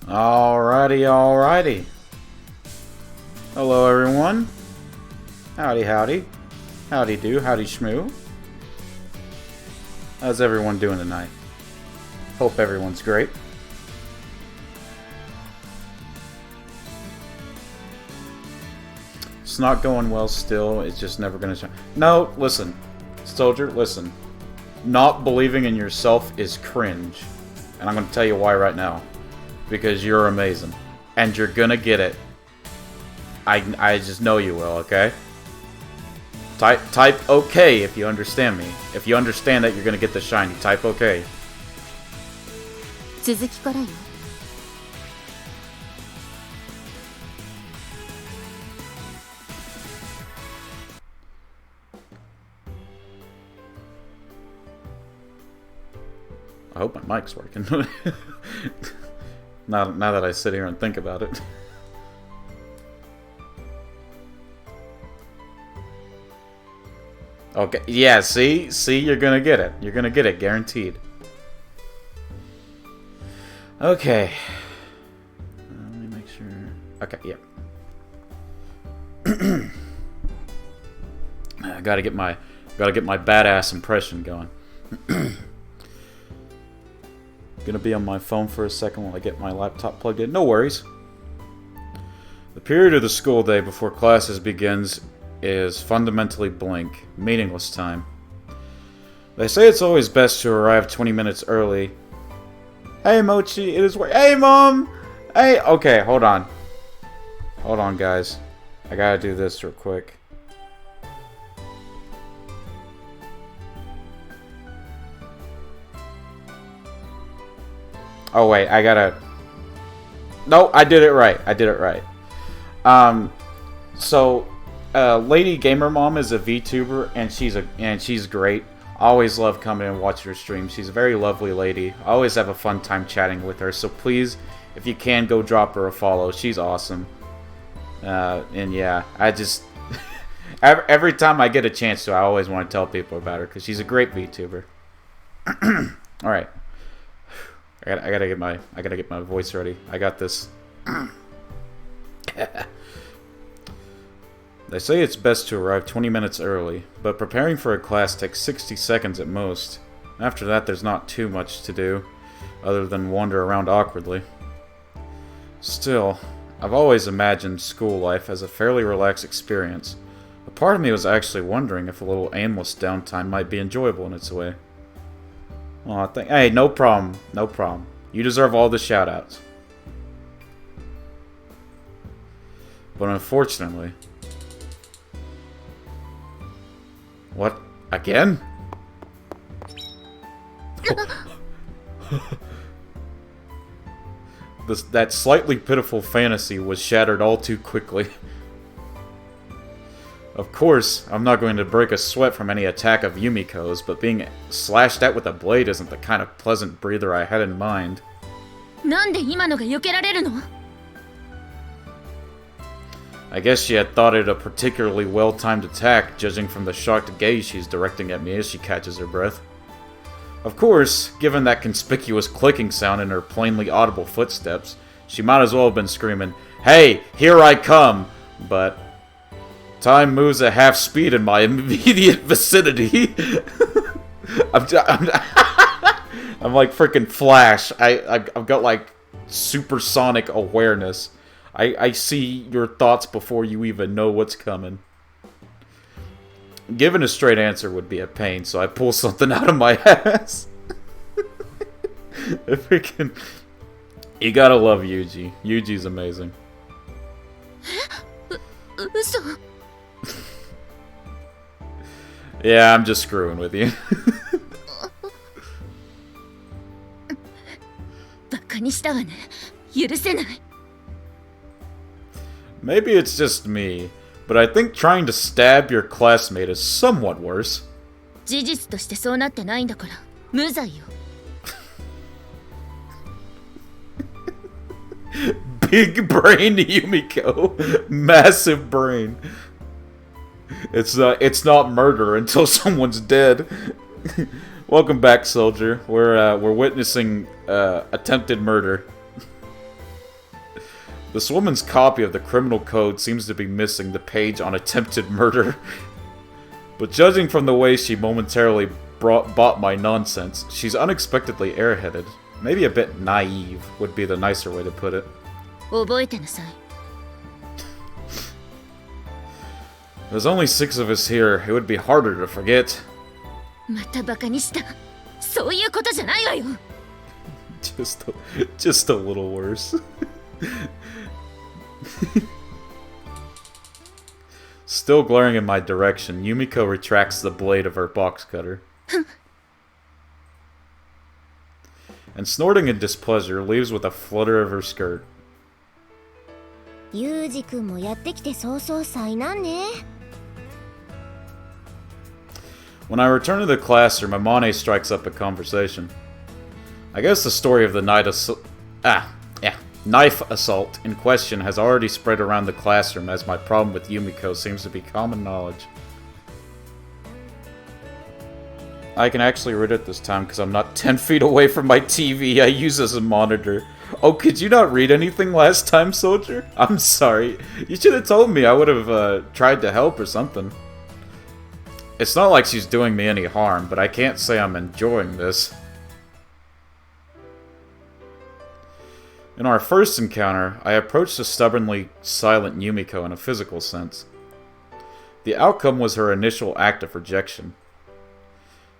Alrighty, alrighty. Hello, everyone. Howdy, howdy. Howdy do, howdy schmoo. How's everyone doing tonight? Hope everyone's great. It's not going well still, it's just never gonna change. No, listen. Soldier, listen. Not believing in yourself is cringe. And I'm gonna tell you why right now. Because you're amazing. And you're gonna get it. I just know you will, okay? Type okay if you understand me. If you understand that you're gonna get the shiny, type okay. 続きからよ。I hope my mic's working. now that I sit here and think about it. Okay, yeah, see, you're gonna get it. You're gonna get it, guaranteed. Okay. Let me make sure. Okay, yep. I gotta get my badass impression going. Gonna be on my phone for a second while I get my laptop plugged in. No worries. The period of the school day before classes begins is fundamentally blank, meaningless time. They say it's always best to arrive 20 minutes early. Hey Mochi, it is Hey Mom! Hey, okay, hold on. Hold on, guys. I gotta do this real quick. Oh wait, I gotta... No, I did it right. Lady Gamer Mom is a VTuber, and she's great. I always love coming and watching her stream. She's a very lovely lady. I always have a fun time chatting with her. So please, if you can, go drop her a follow. She's awesome. And yeah, I just every time I get a chance to, I always want to tell people about her because she's a great VTuber. All right. I gotta get my voice ready. I got this. They say it's best to arrive 20 minutes early, but preparing for a class takes 60 seconds at most. After that, there's not too much to do, other than wander around awkwardly. Still, I've always imagined school life as a fairly relaxed experience. A part of me was actually wondering if a little aimless downtime might be enjoyable in its way. Aw, hey, no problem. No problem. You deserve all the shoutouts. But unfortunately... What? Again? That slightly pitiful fantasy was shattered all too quickly. Of course, I'm not going to break a sweat from any attack of Yumiko's, but being slashed at with a blade isn't the kind of pleasant breather I had in mind. なんで今のが避けられるの? I guess she had thought it a particularly well-timed attack, judging from the shocked gaze she's directing at me as she catches her breath. Of course, given that conspicuous clicking sound in her plainly audible footsteps, she might as well have been screaming, "Hey, here I come!" But... time moves at half speed in my immediate vicinity. I'm like freaking Flash. I've got like supersonic awareness. I see your thoughts before you even know what's coming. Giving a straight answer would be a pain, so I pull something out of my ass. Freaking... You gotta love Yuji. Yuji's amazing. 嘘 Yeah, I'm just screwing with you. バカにしたわね。許せない。 Maybe it's just me, but I think trying to stab your classmate is somewhat worse. 事実としてそうなってないんだから、無罪よ。Big brain Yumiko. Massive brain. It's not murder until someone's dead. Welcome back, soldier. We're witnessing attempted murder. This woman's copy of the criminal code seems to be missing the page on attempted murder. But judging from the way she momentarily bought my nonsense, she's unexpectedly airheaded. Maybe a bit naive would be the nicer way to put it. 覚えてなさい。 There's only 6 of us here. It would be harder to forget. またバカにした。そういうことじゃないわよ。Just a little worse. Still glaring in my direction, Yumiko retracts the blade of her box cutter. And snorting in displeasure, leaves with a flutter of her skirt. ユージ君もやってきて早々災難ね。 When I return to the classroom, Amane strikes up a conversation. I guess the story of the knife assault in question has already spread around the classroom, as my problem with Yumiko seems to be common knowledge. I can actually read it this time because I'm not 10 feet away from my TV I use as a monitor. Oh, could you not read anything last time, soldier? I'm sorry. You should have told me. I would have tried to help or something. It's not like she's doing me any harm, but I can't say I'm enjoying this. In our first encounter, I approached the stubbornly silent Yumiko in a physical sense. The outcome was her initial act of rejection.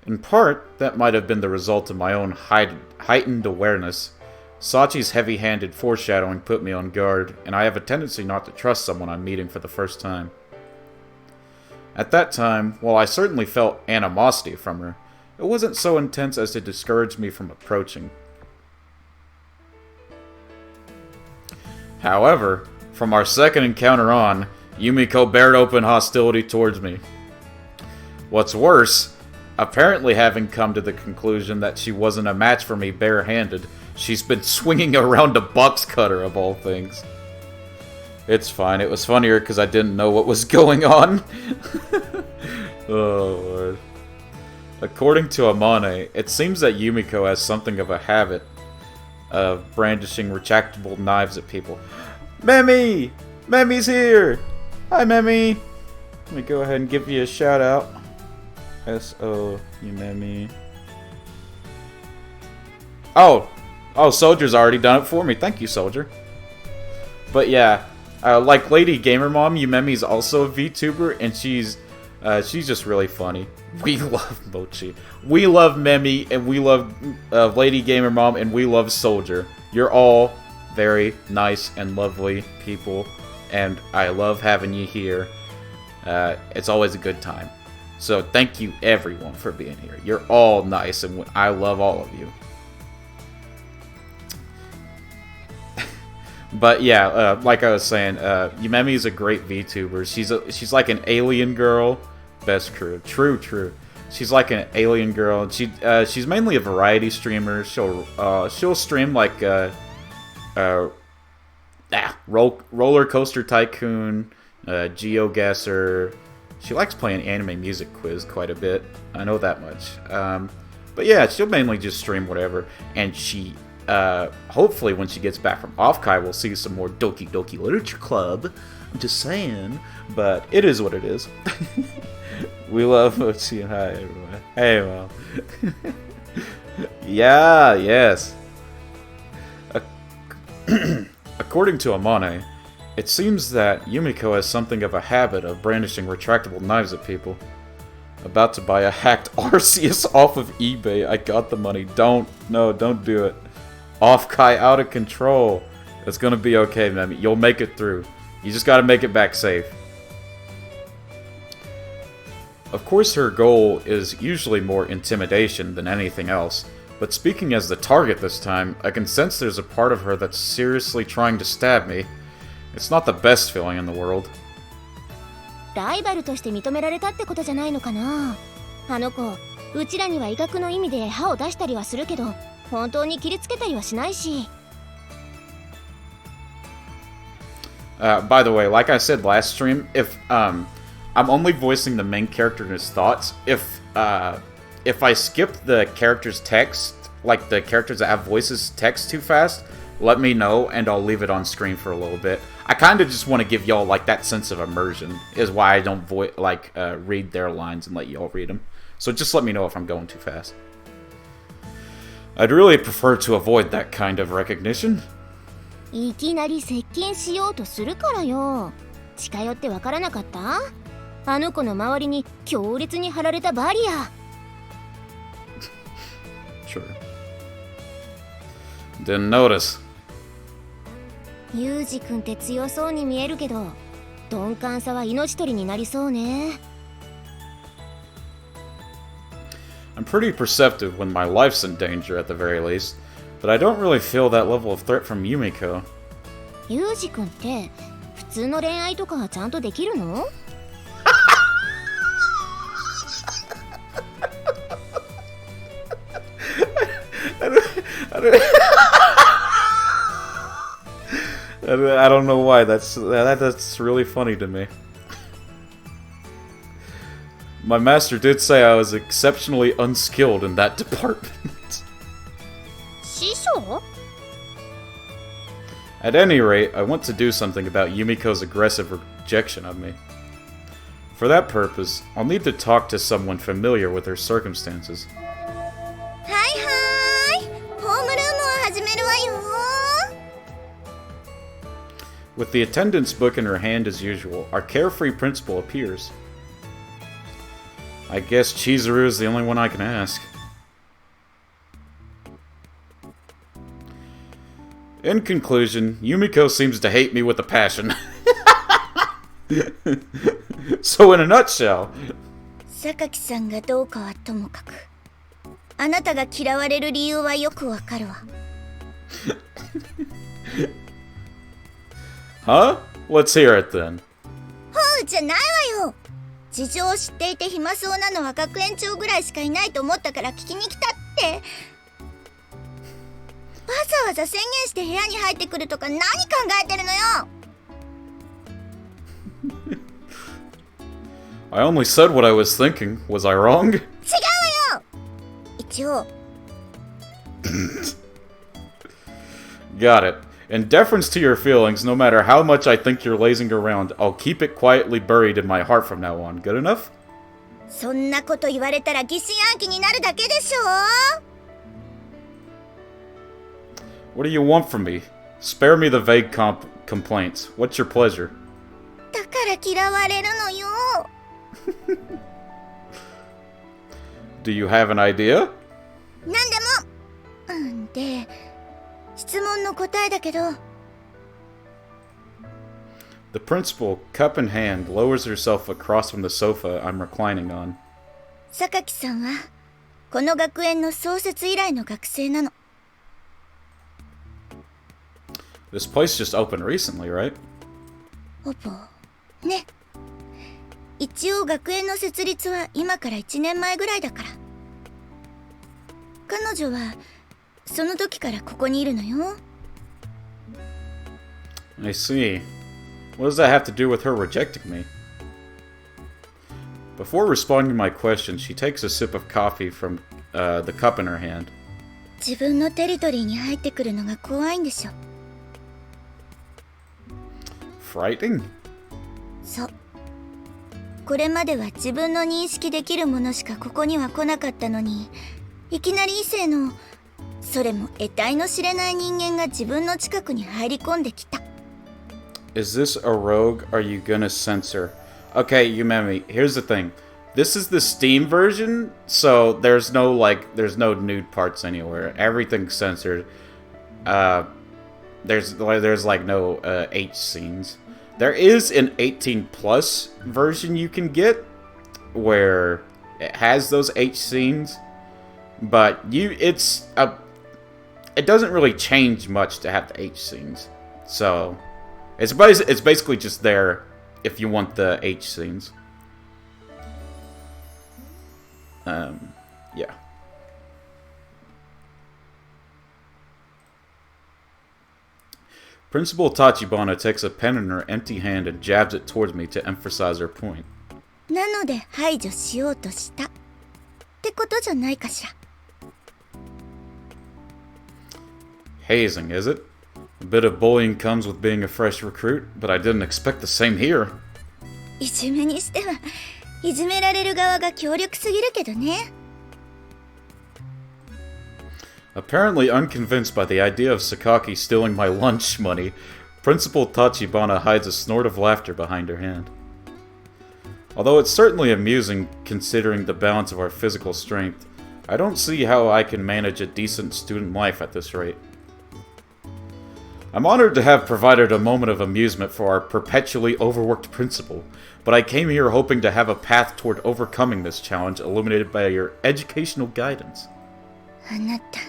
In part, that might have been the result of my own heightened awareness. Sachi's heavy-handed foreshadowing put me on guard, and I have a tendency not to trust someone I'm meeting for the first time. At that time, while I certainly felt animosity from her, it wasn't so intense as to discourage me from approaching. However, from our second encounter on, Yumiko bared open hostility towards me. What's worse, apparently having come to the conclusion that she wasn't a match for me barehanded, she's been swinging around a box cutter of all things. It's fine, it was funnier because I didn't know what was going on. Oh lord. According to Amane, it seems that Yumiko has something of a habit of brandishing retractable knives at people. Memi! Memi's here! Hi, Memi! Let me go ahead and give you a shout out. S.O. Memi. Oh! Oh, Soldier's already done it for me. Thank you, Soldier. But yeah, like Lady Gamer Mom, Yumemi's also a VTuber, and she's just really funny. We love Mochi. We love Memi, and we love Lady Gamer Mom, and we love Soldier. You're all very nice and lovely people, and I love having you here. It's always a good time. So thank you everyone for being here. You're all nice, and I love all of you. But yeah, like I was saying, Yumemi is a great VTuber. She's like an alien girl. Best crew. True. She's like an alien girl. She's mainly a variety streamer. She'll stream like Roller Coaster Tycoon, GeoGuessr. She likes playing Anime Music Quiz quite a bit. I know that much. But yeah, she'll mainly just stream whatever. And she, hopefully when she gets back from Offkai, we'll see some more Doki Doki Literature Club. I'm just saying. But it is what it is. We love Mochi and hi everyone. Hey, well. Yeah, yes. According to Amane, it seems that Yumiko has something of a habit of brandishing retractable knives at people. About to buy a hacked Arceus off of eBay. I got the money. Don't do it. Offkai out of control. It's gonna be okay, man. You'll make it through. You just gotta make it back safe. Of course, her goal is usually more intimidation than anything else, but speaking as the target this time, I can sense there's a part of her that's seriously trying to stab me. It's not the best feeling in the world. ライバルとして認められたってことじゃないのかな。あの子、うちらには威嚇の意味で歯を出したりはするけど、本当に切りつけたりはしないし。By the way, like I said last stream, if I'm only voicing the main character and his thoughts. If I skip the character's text, like the characters that have voices text too fast, let me know, and I'll leave it on screen for a little bit. I kind of just want to give y'all, like, that sense of immersion, is why I don't, read their lines and let y'all read them. So just let me know if I'm going too fast. I'd really prefer to avoid that kind of recognition. いきなり接近しようとするからよ。近寄ってわからなかった？あの子の周りに強烈に張られたバリア。Sure. Didn't notice. ユージ君って強そうに見えるけど、鈍感さは命取りになりそうね。I'm pretty perceptive when my life's in danger at the very least, but I don't really feel that level of threat from Yumiko. ユージ君って普通の恋愛とかちゃんとできるの？I don't know why. That's really funny to me. My master did say I was exceptionally unskilled in that department. 師匠？ At any rate, I want to do something about Yumiko's aggressive rejection of me. For that purpose, I'll need to talk to someone familiar with her circumstances. はいはい。ホームルームを始めるわよ。With the attendance book in her hand as usual, our carefree principal appears. I guess Chizuru is the only one I can ask. In conclusion, Yumiko seems to hate me with a passion. So in a nutshell... 榊さんがどうかはともかく、あなたが嫌われる理由はよくわかるわ。Huh? Let's hear it then. ほうじゃないわよ。事情を知っていて暇そうなのは学園長ぐらいしかいないと思ったから聞きに来たって。わざわざ宣言して部屋に入ってくるとか何考えてるのよ。I only said what I was thinking. Was I wrong? 違うわよ。一応。Got it. In deference to your feelings, no matter how much I think you're lazing around, I'll keep it quietly buried in my heart from now on. Good enough? そんなこと言われたら疑心暗鬼になるだけでしょ。 What do you want from me? Spare me the vague complaints. What's your pleasure? だから嫌われるのよ。Do you have an idea? なんでも。で、質問の答えだけど。 The principal, cup in hand, lowers herself across from the sofa I'm reclining on. 榊さんはこの学園の創設以来の学生なの。 This place just opened recently, right? ほぼね。一応学園の設立は今から1年前ぐらいだから。彼女はその時からここにいるのよ。 I see. What does that have to do with her rejecting me? Before responding to my question, she takes a sip of coffee from the cup in her hand. 自分のテリトリーに入ってくるのが怖いんでしょ。 Frightening? そう。これまでは自分の認識できるものしかここには来なかったのに、いきなり異性の、それも得体の知れない人間が自分の近くに入り込んできた。 Is this a rogue? Are you gonna censor? Okay, Yumemi, here's the thing. This is the Steam version, so there's no nude parts anywhere. Everything's censored. There's like no H scenes. There is an 18 plus version you can get where it has those H scenes, but it doesn't really change much to have the H scenes. So it's basically just there if you want the H scenes. Yeah. Principal Tachibana takes a pen in her empty hand and jabs it towards me to emphasize her point. なので排除しようとしたってことじゃないかしら。 Hazing, is it? A bit of bullying comes with being a fresh recruit, but I didn't expect the same here. いじめにしては、いじめられる側が強力すぎるけどね。Apparently unconvinced by the idea of Sakaki stealing my lunch money, Principal Tachibana hides a snort of laughter behind her hand. Although it's certainly amusing considering the balance of our physical strength, I don't see how I can manage a decent student life at this rate. I'm honored to have provided a moment of amusement for our perpetually overworked principal, but I came here hoping to have a path toward overcoming this challenge illuminated by your educational guidance. あなた、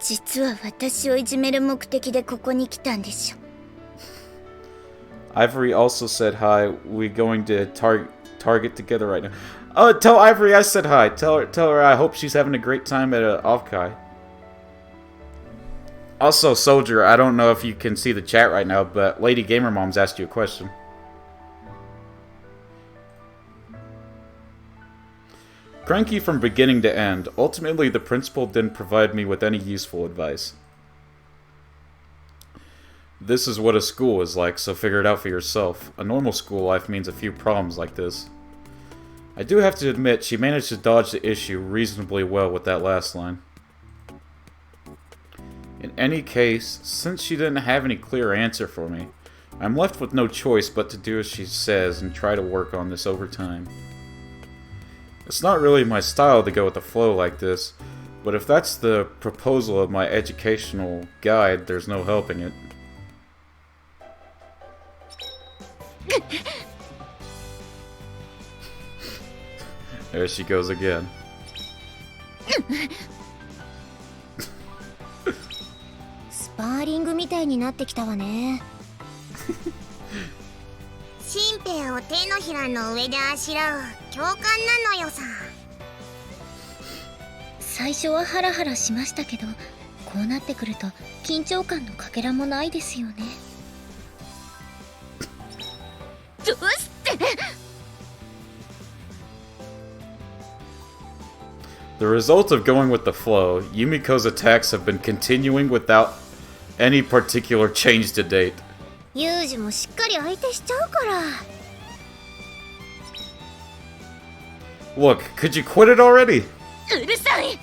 実は私をいじめる目的でここに来たんでしょ。Ivory also said hi. We going to target together right now. Tell Ivory I said hi. Tell her I hope she's having a great time at Offkai. Also, Soldier, I don't know if you can see the chat right now, but Lady Gamer Mom's asked you a question. Cranky from beginning to end, ultimately the principal didn't provide me with any useful advice. This is what a school is like, so figure it out for yourself. A normal school life means a few problems like this. I do have to admit, she managed to dodge the issue reasonably well with that last line. In any case, since she didn't have any clear answer for me, I'm left with no choice but to do as she says and try to work on this over time. It's not really my style to go with the flow like this, but if that's the proposal of my educational guide, there's no helping it. There she goes again. スパーリングみたいになってきたわね。新兵を手のひらの上であしらう教官なのよさ。最初はハラハラしましたけど、こうなってくると緊張感のかけらもないですよね。どうして？ The result of going with the flow, Yumiko's attacks have been continuing without any particular change to date. ユージもしっかり相手しちゃうから。 Look, could you quit it already? うるさい。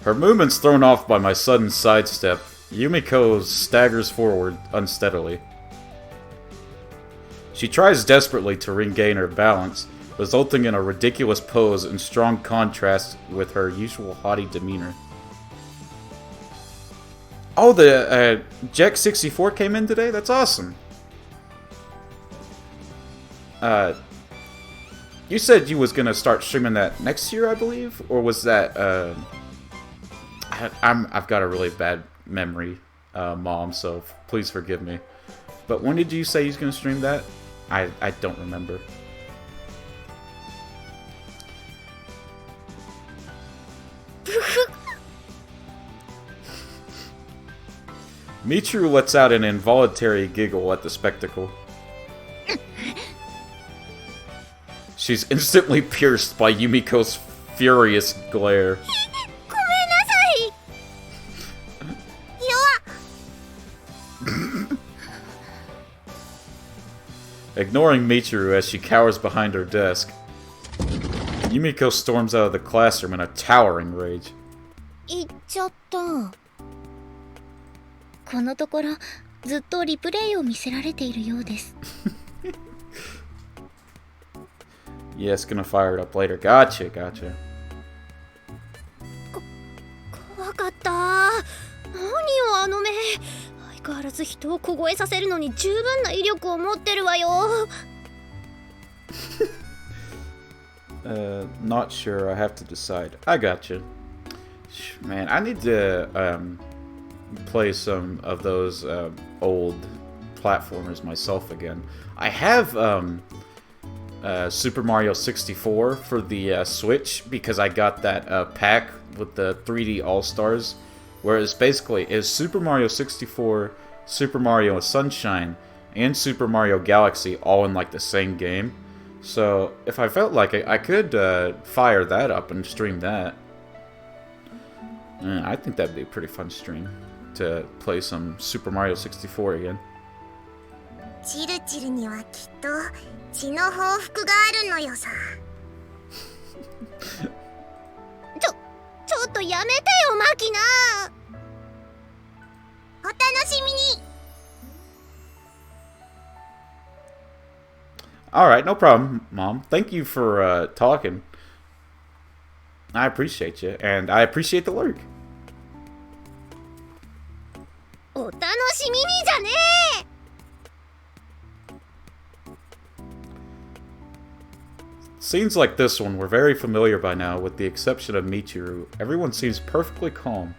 Her movement's thrown off by my sudden sidestep. Yumiko staggers forward unsteadily. She tries desperately to regain her balance, resulting in a ridiculous pose in strong contrast with her usual haughty demeanor. Oh, the Jack 64 came in today? That's awesome. You said you was gonna start streaming that next year, I believe? Or was that, I've got a really bad memory, Mom, so please forgive me. But when did you say you was gonna stream that? I don't remember. Michiru lets out an involuntary giggle at the spectacle. She's instantly pierced by Yumiko's furious glare. ごめんなさい。弱っ。 Ignoring Michiru as she cowers behind her desk, Yumiko storms out of the classroom in a towering rage. 行っちゃった。このところずっとリプレイを見せられているようです。Yes, gonna fire it up later. Gotcha, gotcha. 怖かった。何よあの目。相変わらず人を凍えさせるのに十分な威力を持ってるわよ。Not sure. I have to decide. I gotcha. Man, I need to play some of those old platformers myself again. I have Super Mario 64 for the Switch because I got that pack with the 3D All-Stars, where it's basically Super Mario 64, Super Mario Sunshine, and Super Mario Galaxy all in like the same game. So, if I felt like it, I could fire that up and stream that. I think that'd be a pretty fun stream to play some Super Mario 64 again. チルチルにはきっと血の報復があるのよさ。ちょっとやめてよマキナ。お楽しみに。Alright, no problem, Mom. Thank you for talking. I appreciate you, and I appreciate the lurk. お楽しみにじゃねえ。Scenes like this one were very familiar by now, with the exception of Michiru. Everyone seems perfectly calm.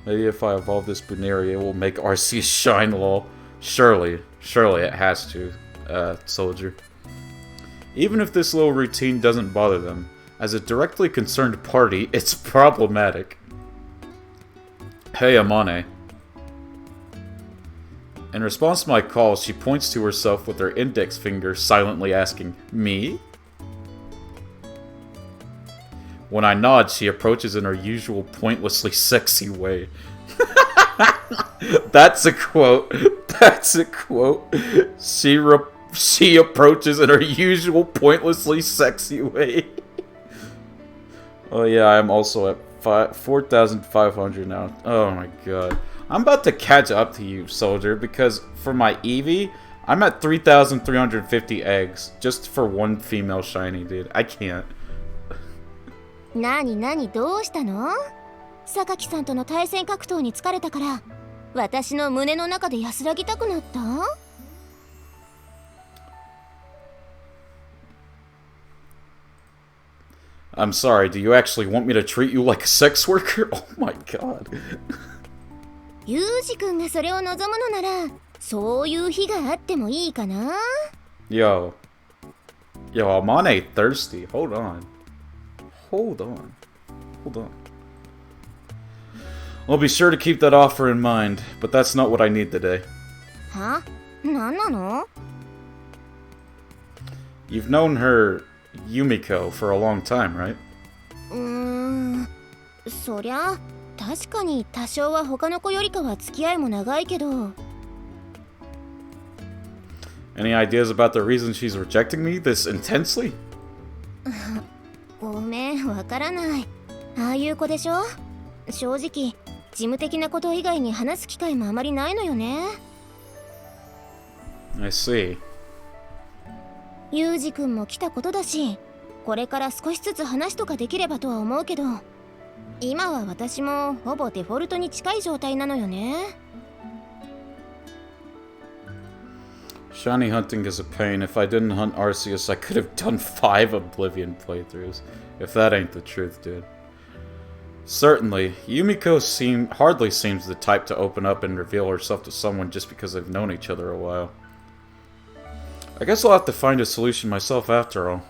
Maybe if I evolve this Buneri, it will make Arceus shine, lol. Surely it has to, soldier. Even if this little routine doesn't bother them, as a directly concerned party, it's problematic. Hey, Amane. In response to my call, she points to herself with her index finger, silently asking, "Me?" When I nod, she approaches in her usual pointlessly sexy way. That's a quote. That's a quote. She approaches in her usual pointlessly sexy way. Oh yeah, I'm also at 4,500 now. Oh my god. I'm about to catch up to you, soldier, because for my Eevee, I'm at 3,350 eggs just for one female shiny, dude. I can't. なにどうしたの？榊さんとの対戦格闘に疲れたから私の胸の中で安らぎたくなった？ I'm sorry, do you actually want me to treat you like a sex worker? Oh my god. ユージ君がそれを望むのならそういう日があってもいいかな？ Yo, Amane thirsty. Hold on. I'll be sure to keep that offer in mind, but that's not what I need today. は？なんなの？ You've known her, Yumiko, for a long time, right? そりゃ確かに多少は他の子よりかは付き合いも長いけど。 Any ideas about the reason she's rejecting me this intensely? ごめん、わからない。ああいう子でしょ？正直、事務的なこと以外に話す機会もあまりないのよね。I see. ユージ君も来たことだし、これから少しずつ話とかできればとは思うけど、今は私もほぼデフォルトに近い状態なのよね。 Shiny hunting is a pain. If I didn't hunt Arceus, I could have done 5 Oblivion playthroughs. If that ain't the truth, dude. Certainly, Yumiko hardly seems the type to open up and reveal herself to someone just because they've known each other a while. I guess I'll have to find a solution myself after all.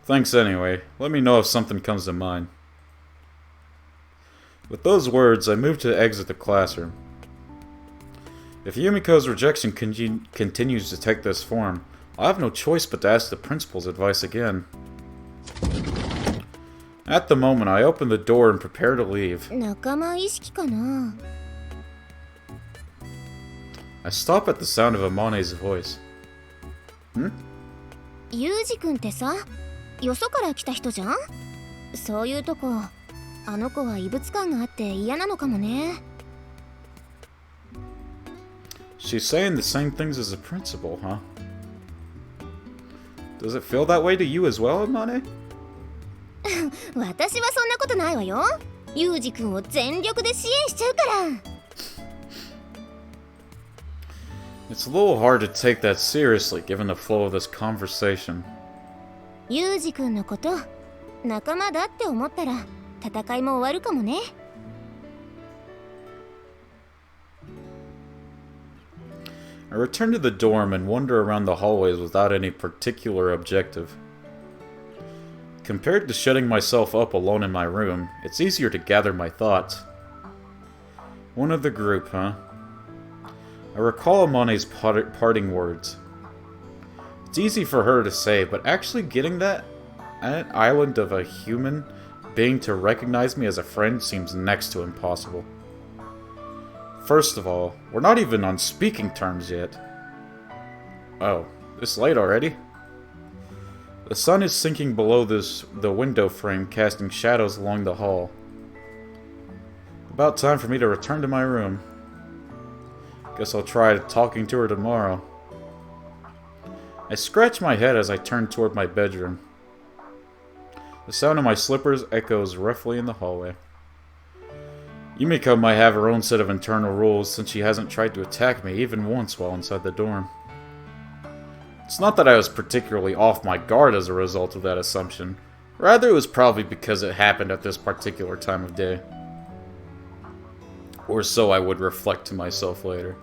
Thanks anyway. Let me know if something comes to mind. With those words, I move to exit the classroom. If Yumiko's rejection continues to take this form, I'll have no choice but to ask the principal's advice again. At the moment, I open the door and prepare to leave. 仲間意識かな？ I stop at the sound of Amane's voice. ユージ君ってさ、よそから来た人じゃん？そういうとこ、あの子は異物感があって嫌なのかもね。 She's saying the same things as the principal, huh? Does it feel that way to you as well, Amane? 私はそんなことないわよ。ユージ君を全力で支援しちゃうから。 It's a little hard to take that seriously given the flow of this conversation. ユージ君のこと仲間だって思ったら戦いも終わるかもね。 I return to the dorm and wander around the hallways without any particular objective. Compared to shutting myself up alone in my room, it's easier to gather my thoughts. One of the group, huh? I recall Amane's parting words. It's easy for her to say, but actually getting that an island of a human being to recognize me as a friend seems next to impossible. First of all, we're not even on speaking terms yet. Oh, this late already? The sun is sinking below the window frame, casting shadows along the hall. About time for me to return to my room. Guess I'll try talking to her tomorrow. I scratch my head as I turn toward my bedroom. The sound of my slippers echoes roughly in the hallway. Yumiko might have her own set of internal rules since she hasn't tried to attack me even once while inside the dorm. It's not that I was particularly off my guard as a result of that assumption. Rather, it was probably because it happened at this particular time of day. Or so I would reflect to myself later.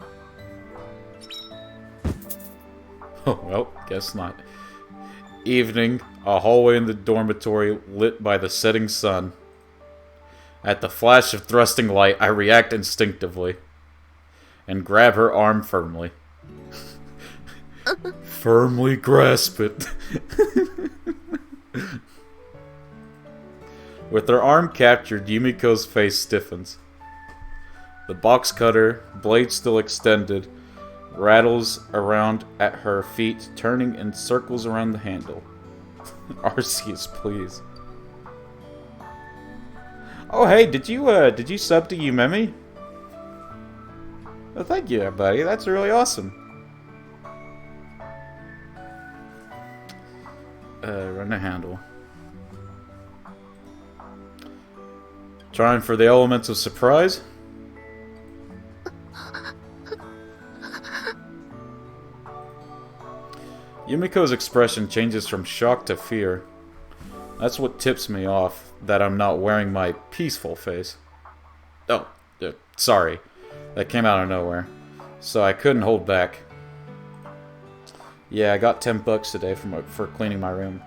Oh, well, guess not. Evening, a hallway in the dormitory lit by the setting sun. At the flash of thrusting light, I react instinctively. And grab her arm firmly. Firmly grasp it. With her arm captured, Yumiko's face stiffens. The box cutter, blade still extended, rattles around at her feet, turning in circles around the handle. Arceus, please. Oh hey, did you sub to Yumemi? Oh, thank you, buddy. That's really awesome. Run the handle. Trying for the elements of surprise. Yumiko's expression changes from shock to fear. That's what tips me off that I'm not wearing my peaceful face. Oh, sorry. That came out of nowhere. So I couldn't hold back. Yeah, I got $10 today for cleaning my room.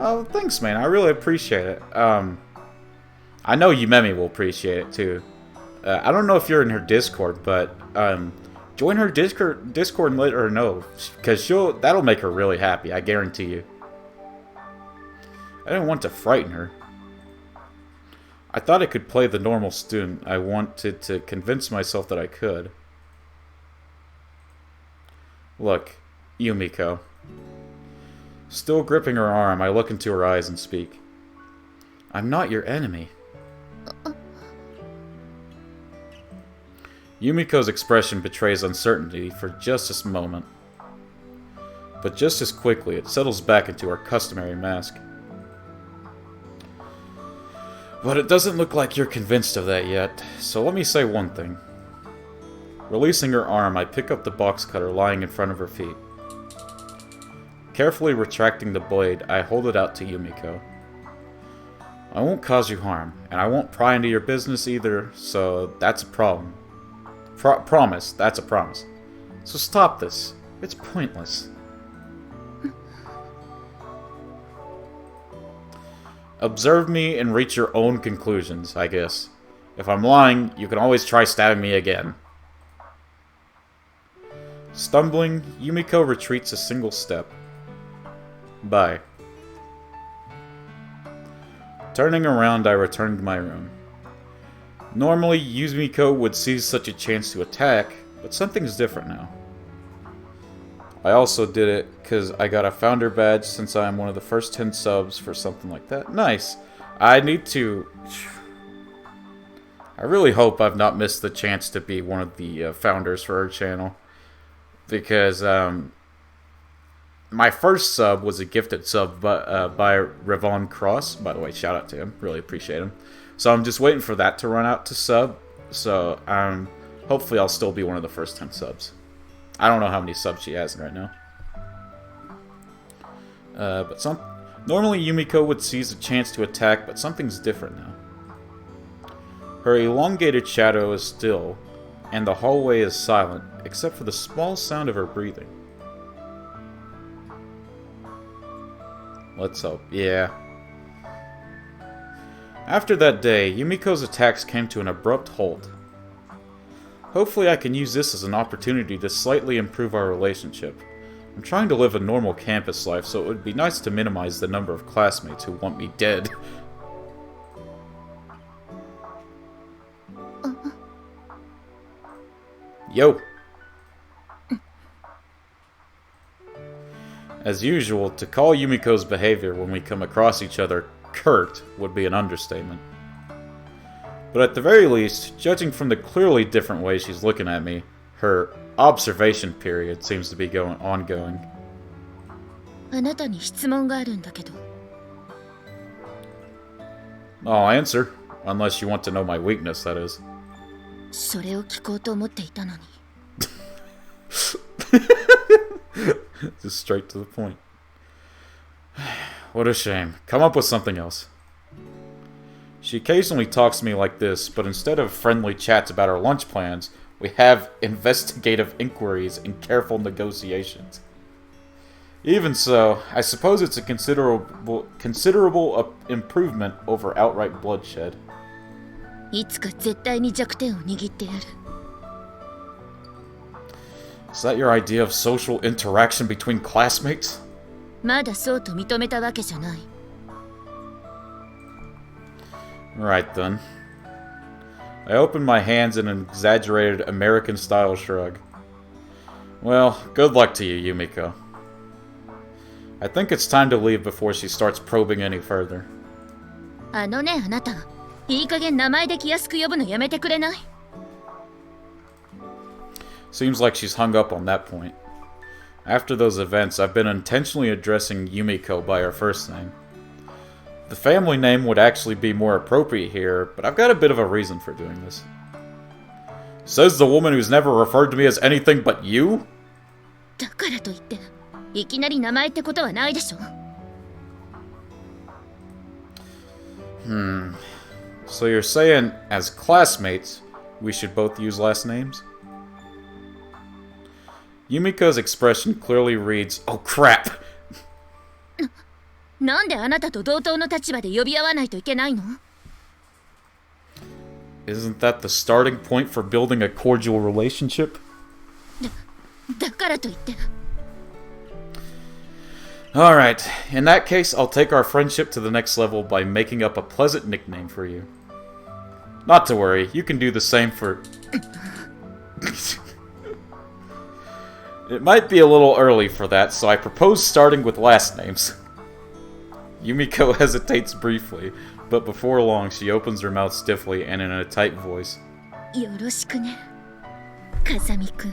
Oh, thanks, man. I really appreciate it. I know Yumemi will appreciate it, too. I don't know if you're in her Discord, but join her Discord and let her know. Because that'll make her really happy, I guarantee you. I didn't want to frighten her. I thought I could play the normal student. I wanted to convince myself that I could. Look, Yumiko. Still gripping her arm, I look into her eyes and speak. I'm not your enemy. Yumiko's expression betrays uncertainty for just a moment. But just as quickly, it settles back into her customary mask. But it doesn't look like you're convinced of that yet, so let me say one thing. Releasing her arm, I pick up the box cutter lying in front of her feet. Carefully retracting the blade, I hold it out to Yumiko. I won't cause you harm, and I won't pry into your business either, so that's a problem. Promise, that's a promise. So stop this. It's pointless. Observe me and reach your own conclusions, I guess. If I'm lying, you can always try stabbing me again. Stumbling, Yumiko retreats a single step. Bye. Turning around, I return to my room. Normally, Yumiko would seize such a chance to attack, but something's different now. I also did it because I got a founder badge since I'm one of the first 10 subs for something like that. Nice. I need to... I really hope I've not missed the chance to be one of the founders for her channel. Because my first sub was a gifted sub by Revon Cross. By the way, shout out to him. Really appreciate him. So I'm just waiting for that to run out to sub. So hopefully I'll still be one of the first 10 subs. I don't know how many subs she has right now. Normally Yumiko would seize a chance to attack, but something's different now. Her elongated shadow is still, and the hallway is silent, except for the small sound of her breathing. Let's hope. Yeah. After that day, Yumiko's attacks came to an abrupt halt. Hopefully I can use this as an opportunity to slightly improve our relationship. I'm trying to live a normal campus life, so it would be nice to minimize the number of classmates who want me dead. Yo! As usual, to call Yumiko's behavior when we come across each other curt would be an understatement. But at the very least, judging from the clearly different way she's looking at me, her observation period seems to be ongoing. あなたに質問があるんだけど。 I'll answer, unless you want to know my weakness, that is. それを聞こうと思っていたのに。Just straight to the point. What a shame. Come up with something else. She occasionally talks to me like this, but instead of friendly chats about our lunch plans, we have investigative inquiries and careful negotiations. Even so, I suppose it's a considerable improvement over outright bloodshed. いつか絶対に弱点を握ってやる。 Is that your idea of social interaction between classmates? まだそうと認めたわけじゃない。 Right then. I opened my hands in an exaggerated American-style shrug. Well, good luck to you, Yumiko. I think it's time to leave before she starts probing any further. あのね、あなた。いい加減名前で気安く呼ぶのやめてくれない？ Seems like she's hung up on that point. After those events, I've been intentionally addressing Yumiko by her first name. The family name would actually be more appropriate here, but I've got a bit of a reason for doing this. Says the woman who's never referred to me as anything but you? だからといって、いきなり名前ってことはないでしょ。 So you're saying, as classmates, we should both use last names? Yumiko's expression clearly reads, "Oh crap!" なんであなたと同等の立場で呼び合わないといけないの？ Isn't that the starting point for building a cordial relationship? だからといって。 Alright, in that case, I'll take our friendship to the next level by making up a pleasant nickname for you. Not to worry, you can do the same for... It might be a little early for that, so I propose starting with last names. Yumiko hesitates briefly, but before long she opens her mouth stiffly and in a tight voice. よろしくね、風見くん。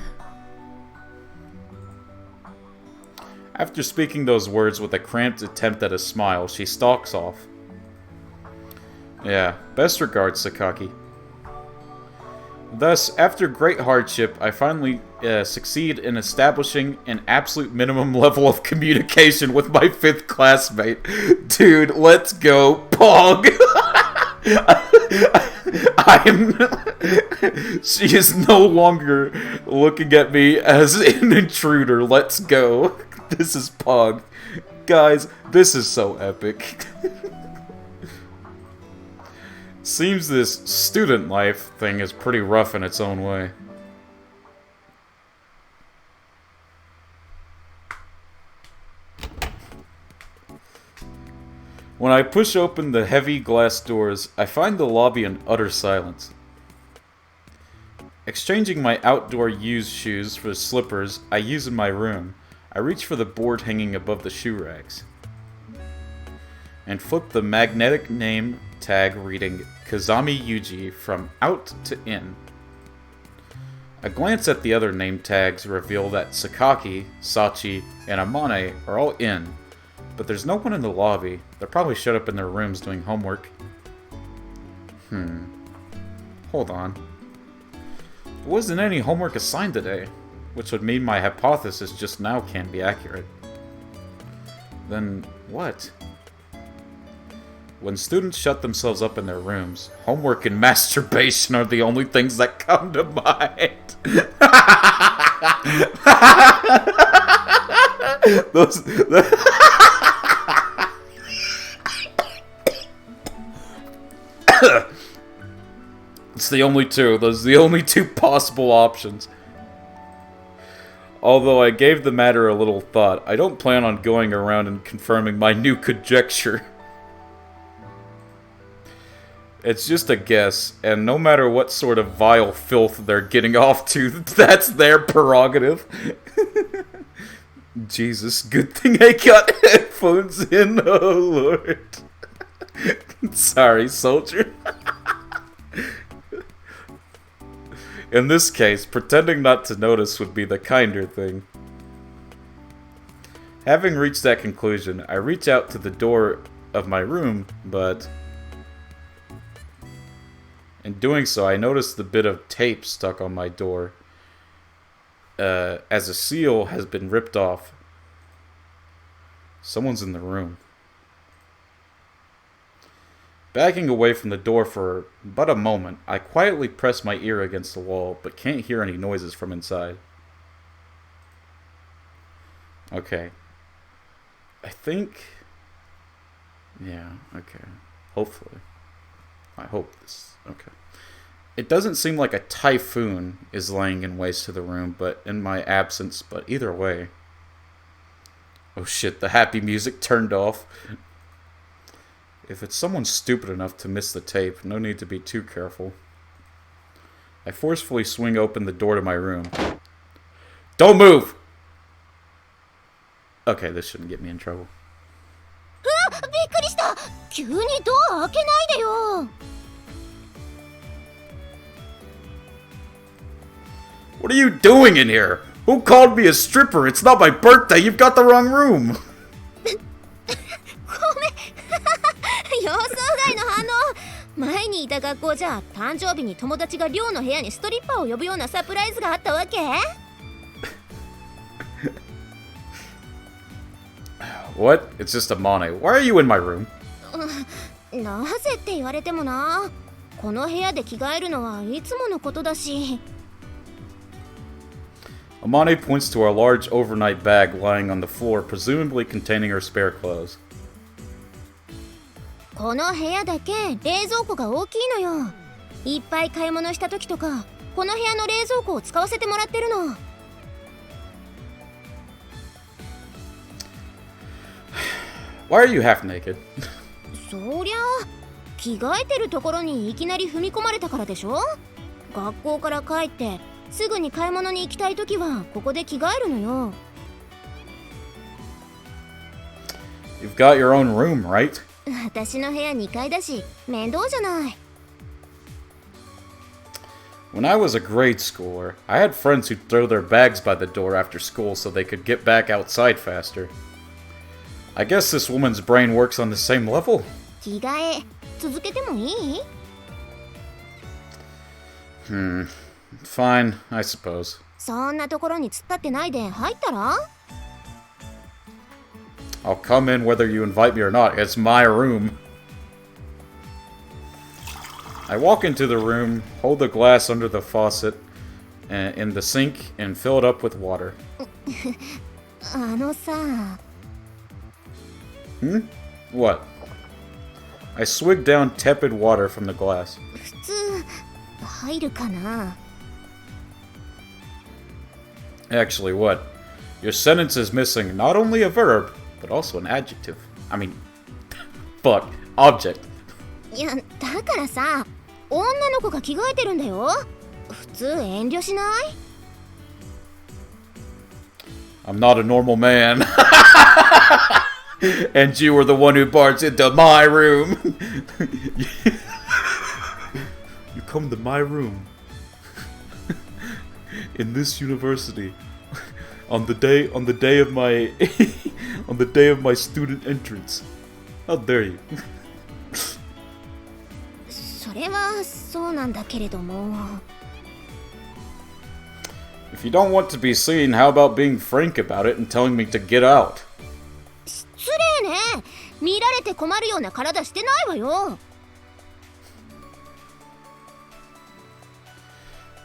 After speaking those words with a cramped attempt at a smile, she stalks off. Yeah, best regards, Sakaki. Thus, after great hardship, I finally succeed in establishing an absolute minimum level of communication with my 5th classmate. Dude, let's go, Pog! She is no longer looking at me as an intruder. Let's go. This is Pog. Guys, this is so epic. Seems this student life thing is pretty rough in its own way. When I push open the heavy glass doors, I find the lobby in utter silence. Exchanging my outdoor used shoes for slippers I use in my room, I reach for the board hanging above the shoe racks and flip the magnetic name tag reading Kazami Yuji from out to in. A glance at the other name tags reveal that Sakaki, Sachi, and Amane are all in, but there's no one in the lobby. They're probably shut up in their rooms doing homework. Hold on. There wasn't any homework assigned today, which would mean my hypothesis just now can't be accurate. Then what? When students shut themselves up in their rooms, homework and masturbation are the only things that come to mind. It's the only two. Those are the only two possible options. Although I gave the matter a little thought, I don't plan on going around and confirming my new conjecture. It's just a guess, and no matter what sort of vile filth they're getting off to, that's their prerogative. Jesus, good thing I got headphones in, oh lord. Sorry, soldier. In this case, pretending not to notice would be the kinder thing. Having reached that conclusion, I reach out to the door of my room, but in doing so, I notice the bit of tape stuck on my door, as a seal has been ripped off. Someone's in the room. Backing away from the door for but a moment, I quietly press my ear against the wall, but can't hear any noises from inside. Okay. I think... yeah, okay. Hopefully. I hope this... okay. It doesn't seem like a typhoon is laying in waste to the room, but in my absence, but either way. Oh shit, the happy music turned off. If it's someone stupid enough to miss the tape, no need to be too careful. I forcefully swing open the door to my room. Don't move! Okay, this shouldn't get me in trouble. What are you doing in here? Who called me a stripper? It's not my birthday. You've got the wrong room. 予想外の反応。前にいた学校じゃ誕生日に友達が寮の部屋にストリッパーを呼ぶようなサプライズがあったわけ？ What? It's just a Mane. Why are you in my room? なぜって言われてもな。この部屋で着替えるのはいつものことだし。Amane points to a large overnight bag lying on the floor, presumably containing her spare clothes. この部屋だけ冷蔵庫が大きいのよ。いっぱい買い物した時とか、この部屋の冷蔵庫を使わせてもらってるの。Why are you half naked? そりゃ着替えてるところにいきなり踏み込まれたからでしょ。学校から帰ってすぐに買い物に行きたい時はここで着替えるのよ。You've got your own room, right? 私の部屋2階だし面倒じゃない。When I was a grade schooler, I had friends who'd throw their bags by the door after school so they could get back outside faster. I guess this woman's brain works on the same level. 着替え続けてもいい？ Fine, I suppose. そんなところに突っ立ってないで入ったら？ I'll come in whether you invite me or not. It's my room. I walk into the room, hold the glass under the faucet in the sink, and fill it up with water. あのさ。What? I swig down tepid water from the glass. 普通入るかな？ Actually, what? Your sentence is missing not only a verb, but also an adjective. I mean, fuck, object. いや、だからさ、女の子が着替えてるんだよ。普通遠慮しない？ I'm not a normal man. And you were the one who barged into my room. You come to my room. In this university. On the day of my on the day of my student entrance. How dare you? それはそうなんだけれども。If you don't want to be seen, how about being frank about it and telling me to get out? 失礼ね。見られて困るような体してないわよ。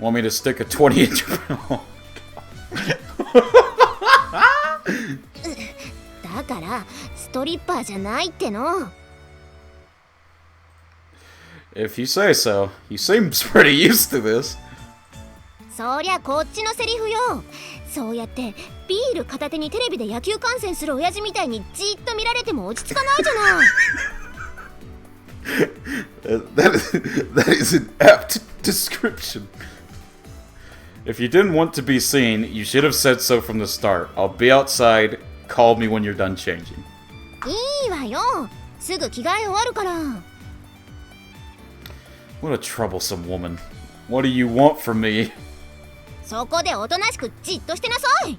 Want me to stick a 20-inch? だからストリッパーじゃないっての。 If you say so, he seems pretty used to this. そりゃこっちのセリフよ。そうやってビール片手にテレビで野球観戦する親父みたいにじっと見られても落ち着かないじゃない。That is an apt description. If you didn't want to be seen, you should have said so from the start. I'll be outside. Call me when you're done changing. いいわよ。すぐ着替え終わるから。What a troublesome woman. What do you want from me? そこでおとなしくじっとしてなさい。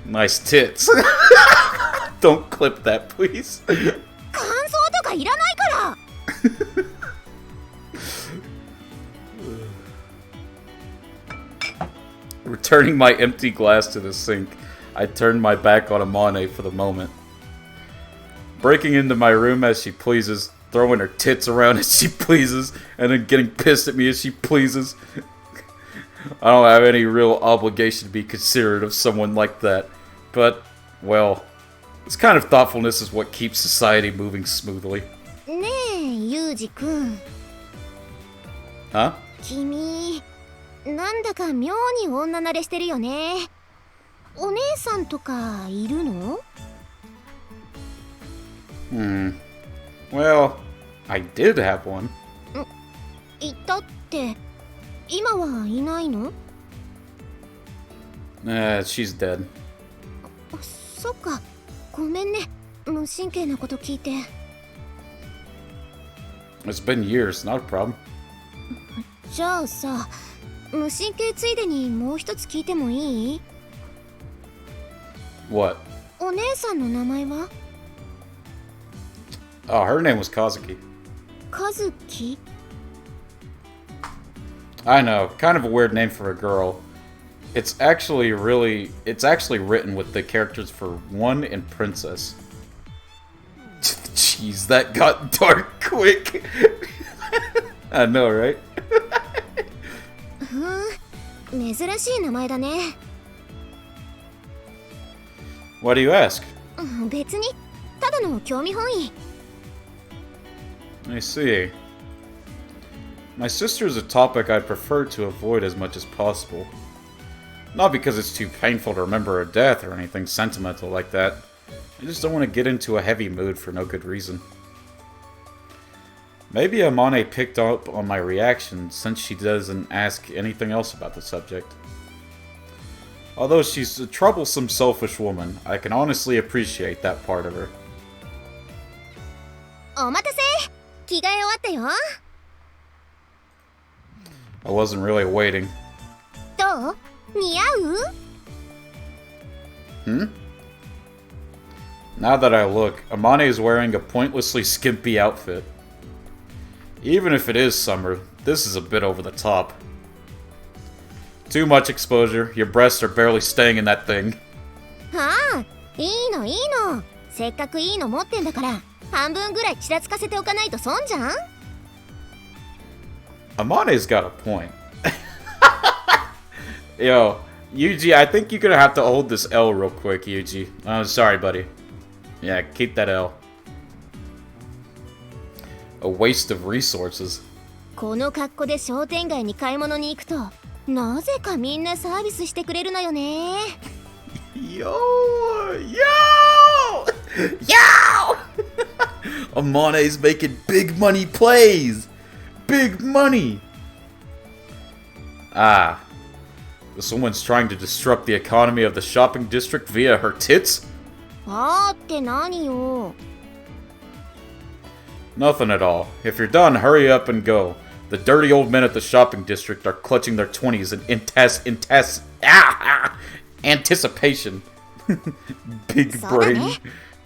Nice tits. Don't clip that, please. 感想とかいらないから。Returning my empty glass to the sink, I turned my back on Amane for the moment. Breaking into my room as she pleases, throwing her tits around as she pleases, and then getting pissed at me as she pleases. I don't have any real obligation to be considerate of someone like that. But, well, this kind of thoughtfulness is what keeps society moving smoothly. ねえ、ユージくん。Huh? 君、なんだか妙に女慣れしてるよね。お姉さんとかいるの？ Well, I did have one. いたって、今はいないの？ She's dead. そっか、ごめんね。無神経なこと聞いて。It's been years, not a problem. じゃあさ、無神経ついでにもう一つ聞いてもいい？ What? お姉さんの名前は？ Oh, her name was Kazuki. カズキ？ I know, kind of a weird name for a girl. It's actually written with the characters for one and princess. Jeez, that got dark quick. I know, right? 珍しい名前だね。Why do you ask? 別に、ただの興味本位。I see. My sister is a topic I'd prefer to avoid as much as possible. Not because it's too painful to remember her death or anything sentimental like that. I just don't want to get into a heavy mood for no good reason. Maybe Amane picked up on my reaction since she doesn't ask anything else about the subject. Although she's a troublesome, selfish woman, I can honestly appreciate that part of her. お待たせ。着替え終わったよ。I wasn't really waiting. どう？似合う？ Now that I look, Amane is wearing a pointlessly skimpy outfit. Even if it is summer, this is a bit over the top. Too much exposure, your breasts are barely staying in that thing. はあ、いいのいいの。せっかくいいの持ってんだから、半分ぐらいちらつかせておかないと損じゃん。Amane's got a point. Yo, Yuji, I think you're gonna have to hold this L real quick, Yuji. Sorry, buddy. Yeah, keep that L. A waste of resources. この格好で商店街に買い物に行くと、なぜかみんなサービスしてくれるのよね。Yo! Amane's making big money plays! Big money! Ah. This woman's trying to disrupt the economy of the shopping district via her tits? あーって何よ。Nothing at all. If you're done, hurry up and go. The dirty old men at the shopping district are clutching their 20s in anticipation. Big そうだね。 brain.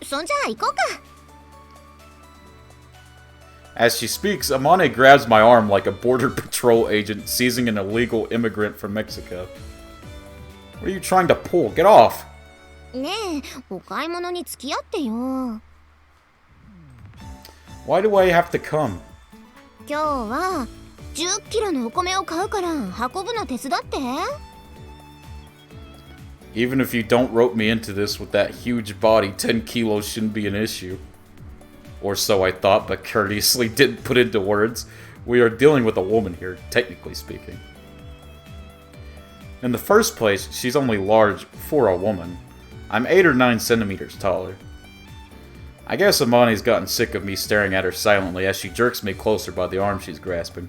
そんじゃあ行こうか。As she speaks, Amane grabs my arm like a border patrol agent seizing an illegal immigrant from Mexico. What are you trying to pull? Get off! ねえ、お買い物に付き合ってよ。Why do I have to come? 今日は10キロのお米を買うから運ぶの手伝って。 Even if you don't rope me into this with that huge body, 10 kilos shouldn't be an issue. Or so I thought, but courteously didn't put into words. We are dealing with a woman here, technically speaking. In the first place, she's only large for a woman. I'm 8 or 9 centimeters taller. I guess Amani's gotten sick of me staring at her silently as she jerks me closer by the arm she's grasping.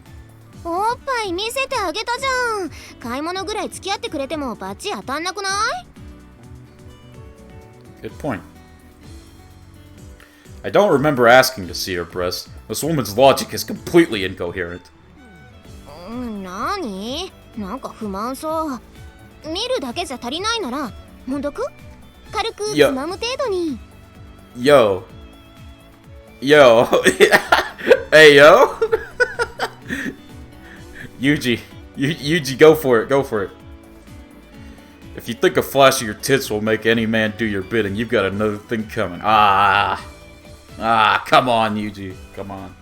おっぱい見せてあげたじゃん。買い物ぐらい付き合ってくれてもバチ当たんなくない？ Good point. I don't remember asking to see her breasts. This woman's logic is completely incoherent. なに？なんか不満そう。見るだけじゃ足りないなら、もどく？軽くつまむ程度に。Yo. Hey, yo. Yuji, go for it, go for it. If you think a flash of your tits will make any man do your bidding, you've got another thing coming. Come on, Yuji, come on.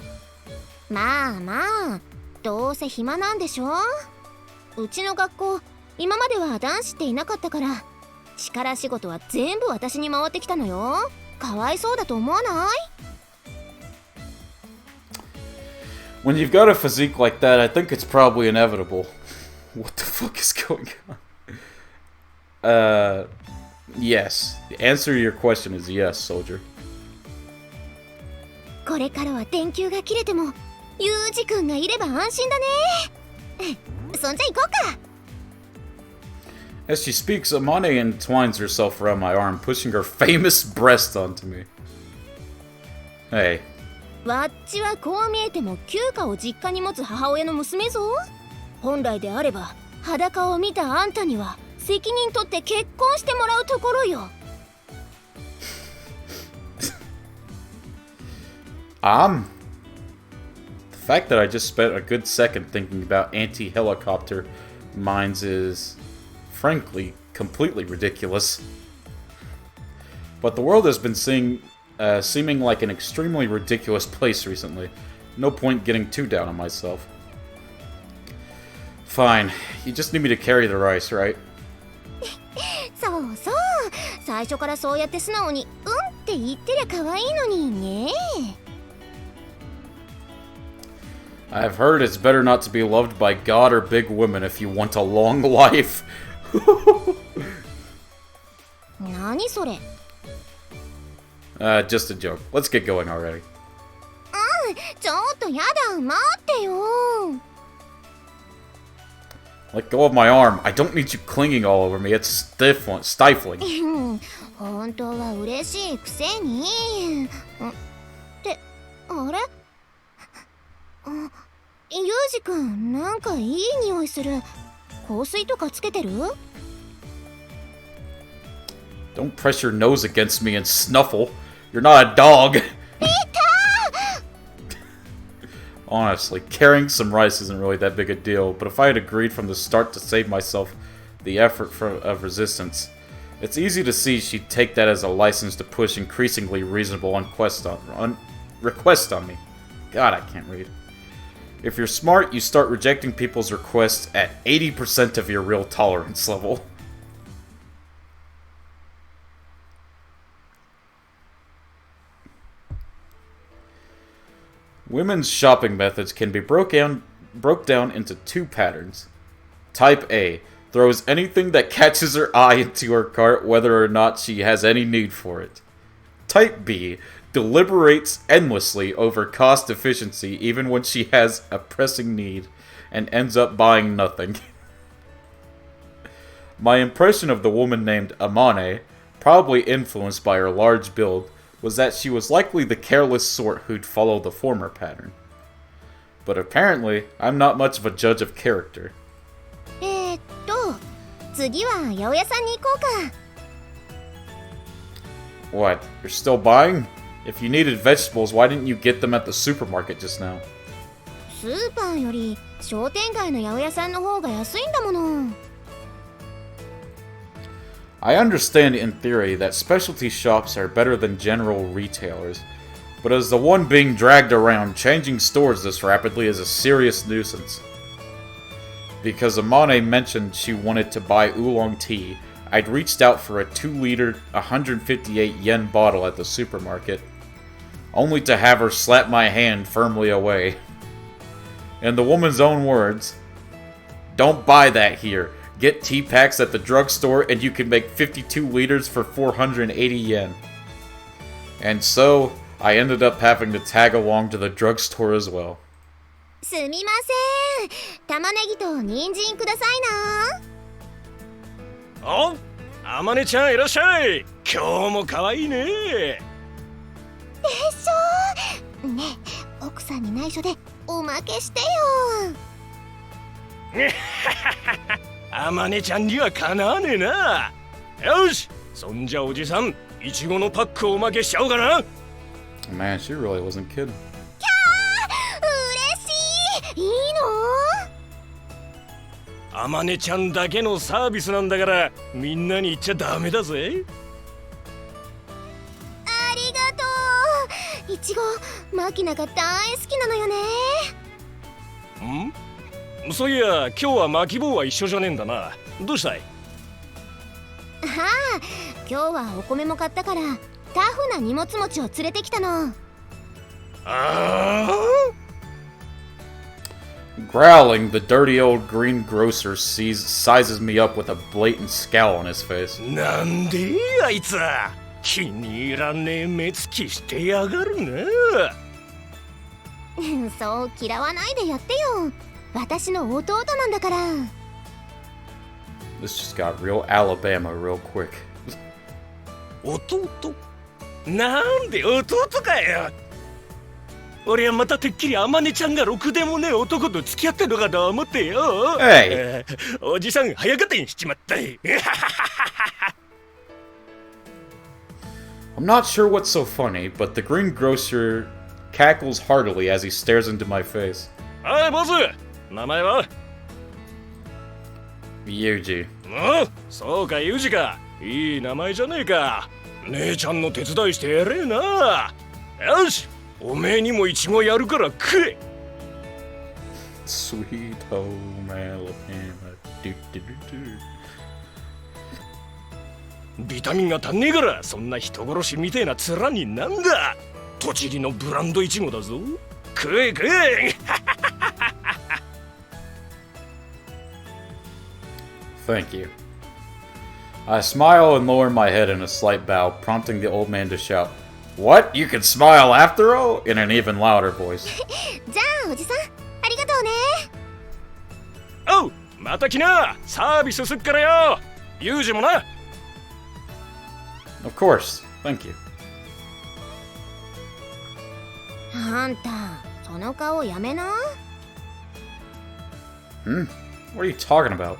まあまあ、どうせ暇なんでしょ？うちの学校、今までは男子っていなかったから、力仕事は全部私に回ってきたのよ。かわいそうだと思わない？ When you've got a physique like that, I think it's probably inevitable. What the fuck is going on? Yes. The answer to your question is yes, soldier. これからは電球が切れても、ユージ君がいれば安心だね。そんじゃ行こうか。 As she speaks, Amane entwines herself around my arm, pushing her famous breast onto me. Hey. わっちはこう見えても休暇を実家に持つ母親の娘ぞ。本来であれば裸を見たあんたには責任取って結婚してもらうところよ。The fact that I just spent a good second thinking about anti-helicopter mines is, frankly, completely ridiculous. But the world has been seeming like an extremely ridiculous place recently. No point getting too down on myself. Fine. You just need me to carry the rice, right? そうそう。最初からそうやって素直に「うん」って言ってりゃ可愛いのにね。I've heard it's better not to be loved by God or big women if you want a long life. 何それ？ Just a joke. Let's get going already. ちょっとやだ、待ってよ。 Let go of my arm. I don't need you clinging all over me. It's stifling. 本当は嬉しいくせに。ってあれ？ユージくん、なんかいい匂いする。香水とかつけてる？ Don't press your nose against me and snuffle. You're not a dog. Honestly, carrying some rice isn't really that big a deal, but if I had agreed from the start to save myself the effort of resistance, it's easy to see she'd take that as a license to push increasingly reasonable requests on me. God, I can't read. If you're smart, you start rejecting people's requests at 80% of your real tolerance level. Women's shopping methods can be broke down into 2 patterns. Type A throws anything that catches her eye into her cart whether or not she has any need for it. Type B deliberates endlessly over cost efficiency even when she has a pressing need and ends up buying nothing. My impression of the woman named Amane, probably influenced by her large build, was that she was likely the careless sort who'd follow the former pattern. But apparently, I'm not much of a judge of character. 次は八百屋さんに行こうか。 What? You're still buying? If you needed vegetables, why didn't you get them at the supermarket just now? スーパーより商店街の八百屋さんの方が安いんだもの。 I understand in theory that specialty shops are better than general retailers, But as the one being dragged around, changing stores this rapidly is a serious nuisance. Because Amane mentioned she wanted to buy oolong tea, I'd reached out for a 2-liter, 158 yen bottle at the supermarket, only to have her slap my hand firmly away. In the woman's own words, "Don't buy that here. Get tea packs at the drugstore and you can make 52 liters for 480 yen. And so, I ended up having to tag along to the drugstore as well. すみません。玉ねぎと人参くださいな。お、あまねちゃんいらっしゃい。今日も可愛いね。でしょ。ねえ、奥さんに内緒でおまけしてよ。あまねちゃんにはかなわねえな。よし、そんじゃおじさん、いちごのパックをおまけしちゃおうかな。Man, she really wasn't kidding. 嬉しい。いいの？あまねちゃんだけのサービスなんだからみんなに言っちゃダメだぜ。ありがとう。いちご、マキナが大好きなのよね。そういや、今日はマキボウは一緒じゃねえんだな。どうしたい？はあ、今日はお米も買ったからタフな荷物持ちを連れてきたの。Growling, the dirty old greengrocer sizes me up with a blatant scowl on his face. なんであいつは気に入らねえ目つきしてやがるな。そう嫌わないでやってよ。私の弟なんだから。This just got real Alabama real quick. 弟？なんで弟かよ。俺はまたてっきりあまねちゃんがろくでもねえ男と付き合ってるのかと思ってよ。Hey! おじさん早合点しちまった。I'm not sure what's so funny, but the greengrocer cackles heartily as he stares into my face. はい、ボス。名前は？ Yuji. そうか、ユージか。いい名前じゃねえか。姉ちゃんの手伝いしてやれえな。よし、おめえにもイチゴやるから食え。Sweet home Alabama. ビタミンが足んねえからそんな人殺しみてえな面になんだ。栃木のブランドイチゴだぞ。食え食え。Thank you. I smile and lower my head in a slight bow, prompting the old man to shout, "What? You can smile after all?" in an even louder voice. じゃあおじさん、ありがとうね。おう、また来な。サービスすっからよ。ユージもな。Of course. Thank you. あんた、その顔やめな。What are you talking about?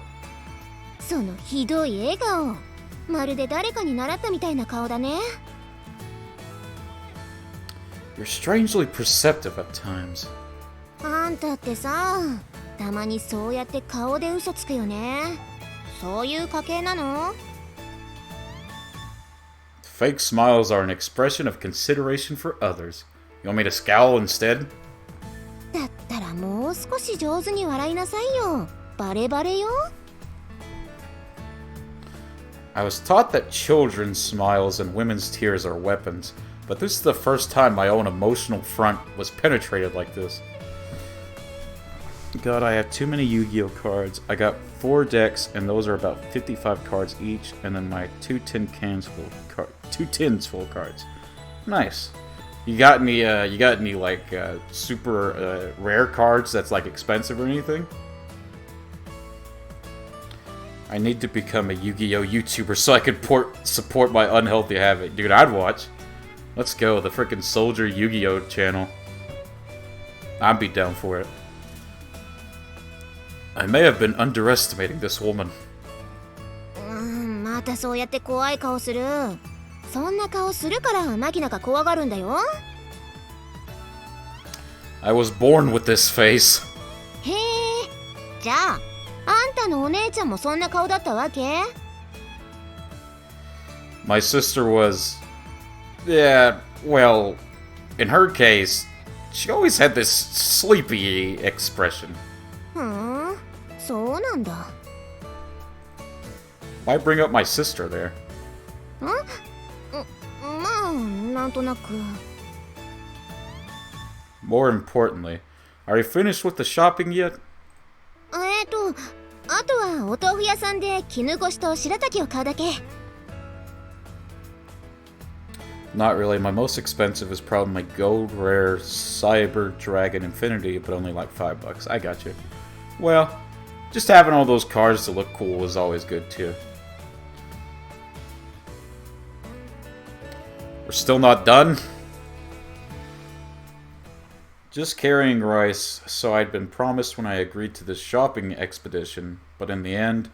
そのひどい笑顔、まるで誰かに習ったみたいな顔だね。You're strangely perceptive at times. あんたってさ、たまにそうやって顔で嘘つくよね。そういう家系なの？ Fake smiles are an expression of consideration for others. You want me to scowl instead? だったらもう少し上手に笑いなさいよ。バレバレよ。I was taught that children's smiles and women's tears are weapons, but this is the first time my own emotional front was penetrated like this. God, I have too many Yu-Gi-Oh cards. I got 4 decks, and those are about 55 cards each, and then my 2 tins full of cards. Nice. You got any like super rare cards that's like expensive or anything? I need to become a Yu-Gi-Oh YouTuber so I can support my unhealthy habit. Dude, I'd watch. Let's go, the frickin' Soldier Yu-Gi-Oh channel. I'd be down for it. I may have been underestimating this woman. またそうやって怖い顔する。そんな顔するからマキナが怖がるんだよ。I was born with this face. へえ、じゃああんたのお姉ちゃんもそんな顔だったわけ？ My sister was... Yeah, well... in her case, she always had this sleepy expression. そうなんだ。 Why bring up my sister there? まあなんとなく。 More importantly, are you finished with the shopping yet? あとはお豆腐屋さんで絹ごしと白滝を買うだけ。 Not really. My most expensive is probably my gold rare Cyber Dragon Infinity, but only like $5. I got you. Well, just having all those cars to look cool is always good too. We're still not done? Just carrying rice, so I'd been promised when I agreed to this shopping expedition, but in the end,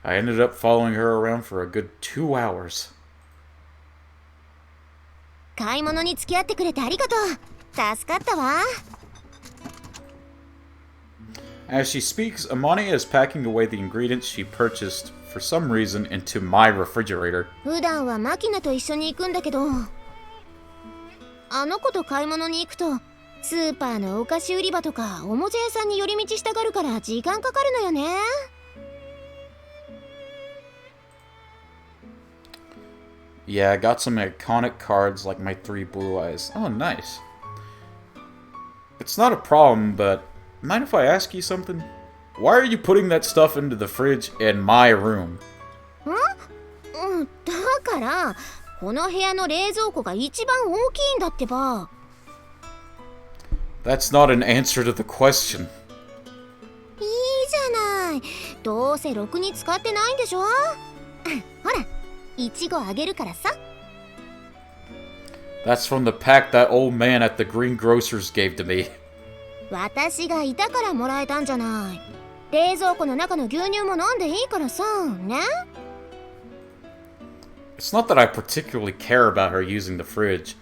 I ended up following her around for a good 2 hours. 買い物に付き合ってくれてありがとう。助かったわ。 As she speaks, Amani is packing away the ingredients she purchased for some reason into my refrigerator. 普段はマキナと一緒に行くんだけど、あの子と買い物に行くとスーパーのお菓子売り場とかおもちゃ屋さんに寄り道したがるから時間かかるのよね。 Yeah, I got some iconic cards like my 3 blue eyes. Oh, nice. It's not a problem, but mind if I ask you something? Why are you putting that stuff into the fridge in my room? だからこの部屋の冷蔵庫が一番大きいんだってば。 That's not an answer to the question. いいじゃない。どうせろくに使ってないんでしょ。ほら、いちごあげるからさ。 That's from the pack that old man at the greengrocers gave to me. 私がいたからもらえたんじゃない。冷蔵庫の中の牛乳も飲んでいいからさ、ね。 It's not that I particularly care about her using the fridge,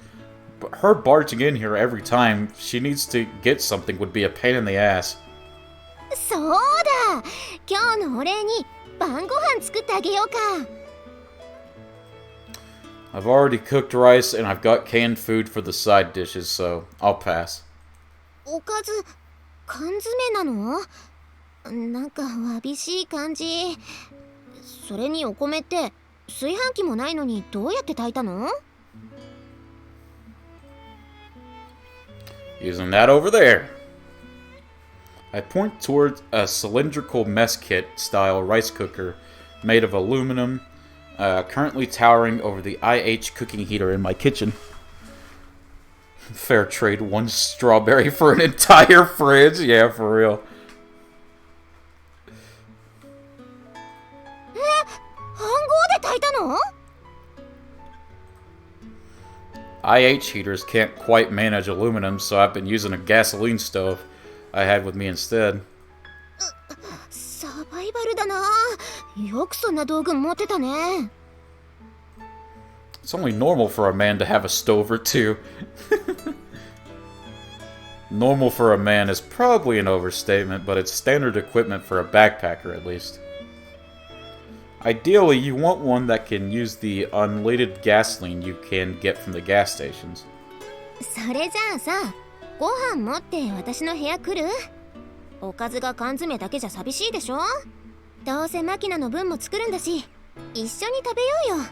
but her barging in here every time she needs to get something would be a pain in the ass. そうだ。今日のお礼に晩ご飯作ってあげようか。 I've already cooked rice and I've got canned food for the side dishes, so I'll pass. おかず缶詰なの？なんかわびしい感じ。それにお米って炊飯器もないのにどうやって炊いたの？ Using that over there. I point towards a cylindrical mess kit style rice cooker made of aluminum, currently towering over the IH cooking heater in my kitchen. Fair trade, 1 strawberry for an entire fridge? Yeah, for real. 飯盒で炊いたの？ IH heaters can't quite manage aluminum, so I've been using a gasoline stove I had with me instead. サバイバルだな。よくそんな道具持ってたね。 It's only normal for a man to have a stove or two. Normal for a man is probably an overstatement, but it's standard equipment for a backpacker at least. Ideally, you want one that can use the unleaded gasoline you can get from the gas stations. それじゃあさ、ご飯持って私の部屋来る？おかずが缶詰だけじゃ寂しいでしょ？どうせマキナの分も作るんだし、一緒に食べようよ。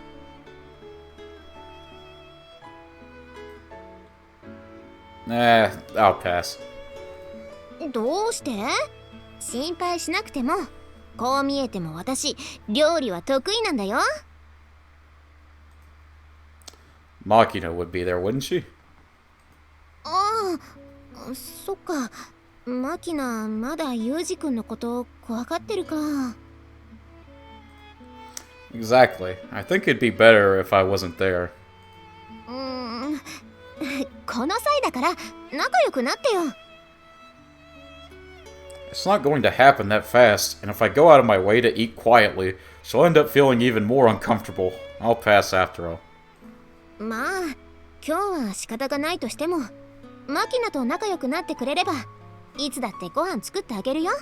I'll pass. どうして？心配しなくても、こう見えても私、料理は得意なんだよ。 Makina would be there, wouldn't she? ああ、そっか。マキナ、まだユージ君のこと怖がってるか。 Exactly. I think it'd be better if I wasn't there. この際だから仲良くなってよ。 It's not going to happen that fast, and if I go out of my way to eat quietly, she'll end up feeling even more uncomfortable. I'll pass after all. まあ、今日は仕方がないとしても、マキナと仲良くなってくれれば、いつだってご飯作ってあげるよ。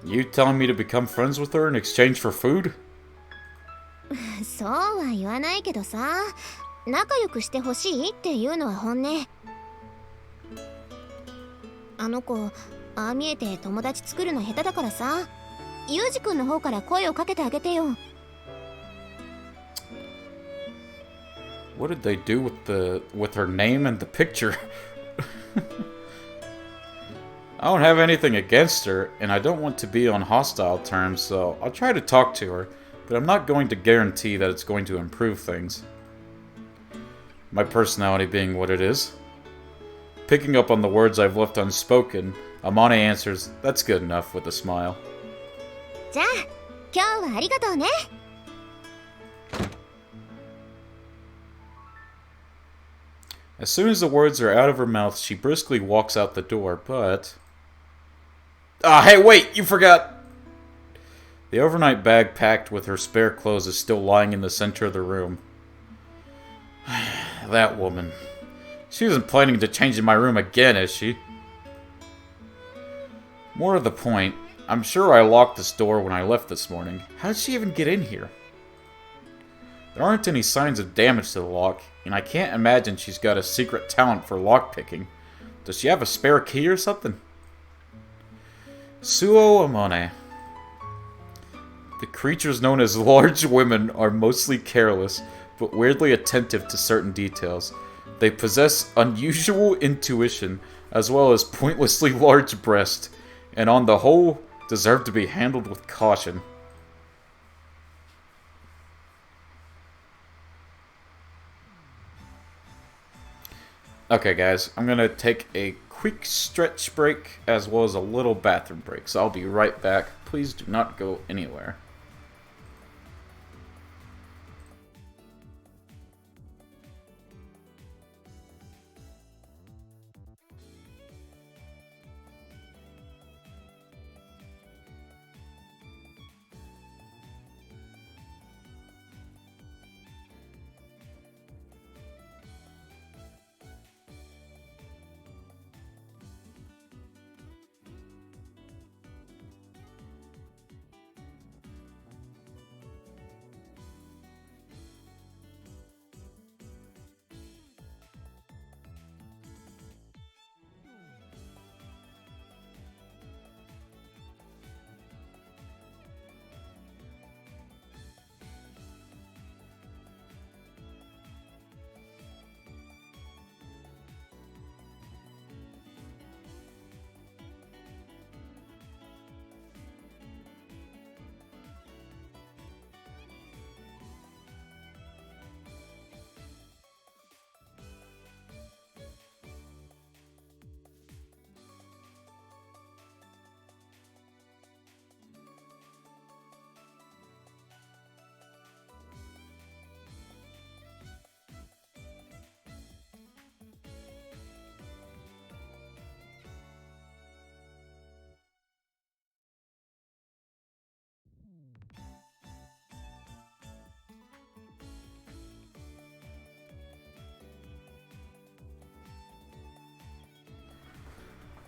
You telling me to become friends with her in exchange for food? そうは言わないけどさ、仲良くしてほしいっていうのは本音。あの子、ああ見えて友達作るの下手だからさ、ユージくんの方から声をかけてあげてよ。What did they do with her name and the picture? I don't have anything against her, and I don't want to be on hostile terms, so I'll try to talk to her, but I'm not going to guarantee that it's going to improve things. My personality being what it is. Picking up on the words I've left unspoken, Amane answers, "That's good enough," with a smile. じゃあ、今日はありがとうね。As soon as the words are out of her mouth, she briskly walks out the door, but... Ah, hey, wait! You forgot! The overnight bag packed with her spare clothes is still lying in the center of the room. That woman. She isn't planning to change in my room again, is she? More to the point, I'm sure I locked this door when I left this morning. How did she even get in here? There aren't any signs of damage to the lock, and I can't imagine she's got a secret talent for lockpicking. Does she have a spare key or something? Suo Amane. The creatures known as large women are mostly careless, but weirdly attentive to certain details. They possess unusual intuition, as well as pointlessly large breasts, and on the whole, deserve to be handled with caution. Okay guys, I'm gonna take a quick stretch break as well as a little bathroom break, so I'll be right back. Please do not go anywhere.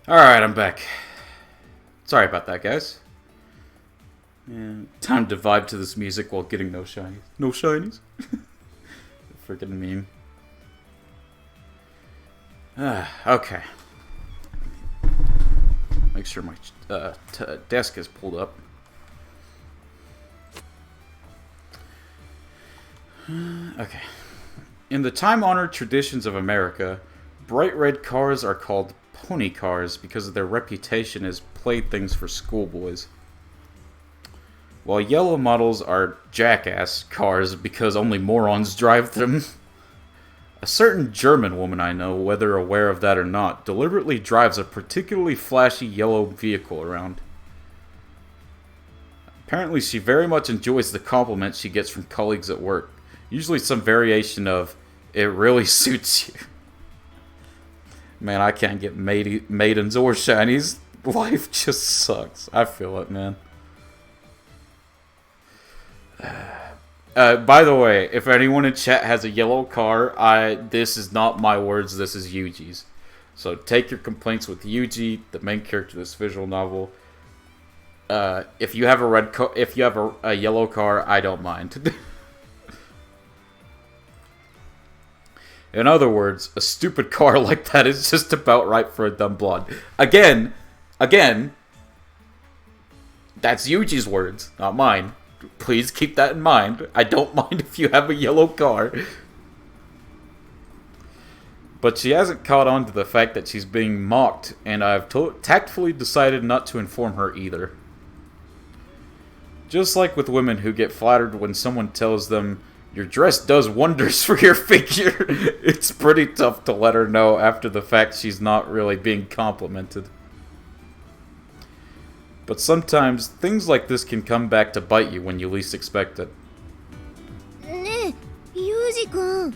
Alright, I'm back. Sorry about that, guys. And time to vibe to this music while getting no shinies. No shinies? Freaking meme. Okay. Make sure my desk is pulled up. Okay. In the time-honored traditions of America, bright red cars are called pony cars because of their reputation as playthings for schoolboys. While yellow models are jackass cars because only morons drive them. A certain German woman I know, whether aware of that or not, deliberately drives a particularly flashy yellow vehicle around. Apparently she very much enjoys the compliments she gets from colleagues at work. Usually some variation of, "It really suits you." Man, I can't get maidens or shinies. Life just sucks. I feel it, man. By the way, if anyone in chat has a yellow car, this is not my words, this is Yuji's. So take your complaints with Yuji, the main character of this visual novel. If you have a yellow car, I don't mind. In other words, a stupid car like that is just about right for a dumb blonde. Again, that's Yuji's words, not mine. Please keep that in mind. I don't mind if you have a yellow car. But she hasn't caught on to the fact that she's being mocked, and I've tactfully decided not to inform her either. Just like with women who get flattered when someone tells them, your dress does wonders for your figure, it's pretty tough to let her know after the fact she's not really being complimented. But sometimes, things like this can come back to bite you when you least expect it. ねえ、ユージくん。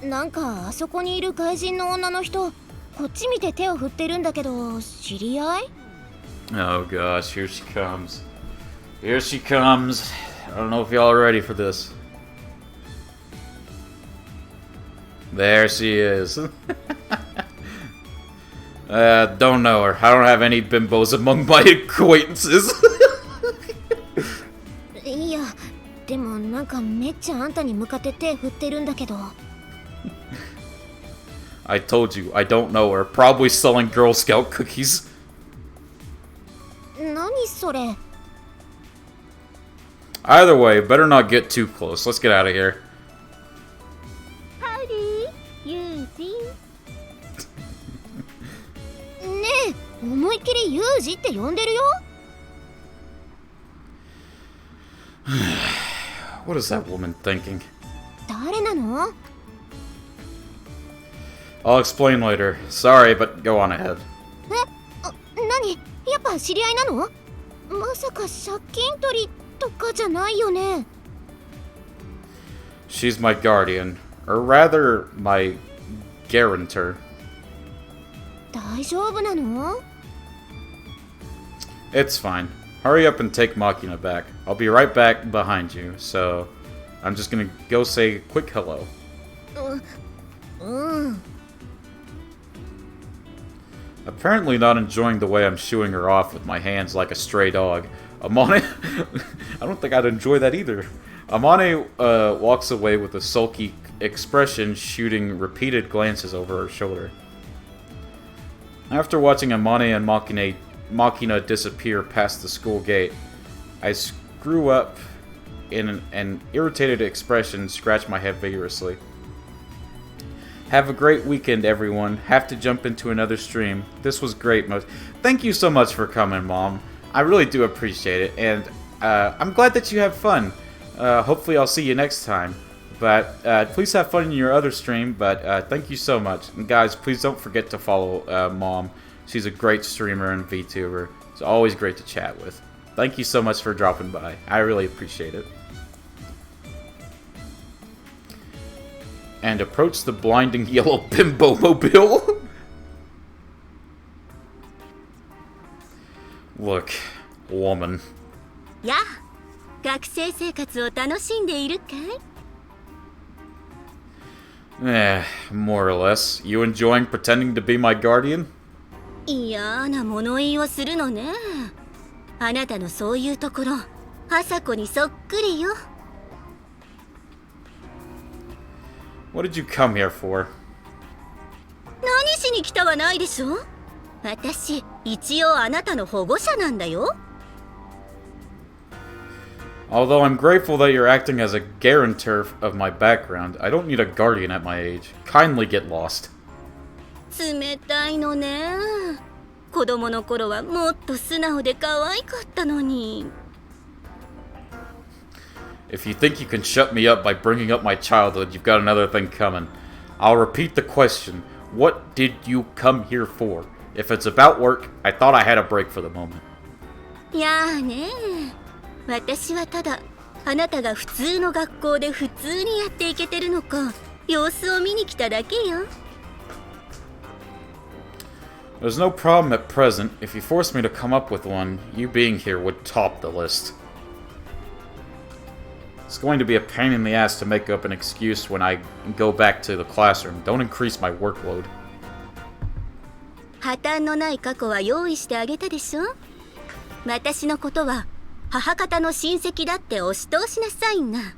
なんかあそこにいる外人の女の人、こっち見て手を振ってるんだけど、知り合い？ Oh gosh, here she comes. Here she comes. I don't know if y'all are ready for this. There she is. Don't know her. I don't have any bimbos among my acquaintances. いや、でもなんかめっちゃあんたに向かって手振ってるんだけど。I told you, I don't know her. Probably selling Girl Scout cookies. 何それ？ Either way, better not get too close. Let's get out of here. Howdy, ユージ。ねえ、思いっきりユージって呼んでるよ。What is that woman thinking? 誰なの？ I'll explain later. Sorry, but go on ahead. 何？やっぱ知り合いなの？まさか借金取りとかじゃないよね。She's my guardian, or rather, my guarantor. 大丈夫なの？ It's fine. Hurry up and take Machina back. I'll be right back behind you, so I'm just gonna go say a quick hello. うん。Apparently not enjoying the way I'm shooing her off with my hands like a stray dog. Amane... I don't think I'd enjoy that either. Amane walks away with a sulky expression, shooting repeated glances over her shoulder. After watching Amane and Machina disappear past the school gate, I screw up in an irritated expression, scratch my head vigorously. Have a great weekend, everyone. Have to jump into another stream. This was great. Thank you so much for coming, Mom. I really do appreciate it, and I'm glad that you have fun. Hopefully I'll see you next time. But please have fun in your other stream, but thank you so much. And guys, please don't forget to follow Mom. She's a great streamer and VTuber. It's always great to chat with. Thank you so much for dropping by. I really appreciate it. And approach the blinding yellow bimbo mobile. Look, woman. やあ、学生生活を楽しんでいるかい？ More or less. You enjoying pretending to be my guardian? 嫌な物言いをするのね。あなたのそういうところ、朝子にそっくりよ。What did you come here for? 何しに来たはないでしょ。私、一応あなたの保護者なんだよ。Although I'm grateful that you're acting as a guarantor of my background, I don't need a guardian at my age. Kindly get lost. 冷たいのね。子供の頃はもっと素直で可愛かったのに。If you think you can shut me up by bringing up my childhood, you've got another thing coming. I'll repeat the question. What did you come here for? If it's about work, I thought I had a break for the moment. やあね。私はただあなたが普通の学校で普通にやっていけてるのか様子を見に来ただけよ。There's no problem at present. If you force me to come up with one, you being here would top the list. It's going to be a pain in the ass to make up an excuse when I go back to the classroom. Don't increase my workload. 破綻のない過去は用意してあげたでしょ。私のことは母方の親戚だって押し通しなさいな。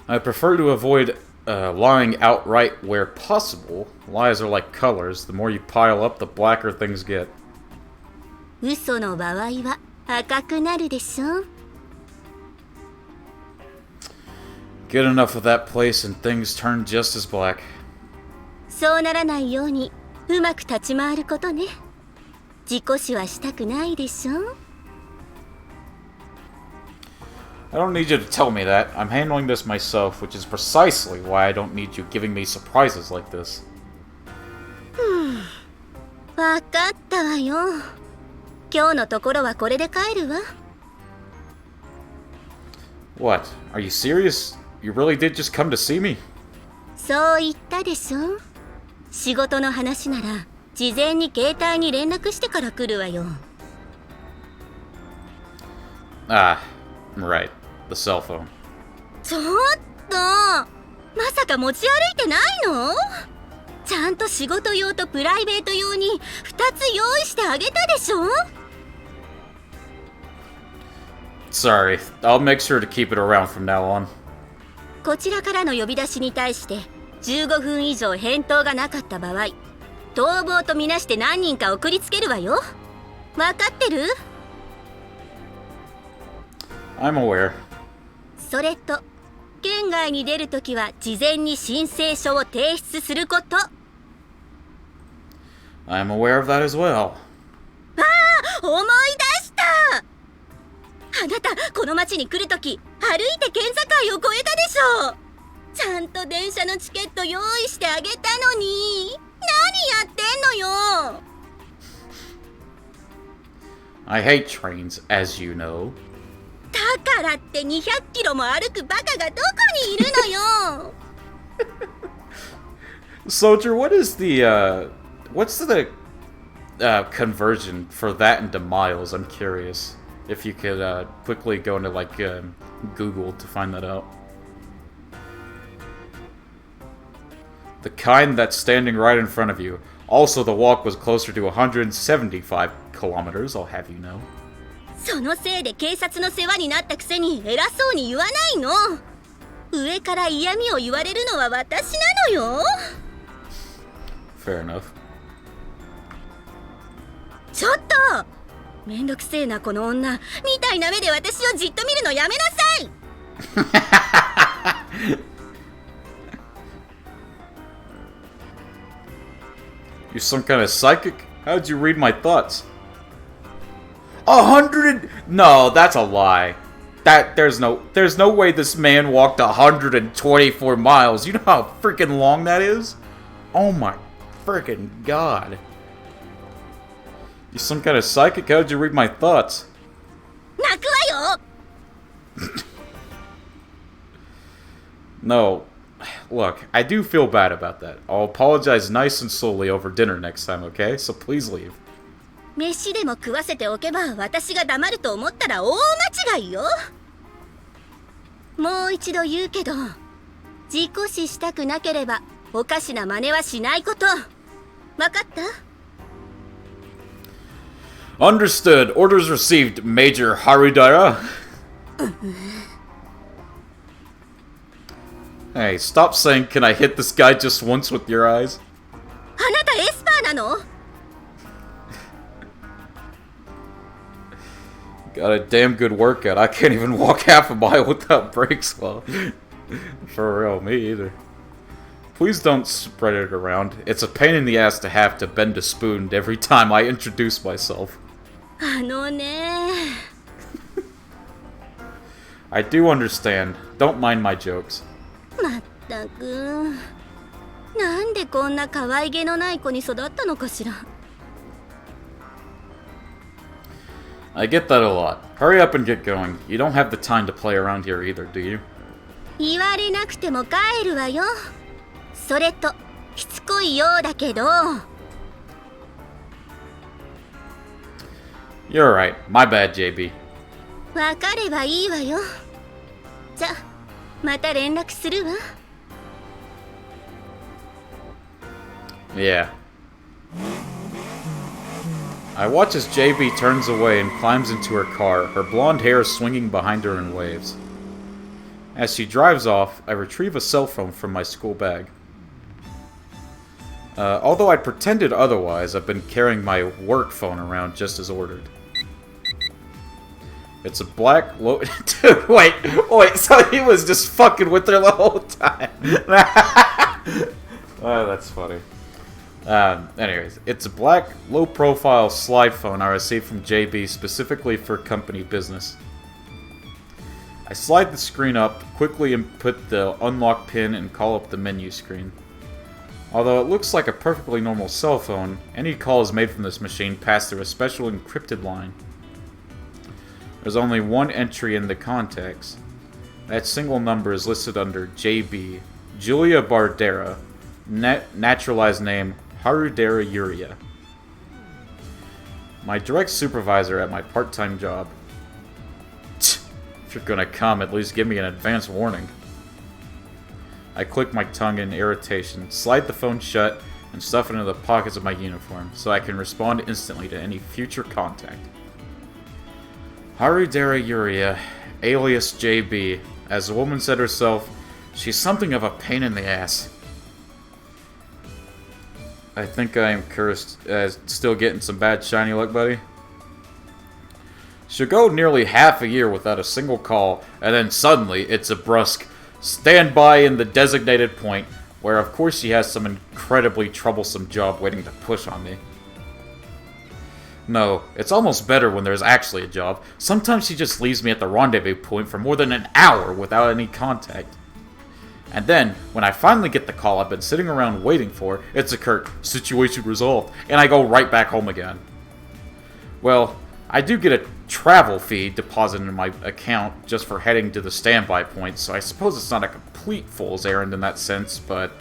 I prefer to avoid lying outright where possible. Lies are like colors. The more you pile up, the blacker things get. 嘘の場合は赤くなるでしょ。 Get enough of that place and things turn just as black. そうならないようにうまく立ち回ることね。事故死はしたくないでしょ。 I don't need you to tell me that. I'm handling this myself, which is precisely why I don't need you giving me surprises like this. わかったわよ。今日のところはこれで帰るわ。 What? Are you serious? You really did just come to see me? そう言ったでしょ。仕事の話なら事前に携帯に連絡してから来るわよ。 Ah, right. The cell phone. ちょっと、まさか持ち歩いてないの？ちゃんと仕事用とプライベート用に2つ用意してあげたでしょ？ Sorry. I'll make sure to keep it around from now on. こちらからの呼び出しに対して15分以上返答がなかった場合、逃亡とみなして何人か送りつけるわよ。わかってる？ I'm aware. それと、県外に出るときは事前に申請書を提出すること。 I'm aware of that as well. 思い出した！あなた、この町に来るとき、歩いて県境を越えたでしょ。ちゃんと電車のチケット用意してあげたのに、何やってんのよ。 I hate trains, as you know. だからって200キロも歩くバカがどこにいるのよ。 Soldier, what's the conversion for that into miles? I'm curious. If you could quickly go into like Google to find that out. The kind that's standing right in front of you. Also, the walk was closer to 175 kilometers, I'll have you know. そのせいで警察の世話になったくせに偉そうに言わないの。上から嫌味を言われるのは私なのよ。 Fair enough. ちょっと、めんどくせえなこの女、みたいな目で私をじっと見るのやめなさい。 You're some kind of psychic? How'd you read my thoughts? 100? No, that's a lie. There's no way this man walked 124 miles. You know how freaking long that is? Oh my freaking god. You some kind of psychic? How'd you read my thoughts? 泣くわよ。 No. Look, I do feel bad about that. I'll apologize nice and slowly over dinner next time, okay? So please leave. 飯でも食わせておけば私が黙ると思ったら大間違いよ。もう一度言うけど、事故死したくなければおかしな真似はしないこと。わかった？ Understood. Orders received, Major Harudara. Hey, stop saying, can I hit this guy just once with your eyes? あなたエスパーなの？ Got a damn good workout. I can't even walk half a mile without brakes. Well, for real, me either. Please don't spread it around. It's a pain in the ass to have to bend a spoon every time I introduce myself. あのね。 I do understand. Don't mind my jokes. まったく。なんでこんな可愛げのない子に育ったのかしら。 I get that a lot. Hurry up and get going. You don't have the time to play around here either, do you? 言われなくても帰るわよ。それと、しつこいようだけど。 You're right. My bad, JB. わかればいいわよ。じゃ、また連絡するわ。 Yeah. I watch as JB turns away and climbs into her car, her blonde hair swinging behind her in waves. As she drives off, I retrieve a cell phone from my school bag. Although I pretended otherwise, I've been carrying my work phone around just as ordered. It's a black Dude, wait, so he was just fucking with her the whole time. Oh, that's funny. Anyways, it's a black, low-profile slide phone I received from JB specifically for company business. I slide the screen up, quickly input the unlock pin, and call up the menu screen. Although it looks like a perfectly normal cell phone, any calls made from this machine pass through a special encrypted line. There's only one entry in the contacts. That single number is listed under JB, Julia Bardera, naturalized name Harudera Yuria. My direct supervisor at my part-time job. If you're gonna come, at least give me an advance warning. I click my tongue in irritation, slide the phone shut, and stuff it into the pockets of my uniform, so I can respond instantly to any future contact. Harudera Yuria, alias JB. As the woman said herself, she's something of a pain in the ass. I think I am cursed, still getting some bad shiny luck, buddy. She'll go nearly half a year without a single call, and then suddenly it's a brusque stand by in the designated point, where of course she has some incredibly troublesome job waiting to push on me. No, it's almost better when there's actually a job. Sometimes she just leaves me at the rendezvous point for more than an hour without any contact. And then, when I finally get the call I've been sitting around waiting for, it's a curt, situation resolved, and I go right back home again. Well, I do get a travel fee deposited in my account just for heading to the standby point, so I suppose it's not a complete fool's errand in that sense, but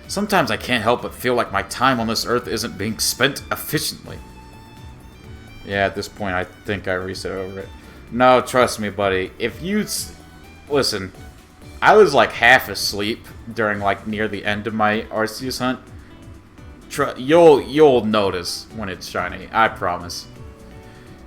sometimes I can't help but feel like my time on this earth isn't being spent efficiently. Yeah, at this point, I think I reset over it. No, trust me, buddy. If you... Listen, I was like half asleep during like near the end of my Arceus hunt. You'll notice when it's shiny, I promise.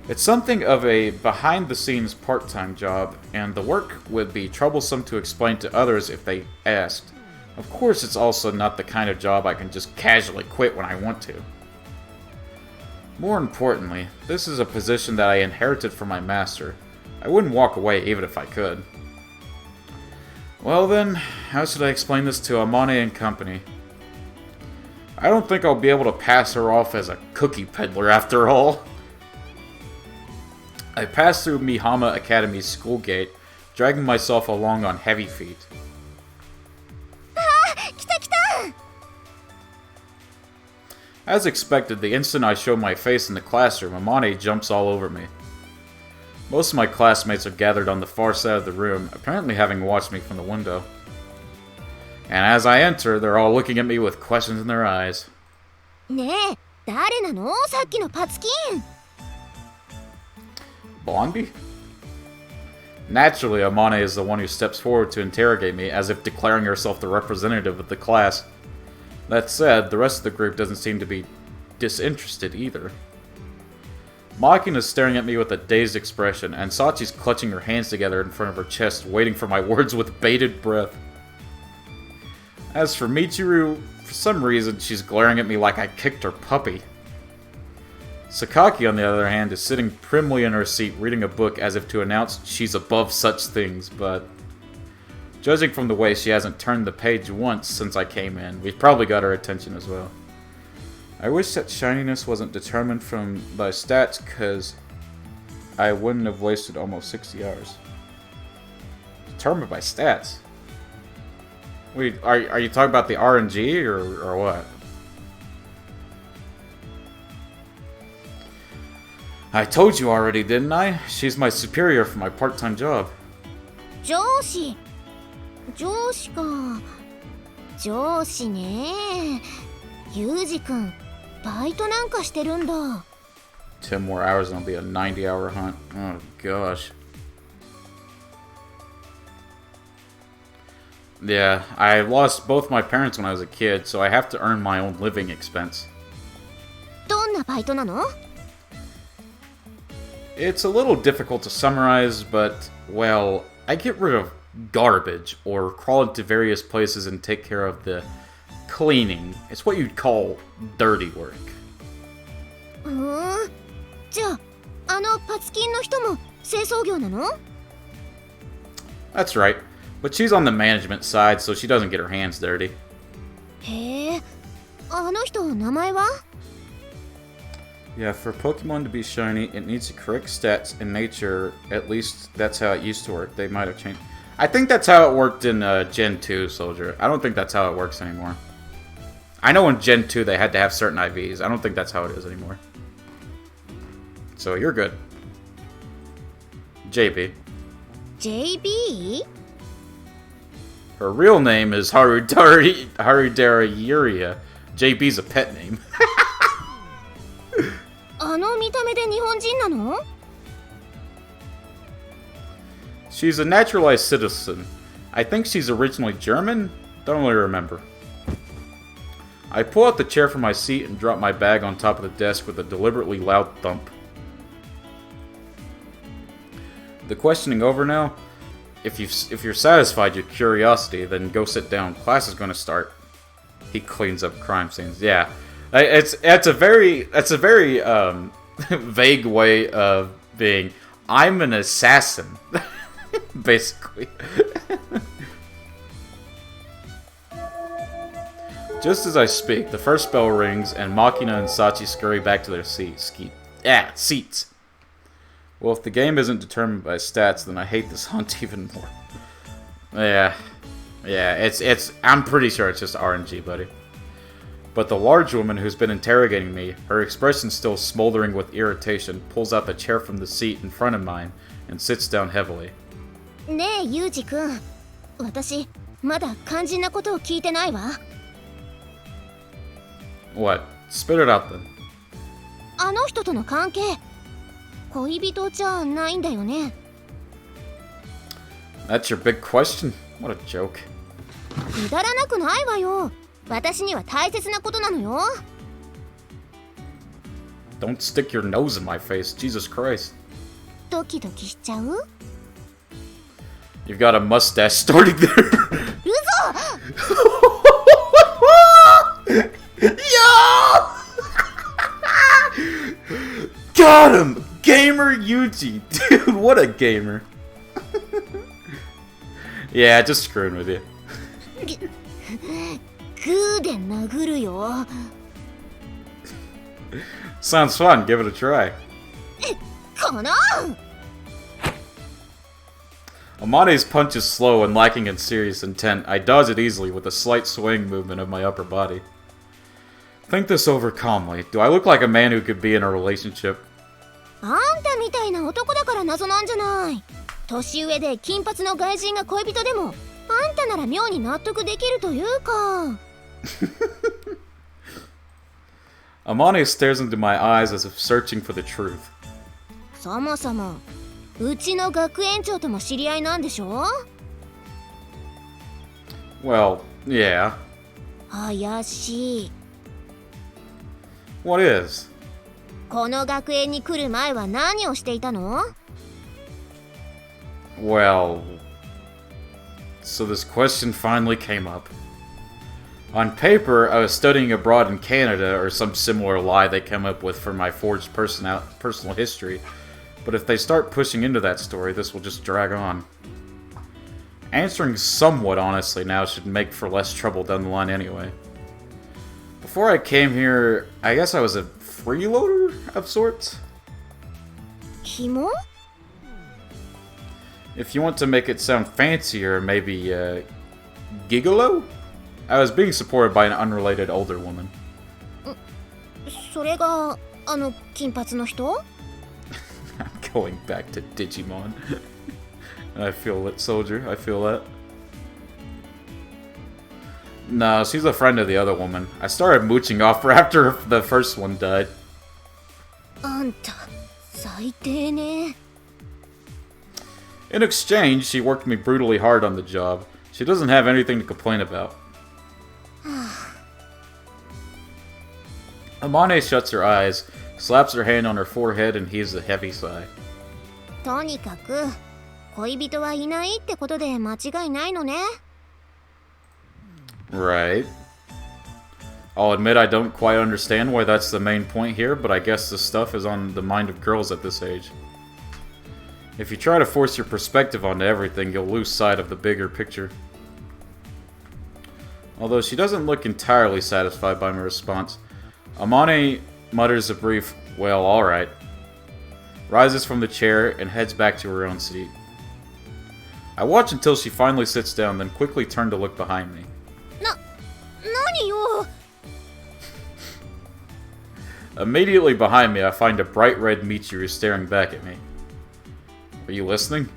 It's something of a behind-the-scenes part-time job, and the work would be troublesome to explain to others if they asked. Of course, it's also not the kind of job I can just casually quit when I want to. More importantly, this is a position that I inherited from my master. I wouldn't walk away even if I could. Well then, how should I explain this to Amane and company? I don't think I'll be able to pass her off as a cookie peddler after all. I passed through Mihama Academy's school gate, dragging myself along on heavy feet. As expected, the instant I show my face in the classroom, Amane jumps all over me. Most of my classmates are gathered on the far side of the room, apparently having watched me from the window. And as I enter, they're all looking at me with questions in their eyes. ねえ、誰なの？さっきのパツキン。Blondie? Naturally, Amane is the one who steps forward to interrogate me, as if declaring herself the representative of the class. That said, the rest of the group doesn't seem to be disinterested either. Makin is staring at me with a dazed expression, and Sachi's clutching her hands together in front of her chest, waiting for my words with bated breath. As for Michiru, for some reason, she's glaring at me like I kicked her puppy. Sakaki, on the other hand, is sitting primly in her seat reading a book as if to announce she's above such things, but judging from the way she hasn't turned the page once since I came in, we've probably got her attention as well. I wish that shininess wasn't determined by stats, cause I wouldn't have wasted almost 60 hours. Determined by stats? Wait, are you talking about the RNG or what? I told you already, didn't I? She's my superior for my part-time job. 上司。上司か。上司ね。ユージくん、バイトなんかしてるんだ。10 more hours and I'll be a 90-hour hunt. Oh gosh. Yeah, I lost both my parents when I was a kid, so I have to earn my own living expense. どんなバイトなの？ It's a little difficult to summarize, but, well, I get rid of garbage or crawl into various places and take care of the cleaning. It's what you'd call dirty work. じゃあ、あのパツキンの人も清掃業なの？ That's right, but she's on the management side, so she doesn't get her hands dirty. へえ、あの人名前は？ Yeah, for Pokemon to be shiny, it needs the correct stats in nature. At least that's how it used to work. They might have changed. I think that's how it worked in Gen 2, Soldier. I don't think that's how it works anymore. I know in Gen 2 they had to have certain IVs. I don't think that's how it is anymore. So you're good. JB. JB? Her real name is Harudara Yuria. JB's a pet name. あの見た目で日本人なの？ She's a naturalized citizen. I think she's originally German? Don't really remember. I pull out the chair from my seat and drop my bag on top of the desk with a deliberately loud thump. The questioning over now? If you're satisfied your curiosity, then go sit down. Class is going to start. He cleans up crime scenes. Yeah, it's a very vague way of being. I'm an assassin, basically. Just as I speak, the first bell rings, and Makina and Sachi scurry back to their seats. Well, if the game isn't determined by stats, then I hate this hunt even more. Yeah, it's. I'm pretty sure it's just RNG, buddy. But the large woman who's been interrogating me, her expression still smoldering with irritation, pulls out the chair from the seat in front of mine and sits down heavily. ねえ、ユージくん。私、まだ肝心なことを聞いてないわ。What? Spit it out then. あの人との関係、恋人じゃないんだよね。That's your big question? What a joke. くだらなくないわよ。私には大切なことなのよ。Don't stick your nose in my face, Jesus Christ. ドキドキしちゃう？ You've got a mustache starting there. 嘘！ Yo! Got him! Gamer Yuji! Dude, what a gamer. Yeah, just screwing with you. グーで殴るよ。Sounds fun, give it a try. この！ Amane's punch is slow and lacking in serious intent. I dodge it easily with a slight swing movement of my upper body. Think this over calmly. Do I look like a man who could be in a relationship? あんたみたいな男だから謎なんじゃない。年上で金髪の外人が恋人でも、あんたなら妙に納得できるというか。Amane stares into my eyes as if searching for the truth. そもそも、うちの学園長とも知り合いなんでしょ？ Well, yeah. 怪しい。What is? この学園に来る前は何をしていたの？ Well... So this question finally came up. On paper, I was studying abroad in Canada, or some similar lie they came up with for my forged personal history. But if they start pushing into that story, this will just drag on. Answering somewhat honestly now should make for less trouble down the line anyway. Before I came here, I guess I was a freeloader of sorts? 紐？ If you want to make it sound fancier, maybe, gigolo? I was being supported by an unrelated older woman. それがあの金髪の人？ I'm going back to Digimon. I feel it, soldier. I feel that. No, she's a friend of the other woman. I started mooching off her after the first one died. あんた、最低ね。In exchange, she worked me brutally hard on the job. She doesn't have anything to complain about. Amane shuts her eyes, slaps her hand on her forehead, and heaves a heavy sigh. とにかく、恋人はいないってことで間違いないのね。 Right. I'll admit I don't quite understand why that's the main point here, but I guess this stuff is on the mind of girls at this age. If you try to force your perspective onto everything, you'll lose sight of the bigger picture. Although she doesn't look entirely satisfied by my response, Amane mutters a brief, "Well, alright," rises from the chair, and heads back to her own seat. I watch until she finally sits down, then quickly turn to look behind me. 何よ。 Immediately behind me, I find a bright red Michiru staring back at me. Are you listening?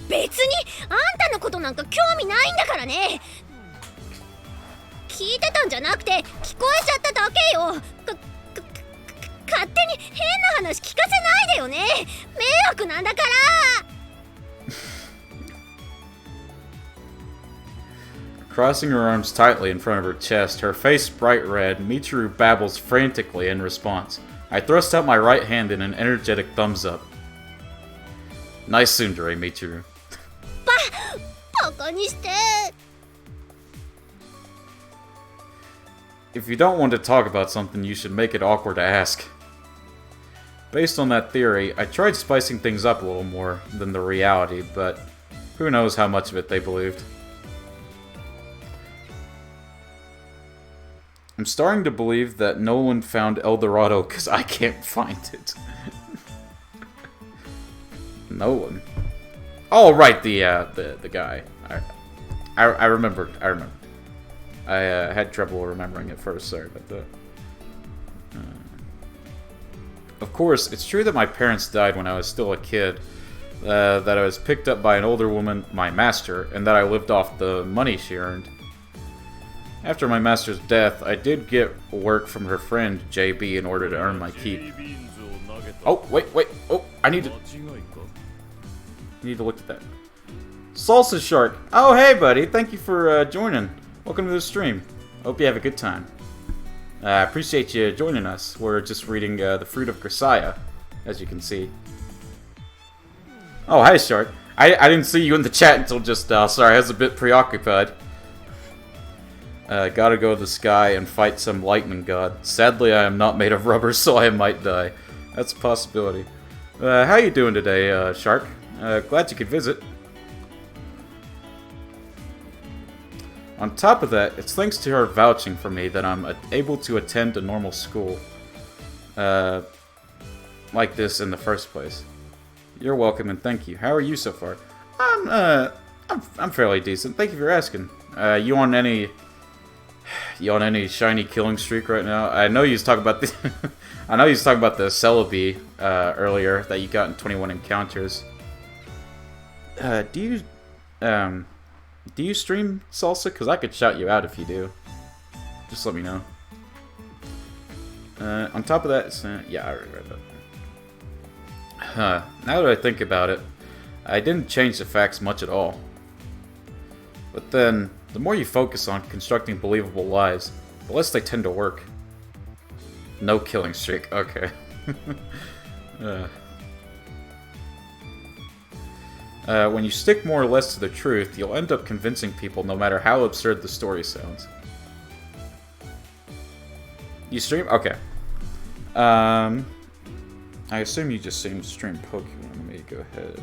別にあんたのことなんか興味ないんだからね。聞いてたんじゃなくて聞こえちゃっただけよ。勝手に変な話聞かせないでよね。迷惑なんだから。Crossing her arms tightly in front of her chest, her face bright red, Michiru babbles frantically in response. I thrust out my right hand in an energetic thumbs up. Nice tsundere, Michiru. バカにして。 If you don't want to talk about something, you should make it awkward to ask. Based on that theory, I tried spicing things up a little more than the reality, but who knows how much of it they believed. I'm starting to believe that Nolan found El Dorado because I can't find it. Nolan. Oh, right, the guy. I remembered. I had trouble remembering it first. Sorry about that. Of course, it's true that my parents died when I was still a kid. That I was picked up by an older woman, my master, and that I lived off the money she earned. After my master's death, I did get work from her friend, JB, in order to earn my keep. Oh, wait. Oh, I need to look at that. Salsa Shark. Oh, hey, buddy. Thank you for joining. Welcome to the stream. Hope you have a good time. I appreciate you joining us. We're just reading The Fruit of Grisaia, as you can see. Oh, hi, Shark. I didn't see you in the chat until just now. Sorry, I was a bit preoccupied. Gotta go to the sky and fight some lightning god. Sadly, I am not made of rubber, so I might die. That's a possibility. How you doing today, Shark? Glad you could visit. On top of that, it's thanks to her vouching for me that I'm able to attend a normal school. Like this in the first place. You're welcome and thank you. How are you so far? I'm fairly decent. Thank you for asking. You on any shiny killing streak right now? I know you was talking about the I know you was talking about the Celebi earlier that you got in 21 encounters. Do you stream Salsa? Because I could shout you out if you do. Just let me know. On top of that, yeah, I already read that. Now that I think about it, I didn't change the facts much at all. But then, the more you focus on constructing believable lies, the less they tend to work. No killing streak, okay. When you stick more or less to the truth, you'll end up convincing people no matter how absurd the story sounds. You stream? Okay. I assume you just stream Pokemon. Let me go ahead.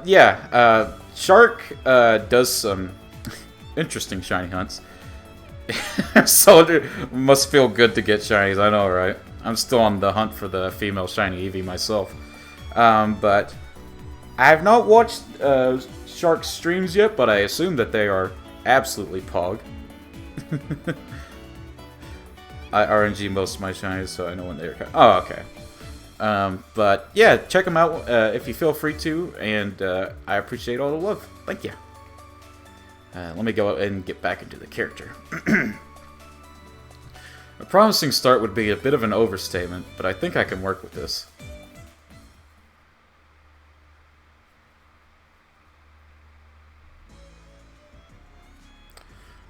Yeah, Shark does some interesting shiny hunts. So it must feel good to get shinies, I know, right? I'm still on the hunt for the female shiny Eevee myself. But I have not watched Shark's streams yet, but I assume that they are absolutely pog. I RNG most of my shinies, so I know when they're... Oh, okay. But yeah, check them out if you feel free to, and I appreciate all the love. Thank you. Let me go and get back into the character. A promising start would be a bit of an overstatement, but I think I can work with this.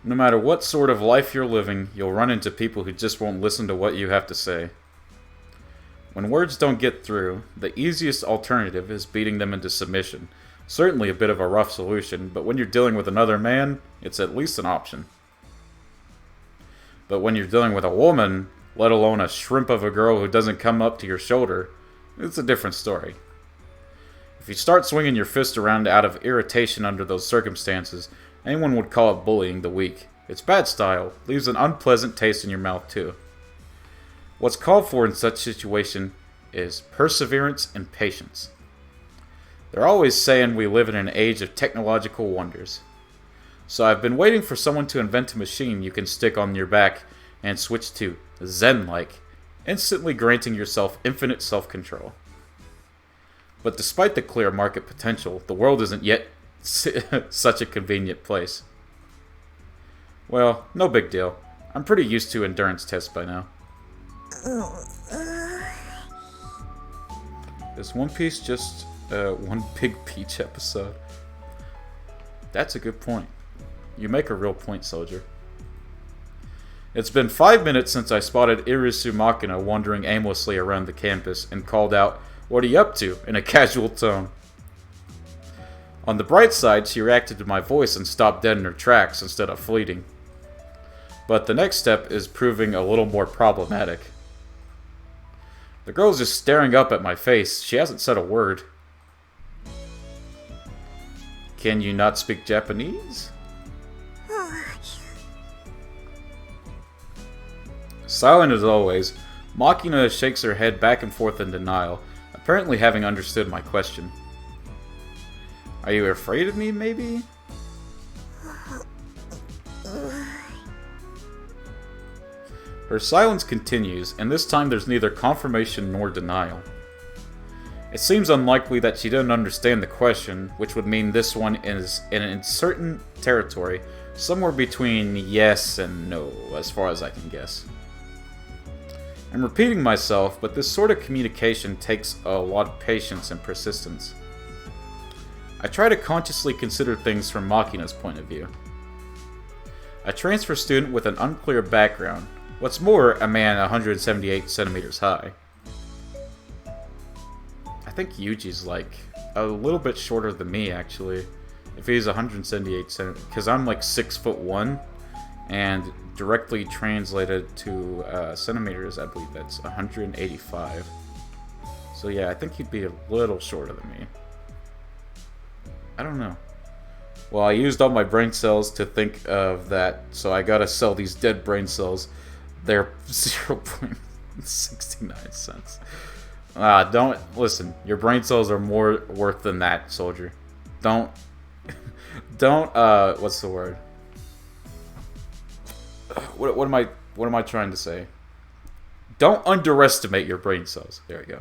No matter what sort of life you're living, you'll run into people who just won't listen to what you have to say. When words don't get through, the easiest alternative is beating them into submission. Certainly a bit of a rough solution, but when you're dealing with another man, it's at least an option. But when you're dealing with a woman, let alone a shrimp of a girl who doesn't come up to your shoulder, it's a different story. If you start swinging your fist around out of irritation under those circumstances, anyone would call it bullying the weak. It's bad style, leaves an unpleasant taste in your mouth too. What's called for in such situation is perseverance and patience. They're always saying we live in an age of technological wonders. So I've been waiting for someone to invent a machine you can stick on your back and switch to Zen-like, instantly granting yourself infinite self-control. But despite the clear market potential, the world isn't yet such a convenient place. Well, no big deal. I'm pretty used to endurance tests by now. Is One Piece just one big Peach episode? That's a good point. You make a real point, soldier. It's been 5 minutes since I spotted Irisu Makina wandering aimlessly around the campus and called out, "What are you up to?" in a casual tone. On the bright side, she reacted to my voice and stopped dead in her tracks instead of fleeting. But the next step is proving a little more problematic. The girl's just staring up at my face. She hasn't said a word. Can you not speak Japanese? Silent as always, Makina shakes her head back and forth in denial, apparently having understood my question. Are you afraid of me, maybe? Her silence continues, and this time there's neither confirmation nor denial. It seems unlikely that she didn't understand the question, which would mean this one is in an uncertain territory, somewhere between yes and no, as far as I can guess. I'm repeating myself, but this sort of communication takes a lot of patience and persistence. I try to consciously consider things from Makina's point of view. A transfer student with an unclear background. What's more, a man 178 centimeters high. I think Yuji's like a little bit shorter than me, actually. If he's 178 centimeters, because I'm like 6'1", and directly translated to centimeters, I believe that's 185. So yeah, I think he'd be a little shorter than me. I don't know. Well, I used all my brain cells to think of that, so I gotta sell these dead brain cells. They're 0.69 cents. Don't listen. Your brain cells are more worth than that, soldier. Don't. What's the word? What am I trying to say? Don't underestimate your brain cells. There we go.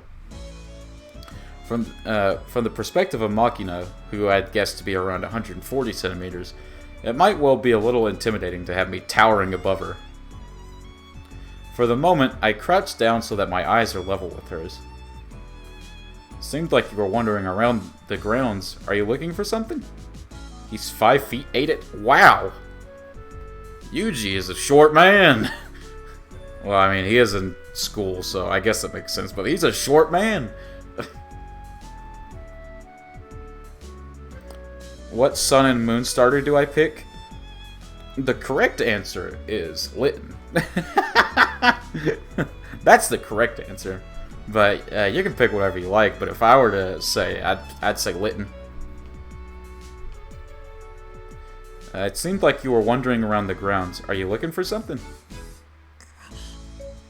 From the perspective of Makina, who I'd guessed to be around 140 centimeters, it might well be a little intimidating to have me towering above her. For the moment, I crouched down so that my eyes are level with hers. Seemed like you were wandering around the grounds. Are you looking for something? He's 5'8". Wow! Yuji is a short man! Well, I mean, he is in school, so I guess that makes sense, but he's a short man! What sun and moon starter do I pick? The correct answer is Litten. That's the correct answer. But you can pick whatever you like, but if I were to say, I'd say Litten. It seemed like you were wandering around the grounds. Are you looking for something?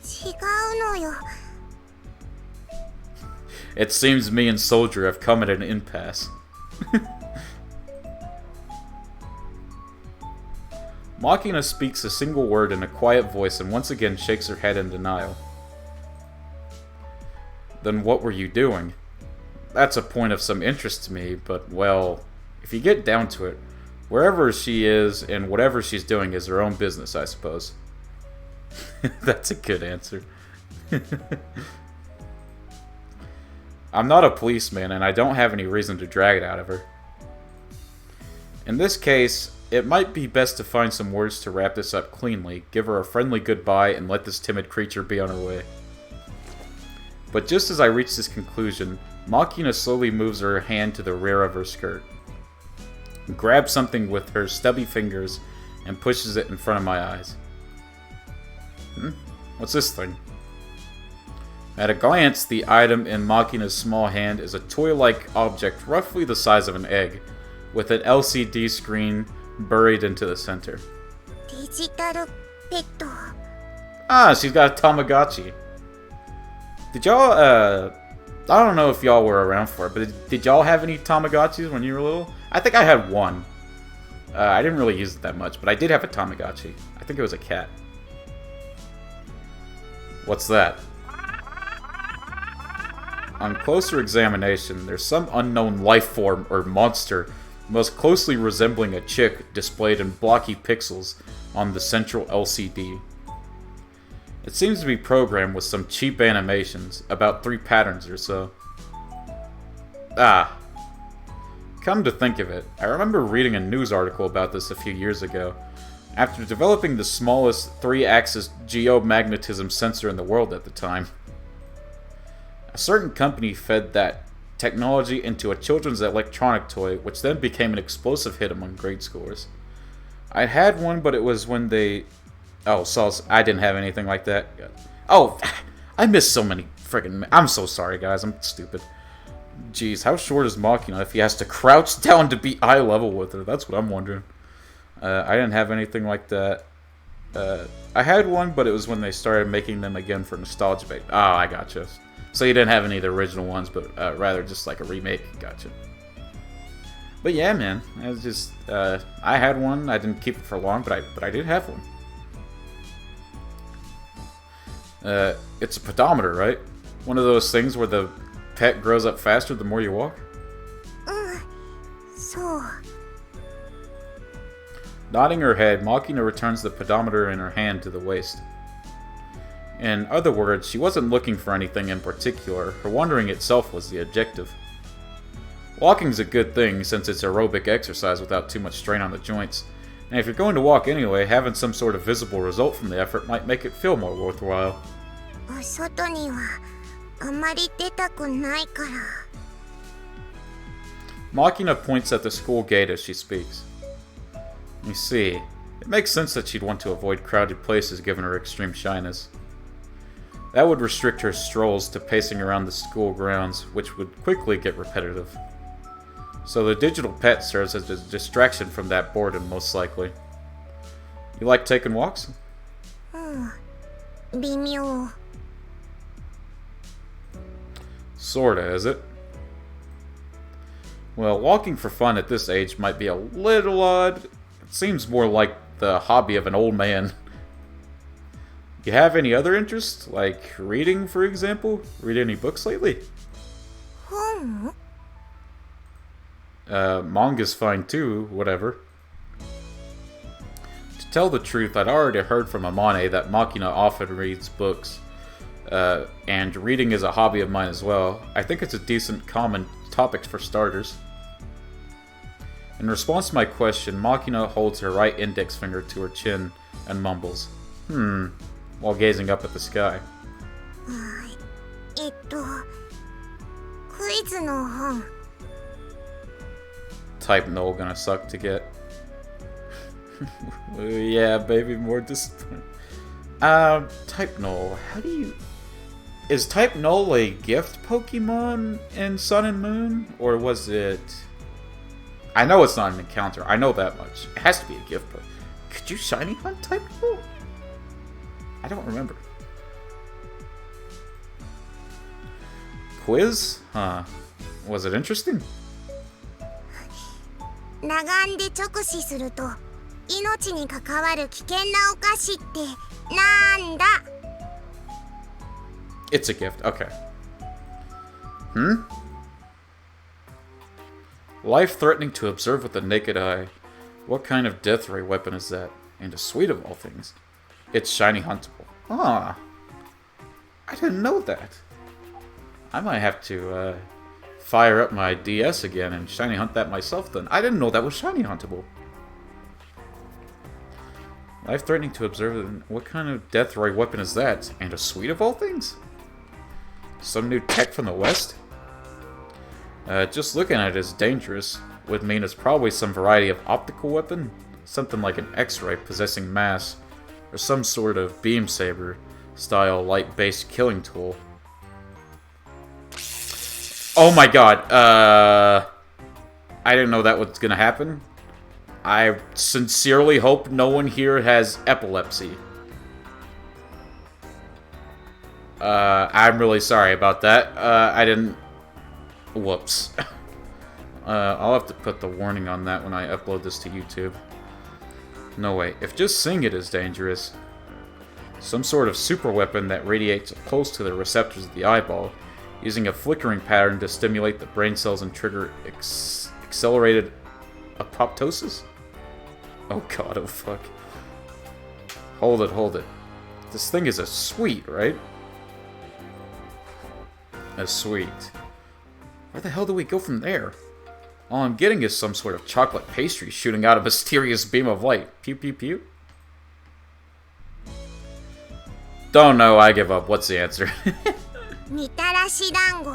違うのよ。 It seems me and Soldier have come at an impasse. Makina speaks a single word in a quiet voice and once again shakes her head in denial. Then what were you doing? That's a point of some interest to me, but, well, if you get down to it, wherever she is and whatever she's doing is her own business, I suppose. That's a good answer. I'm not a policeman, and I don't have any reason to drag it out of her. In this case, it might be best to find some words to wrap this up cleanly, give her a friendly goodbye, and let this timid creature be on her way. But just as I reach this conclusion, Machina slowly moves her hand to the rear of her skirt, grabs something with her stubby fingers, and pushes it in front of my eyes. What's this thing? At a glance, the item in Machina's small hand is a toy-like object roughly the size of an egg, with an LCD screen buried into the center. デジタルペット。 Ah, she's got a Tamagotchi. Did y'all, I don't know if y'all were around for it, but did y'all have any Tamagotchis when you were little? I think I had one. I didn't really use it that much, but I did have a Tamagotchi. I think it was a cat. What's that? On closer examination, there's some unknown life form or monster most closely resembling a chick displayed in blocky pixels on the central LCD. It seems to be programmed with some cheap animations, about 3 patterns or so. Ah. Come to think of it, I remember reading a news article about this a few years ago. After developing the smallest 3-axis geomagnetism sensor in the world at the time, a certain company fed that technology into a children's electronic toy, which then became an explosive hit among grade schoolers. I had one, but it was when they... Oh, so I didn't have anything like that. Oh, I missed so many friggin'... I'm so sorry, guys. I'm stupid. Jeez, how short is Machina if he has to crouch down to be eye level with her? That's what I'm wondering. I didn't have anything like that. I had one, but it was when they started making them again for nostalgia bait. Oh, I gotcha. So you didn't have any of the original ones, but rather just like a remake. Gotcha. But yeah, man, it was just I had one. I didn't keep it for long, but I did have one. It's a pedometer, right? One of those things where the pet grows up faster the more you walk. そう。 Nodding her head, Machina returns the pedometer in her hand to the waist. In other words, she wasn't looking for anything in particular. Her wandering itself was the objective. Walking's a good thing since it's aerobic exercise without too much strain on the joints. And if you're going to walk anyway, having some sort of visible result from the effort might make it feel more worthwhile. お外にはあまり出たくないから。 Machina points at the school gate as she speaks. You see, it makes sense that she'd want to avoid crowded places given her extreme shyness. That would restrict her strolls to pacing around the school grounds, which would quickly get repetitive. So the digital pet serves as a distraction from that boredom, most likely. You like taking walks? 微妙。 Sorta, is it? Well, walking for fun at this age might be a little odd. It seems more like the hobby of an old man. You have any other interests? Like reading, for example? Read any books lately? 本？ Manga's fine too, whatever. To tell the truth, I'd already heard from Amane that Machina often reads books. And reading is a hobby of mine as well. I think it's a decent common topic for starters. In response to my question, Machina holds her right index finger to her chin and mumbles, while gazing up at the sky. クイズの本。 Type Null gonna suck to get. Yeah, baby, more discipline. Type Null, how do you... Is Type Null a gift Pokemon in Sun and Moon? Or was it... I know it's not an encounter, I know that much. It has to be a gift, but... Could you Shiny Hunt Type Null? I don't remember. Quiz? Huh. Was it interesting? 裸眼で直視すると命に関わる危険なお菓子ってなんだ？ It's a gift, okay. Life-threatening to observe with the naked eye. What kind of death ray weapon is that? And a sweet of all things. It's shiny huntable. Ah, I didn't know that. I might have to fire up my DS again and shiny hunt that myself then. I didn't know that was shiny huntable. Life-threatening to observe. What kind of death ray weapon is that? And a suite of all things? Some new tech from the West? Just looking at it is dangerous. Would mean it's probably some variety of optical weapon? Something like an X-ray possessing mass. Or some sort of beam saber style light-based killing tool. Oh my god, I didn't know that was gonna happen. I sincerely hope no one here has epilepsy. I'm really sorry about that. I didn't... Whoops. I'll have to put the warning on that when I upload this to YouTube. No way. If just seeing it is dangerous, some sort of super weapon that radiates close to the receptors of the eyeball, using a flickering pattern to stimulate the brain cells and trigger accelerated apoptosis? Oh god, oh fuck. Hold it. This thing is a sweet, right? A sweet. Where the hell do we go from there? All I'm getting is some sort of chocolate pastry shooting out a mysterious beam of light. Pew pew pew. Don't know, I give up. What's the answer? みたらし団子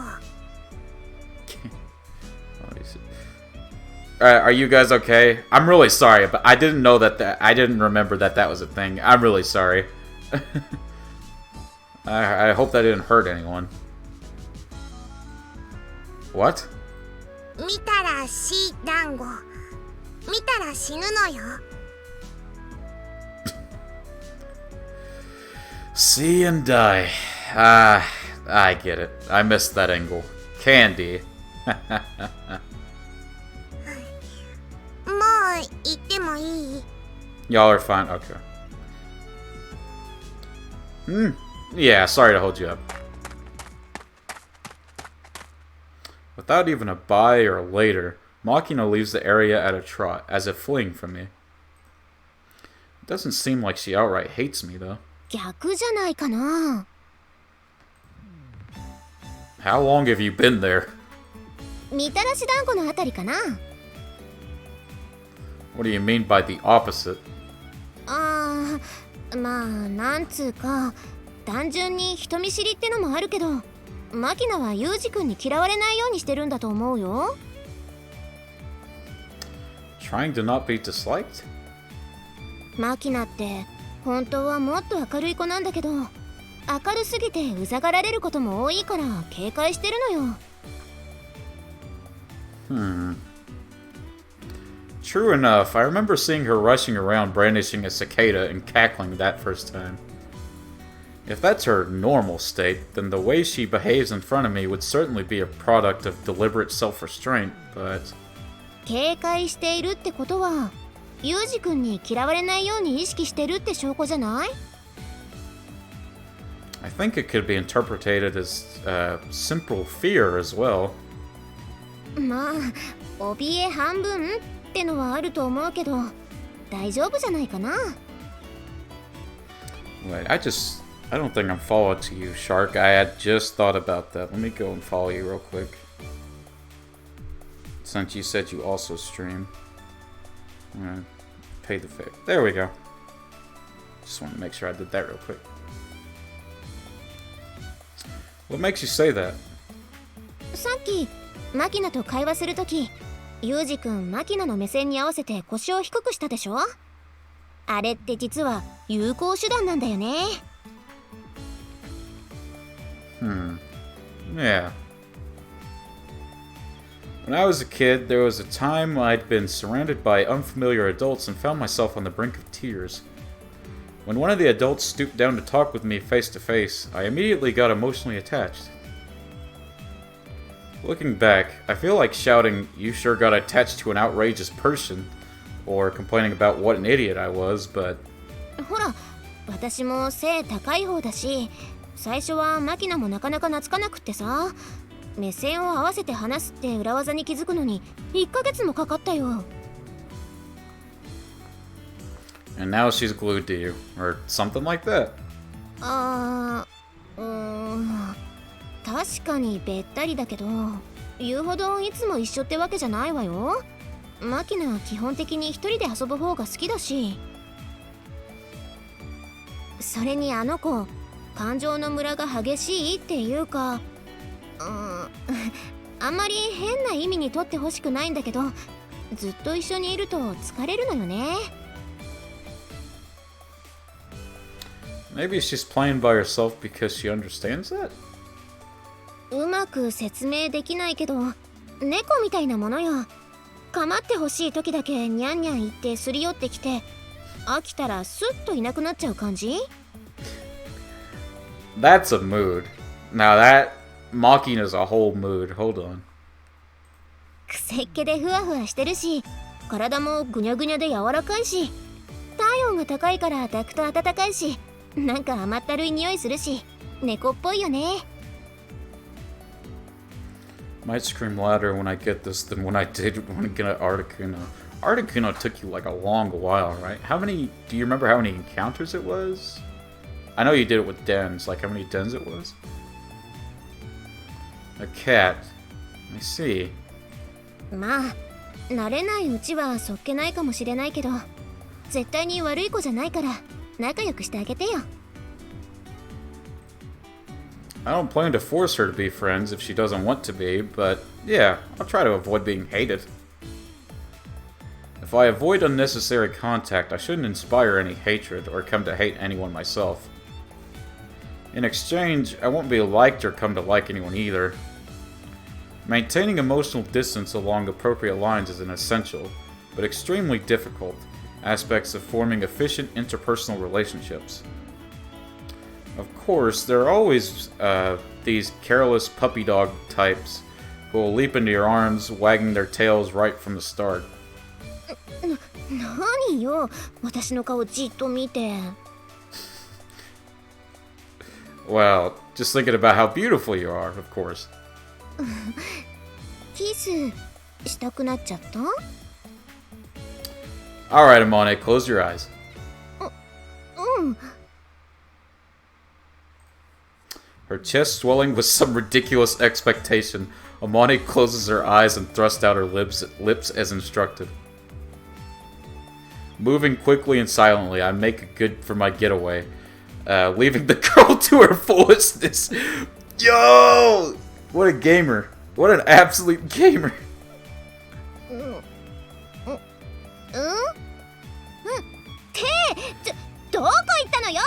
Are you guys okay? I'm really sorry, but I didn't know that I didn't remember that was a thing. I'm really sorry. I hope that didn't hurt anyone. What? 見たらし団子見たら死ぬのよ See and die. I get it. I missed that angle. Candy. もう行ってもいい Y'all are fine. Okay. Yeah, sorry to hold you up. Without even a bye or a later, Makina leaves the area at a trot, as if fleeing from me. It doesn't seem like she outright hates me, though. 逆じゃないかな。 How long have you been there? みたらし団子のあたりかな。 What do you mean by the opposite? まあなんつうか単純に人見知りってのもあるけど、マキナはユウジ君に嫌われないようにしてるんだと思うよ。 Trying to not be disliked? マキナって本当はもっと明るい子なんだけど、明るすぎてうざがられることも多いから警戒してるのよ。True enough, I remember seeing her rushing around brandishing a cicada and cackling that first time. If that's her normal state, then the way she behaves in front of me would certainly be a product of deliberate self-restraint, but... 警戒しているってことは、ユウジ君に嫌われないように意識してるって証拠じゃない？ I think it could be interpreted as simple fear as well. まあ、怯え半分ってのはあると思うけど、大丈夫じゃないかな。 Wait, I don't think I'm followed to you, Shark. I had just thought about that. Let me go and follow you real quick. Since you said you also stream. Alright, pay the fare. There we go. Just want to make sure I did that real quick. What makes you say that? さっきマキナと会話するとき、ユウジ君マキナの目線に合わせて腰を低くしたでしょ？あれって実は有効手段なんだよね。 Yeah. When I was a kid, there was a time I'd been surrounded by unfamiliar adults and found myself on the brink of tears. When one of the adults stooped down to talk with me face to face, I immediately got emotionally attached. Looking back, I feel like shouting, "You sure got attached to an outrageous person," or complaining about what an idiot I was, but... ほら、私も背高い方だし、最初はマキナもなかなか懐かなくってさ、目線を合わせて話すって裏技に気づくのに1ヶ月もかかったよ。 And now she's glued to you, or something like that. 確かにべったりだけど、言うほどいつも一緒ってわけじゃないわよ。マキナは基本的に一人で遊ぶ方が好きだし。それにあの子感情のムラが激しいっていうかあんまり変な意味にとってほしくないんだけどずっと一緒にいると疲れるのよね。 Maybe she's playing by herself because she understands that? うまく説明できないけど猫みたいなものよ。構ってほしい時だけニャンニャン言ってすり寄ってきて飽きたらスッといなくなっちゃう感じ。 That's a mood. Now that mocking is a whole mood. Hold on. くせっ気でふわふわしてるし体もぐにゃぐにゃで柔らかいし体温が高いから抱くと暖かいしなんか甘ったるい匂いするし猫っぽいよね。 Might scream louder when I get this than when I did when I get Articuno. Articuno took you like a long while, right? How many... Do you remember how many encounters it was? I know you did it with dens. Like, how many dens it was? A cat. I see. まあ慣れないうちはそっけないかもしれないけど絶対に悪い子じゃないから仲良くしてあげてよ。 I don't plan to force her to be friends if she doesn't want to be, but yeah, I'll try to avoid being hated. If I avoid unnecessary contact, I shouldn't inspire any hatred or come to hate anyone myself. In exchange, I won't be liked or come to like anyone either. Maintaining emotional distance along appropriate lines is an essential, but extremely difficult, aspects of forming efficient interpersonal relationships. Of course, there are always these careless puppy dog types who will leap into your arms, wagging their tails right from the start. 何よ私の顔じっと見て。 Well, just thinking about how beautiful you are, of course. キスしたくなっちゃった？ Alright, Amane, close your eyes. うん。 Her chest swelling with some ridiculous expectation, Amane closes her eyes and thrusts out her lips as instructed. Moving quickly and silently, I make a good for my getaway, leaving the girl to her foolishness. Yo! What a gamer. What an absolute gamer. どこ行ったのよ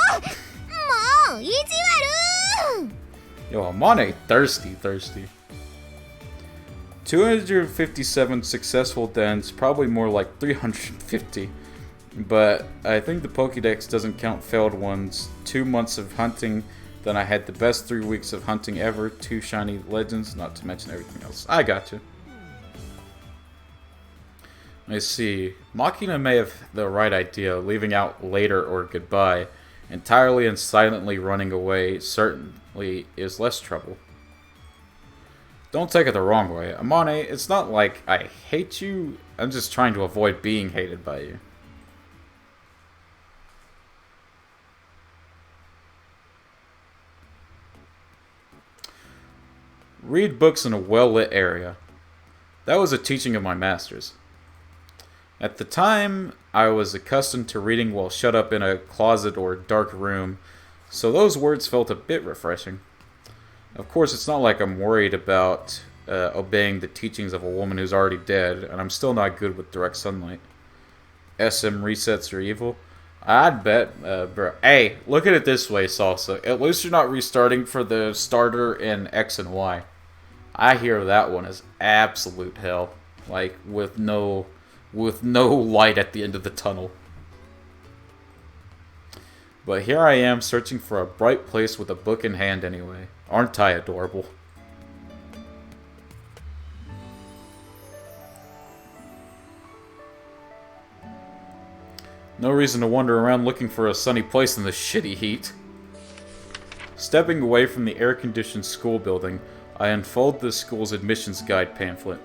もう意地悪 Yo, Amane thirsty. 257 successful dens, probably more like 350. But I think the Pokédex doesn't count failed ones. 2 months of hunting, then I had the best 3 weeks of hunting ever. 2 shiny legends, not to mention everything else. I gotcha. Let's see. Machina may have the right idea, leaving out later or goodbye. Entirely and silently running away certainly is less trouble. Don't take it the wrong way. Amane, it's not like I hate you. I'm just trying to avoid being hated by you. Read books in a well-lit area. That was a teaching of my master's. At the time, I was accustomed to reading while shut up in a closet or dark room, so those words felt a bit refreshing. Of course, it's not like I'm worried about obeying the teachings of a woman who's already dead, and I'm still not good with direct sunlight. SM resets are evil? I'd bet, bro. Hey, look at it this way, Salsa. At least you're not restarting for the starter in X and Y. I hear that one is absolute hell. Like, with no light at the end of the tunnel. But here I am searching for a bright place with a book in hand anyway. Aren't I adorable? No reason to wander around looking for a sunny place in this shitty heat. Stepping away from the air-conditioned school building, I unfold the school's admissions guide pamphlet.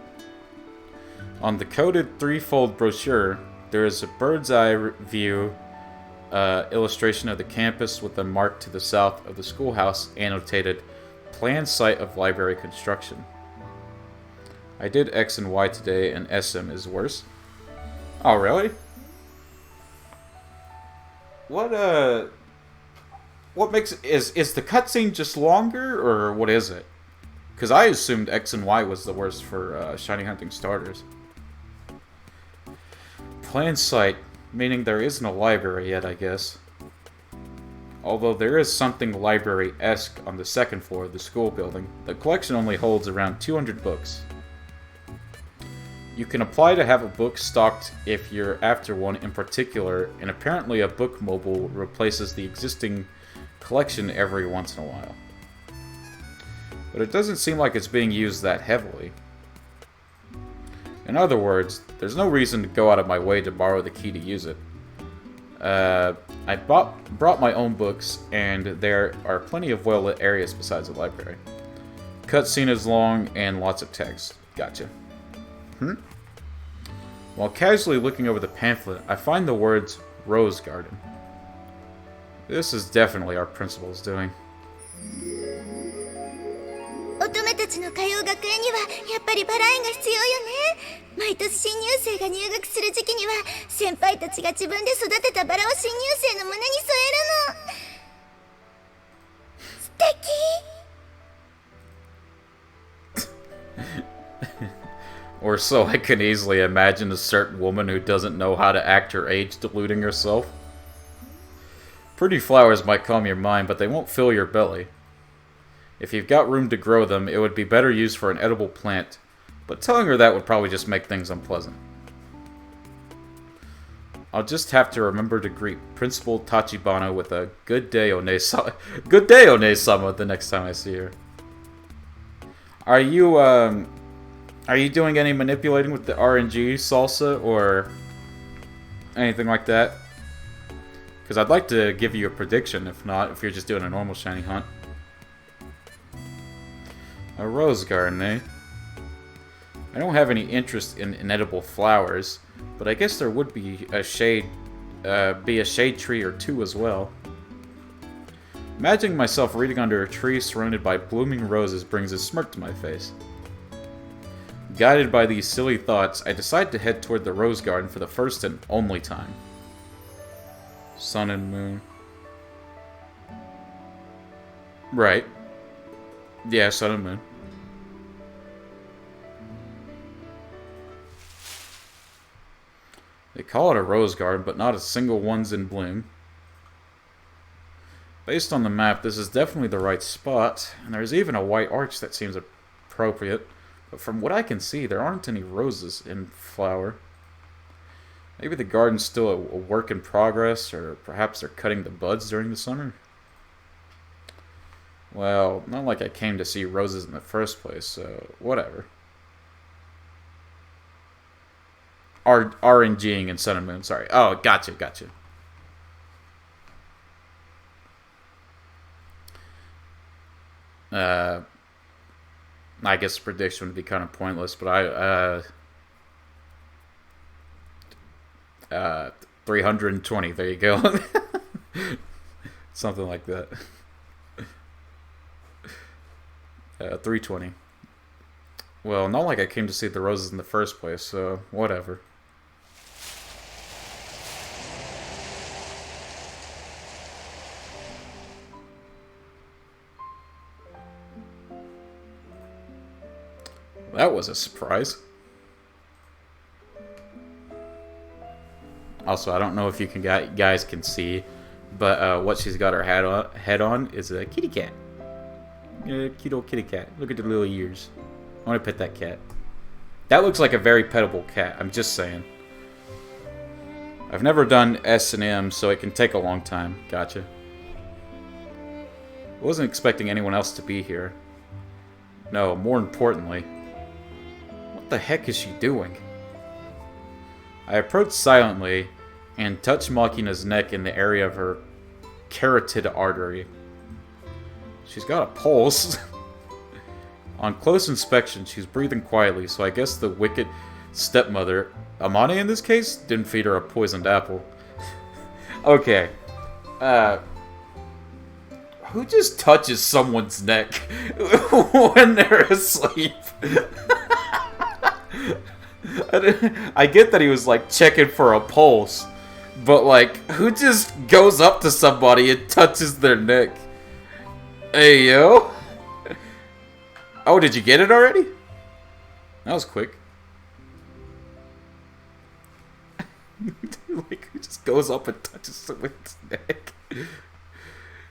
On the coded threefold brochure, there is a bird's eye view illustration of the campus with a mark to the south of the schoolhouse annotated planned site of library construction. I did X and Y today and SM is worse. Oh, really? What, what makes is the cutscene just longer, or what is it? Because I assumed X and Y was the worst for shiny hunting starters. Planned site, meaning there isn't a library yet, I guess. Although there is something library-esque on the second floor of the school building, the collection only holds around 200 books. You can apply to have a book stocked if you're after one in particular, and apparently a book mobile replaces the existing collection every once in a while. But it doesn't seem like it's being used that heavily. In other words, there's no reason to go out of my way to borrow the key to use it. I brought my own books, and there are plenty of well-lit areas besides the library. Cutscene is long and lots of text. Gotcha. While casually looking over the pamphlet, I find the words Rose Garden. This is definitely our principal's doing. 乙女たちの通う学園にはやっぱりバラ園が必要よね。毎年新入生が入学する時期には先輩たちが自分で育てたバラを新入生の胸に添えるの。素敵。Or so I can easily imagine a certain woman who doesn't know how to act her age deluding herself. Pretty flowers might calm your mind, but they won't fill your belly. If you've got room to grow them, it would be better used for an edible plant, but telling her that would probably just make things unpleasant. I'll just have to remember to greet Principal Tachibana with a good day, One-sama, the next time I see her. Are you doing any manipulating with the RNG salsa or anything like that? Because I'd like to give you a prediction, if not, if you're just doing a normal shiny hunt. A rose garden, eh? I don't have any interest in inedible flowers, but I guess there would be a shade tree or two as well. Imagining myself reading under a tree surrounded by blooming roses brings a smirk to my face. Guided by these silly thoughts, I decide to head toward the rose garden for the first and only time. Sun and moon. Right. Yeah, sun and moon. They call it a rose garden, but not a single one's in bloom. Based on the map, this is definitely the right spot, and there's even a white arch that seems appropriate. But from what I can see, there aren't any roses in flower. Maybe the garden's still a work in progress, or perhaps they're cutting the buds during the summer. Well, not like I came to see roses in the first place, so whatever. RNGing in Sun and Moon, sorry. Oh, gotcha. I guess the prediction would be kind of pointless, but 320, there you go. Something like that. 320. Well, not like I came to see the roses in the first place, so whatever. That was a surprise. Also, I don't know if you guys can see, but what she's got her head on is a kitty cat. Cute old kitty cat. Look at the little ears. I want to pet that cat. That looks like a very pettable cat. I'm just saying. I've never done S&M, so it can take a long time. Gotcha. I wasn't expecting anyone else to be here. No, more importantly, what the heck is she doing? I approached silently and touched Makina's neck in the area of her carotid artery. She's got a pulse. On close inspection, she's breathing quietly, so I guess the wicked stepmother, Amane in this case, didn't feed her a poisoned apple. Okay. Who just touches someone's neck when they're asleep? I get that he was like checking for a pulse, But, like, who just goes up to somebody and touches their neck? Hey, yo. Oh, did you get it already? That was quick. Like, who just goes up and touches someone's neck?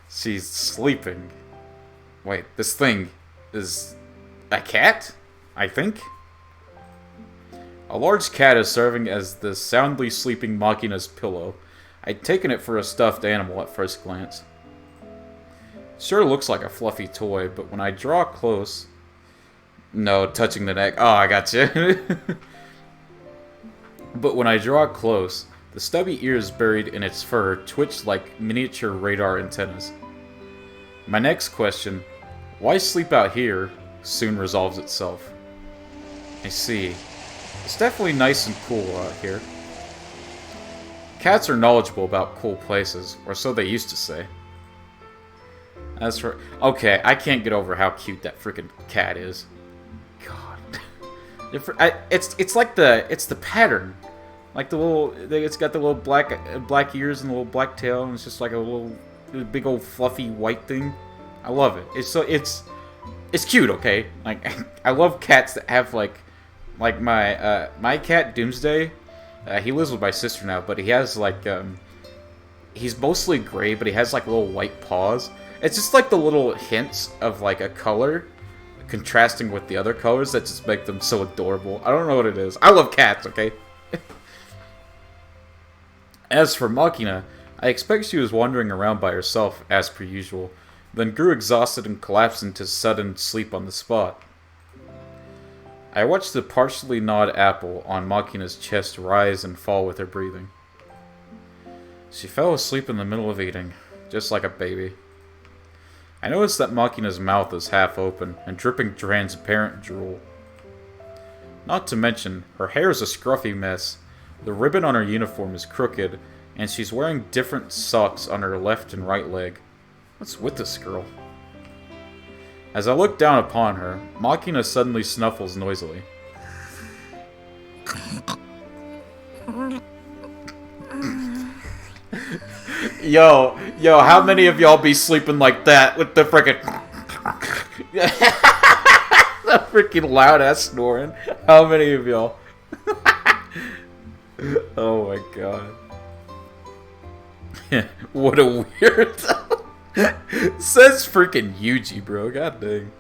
She's sleeping. Wait, this thing is a cat? I think? A large cat is serving as the soundly sleeping Machina's pillow. I'd taken it for a stuffed animal at first glance. It sure looks like a fluffy toy, but when I draw close... No, touching the neck. Oh, I got you. But when I draw close, the stubby ears buried in its fur twitch like miniature radar antennas. My next question, why sleep out here, soon resolves itself. I see. It's definitely nice and cool out here. Cats are knowledgeable about cool places, or so they used to say. As for... Okay, I can't get over how cute that freaking cat is. God. It's like the pattern. Like the little... It's got the little black ears and the little black tail, and it's just like a little... big old fluffy white thing. I love it. It's cute, okay? Like, I love cats that have, like my cat, Doomsday, he lives with my sister now, but he has, like, he's mostly gray, but he has, like, little white paws. It's just, like, the little hints of, like, a color contrasting with the other colors that just make them so adorable. I don't know what it is. I love cats, okay? As for Machina, I expect she was wandering around by herself, as per usual, then grew exhausted and collapsed into sudden sleep on the spot. I watched the partially gnawed apple on Machina's chest rise and fall with her breathing. She fell asleep in the middle of eating, just like a baby. I noticed that Machina's mouth is half open and dripping transparent drool. Not to mention, her hair is a scruffy mess, the ribbon on her uniform is crooked, and she's wearing different socks on her left and right leg. What's with this girl? As I look down upon her, Machina suddenly snuffles noisily. Yo, how many of y'all be sleeping like that with the frickin' the freaking loud ass snoring? How many of y'all? Oh my god. What a weirdo. Says freaking Yuji, bro. God dang.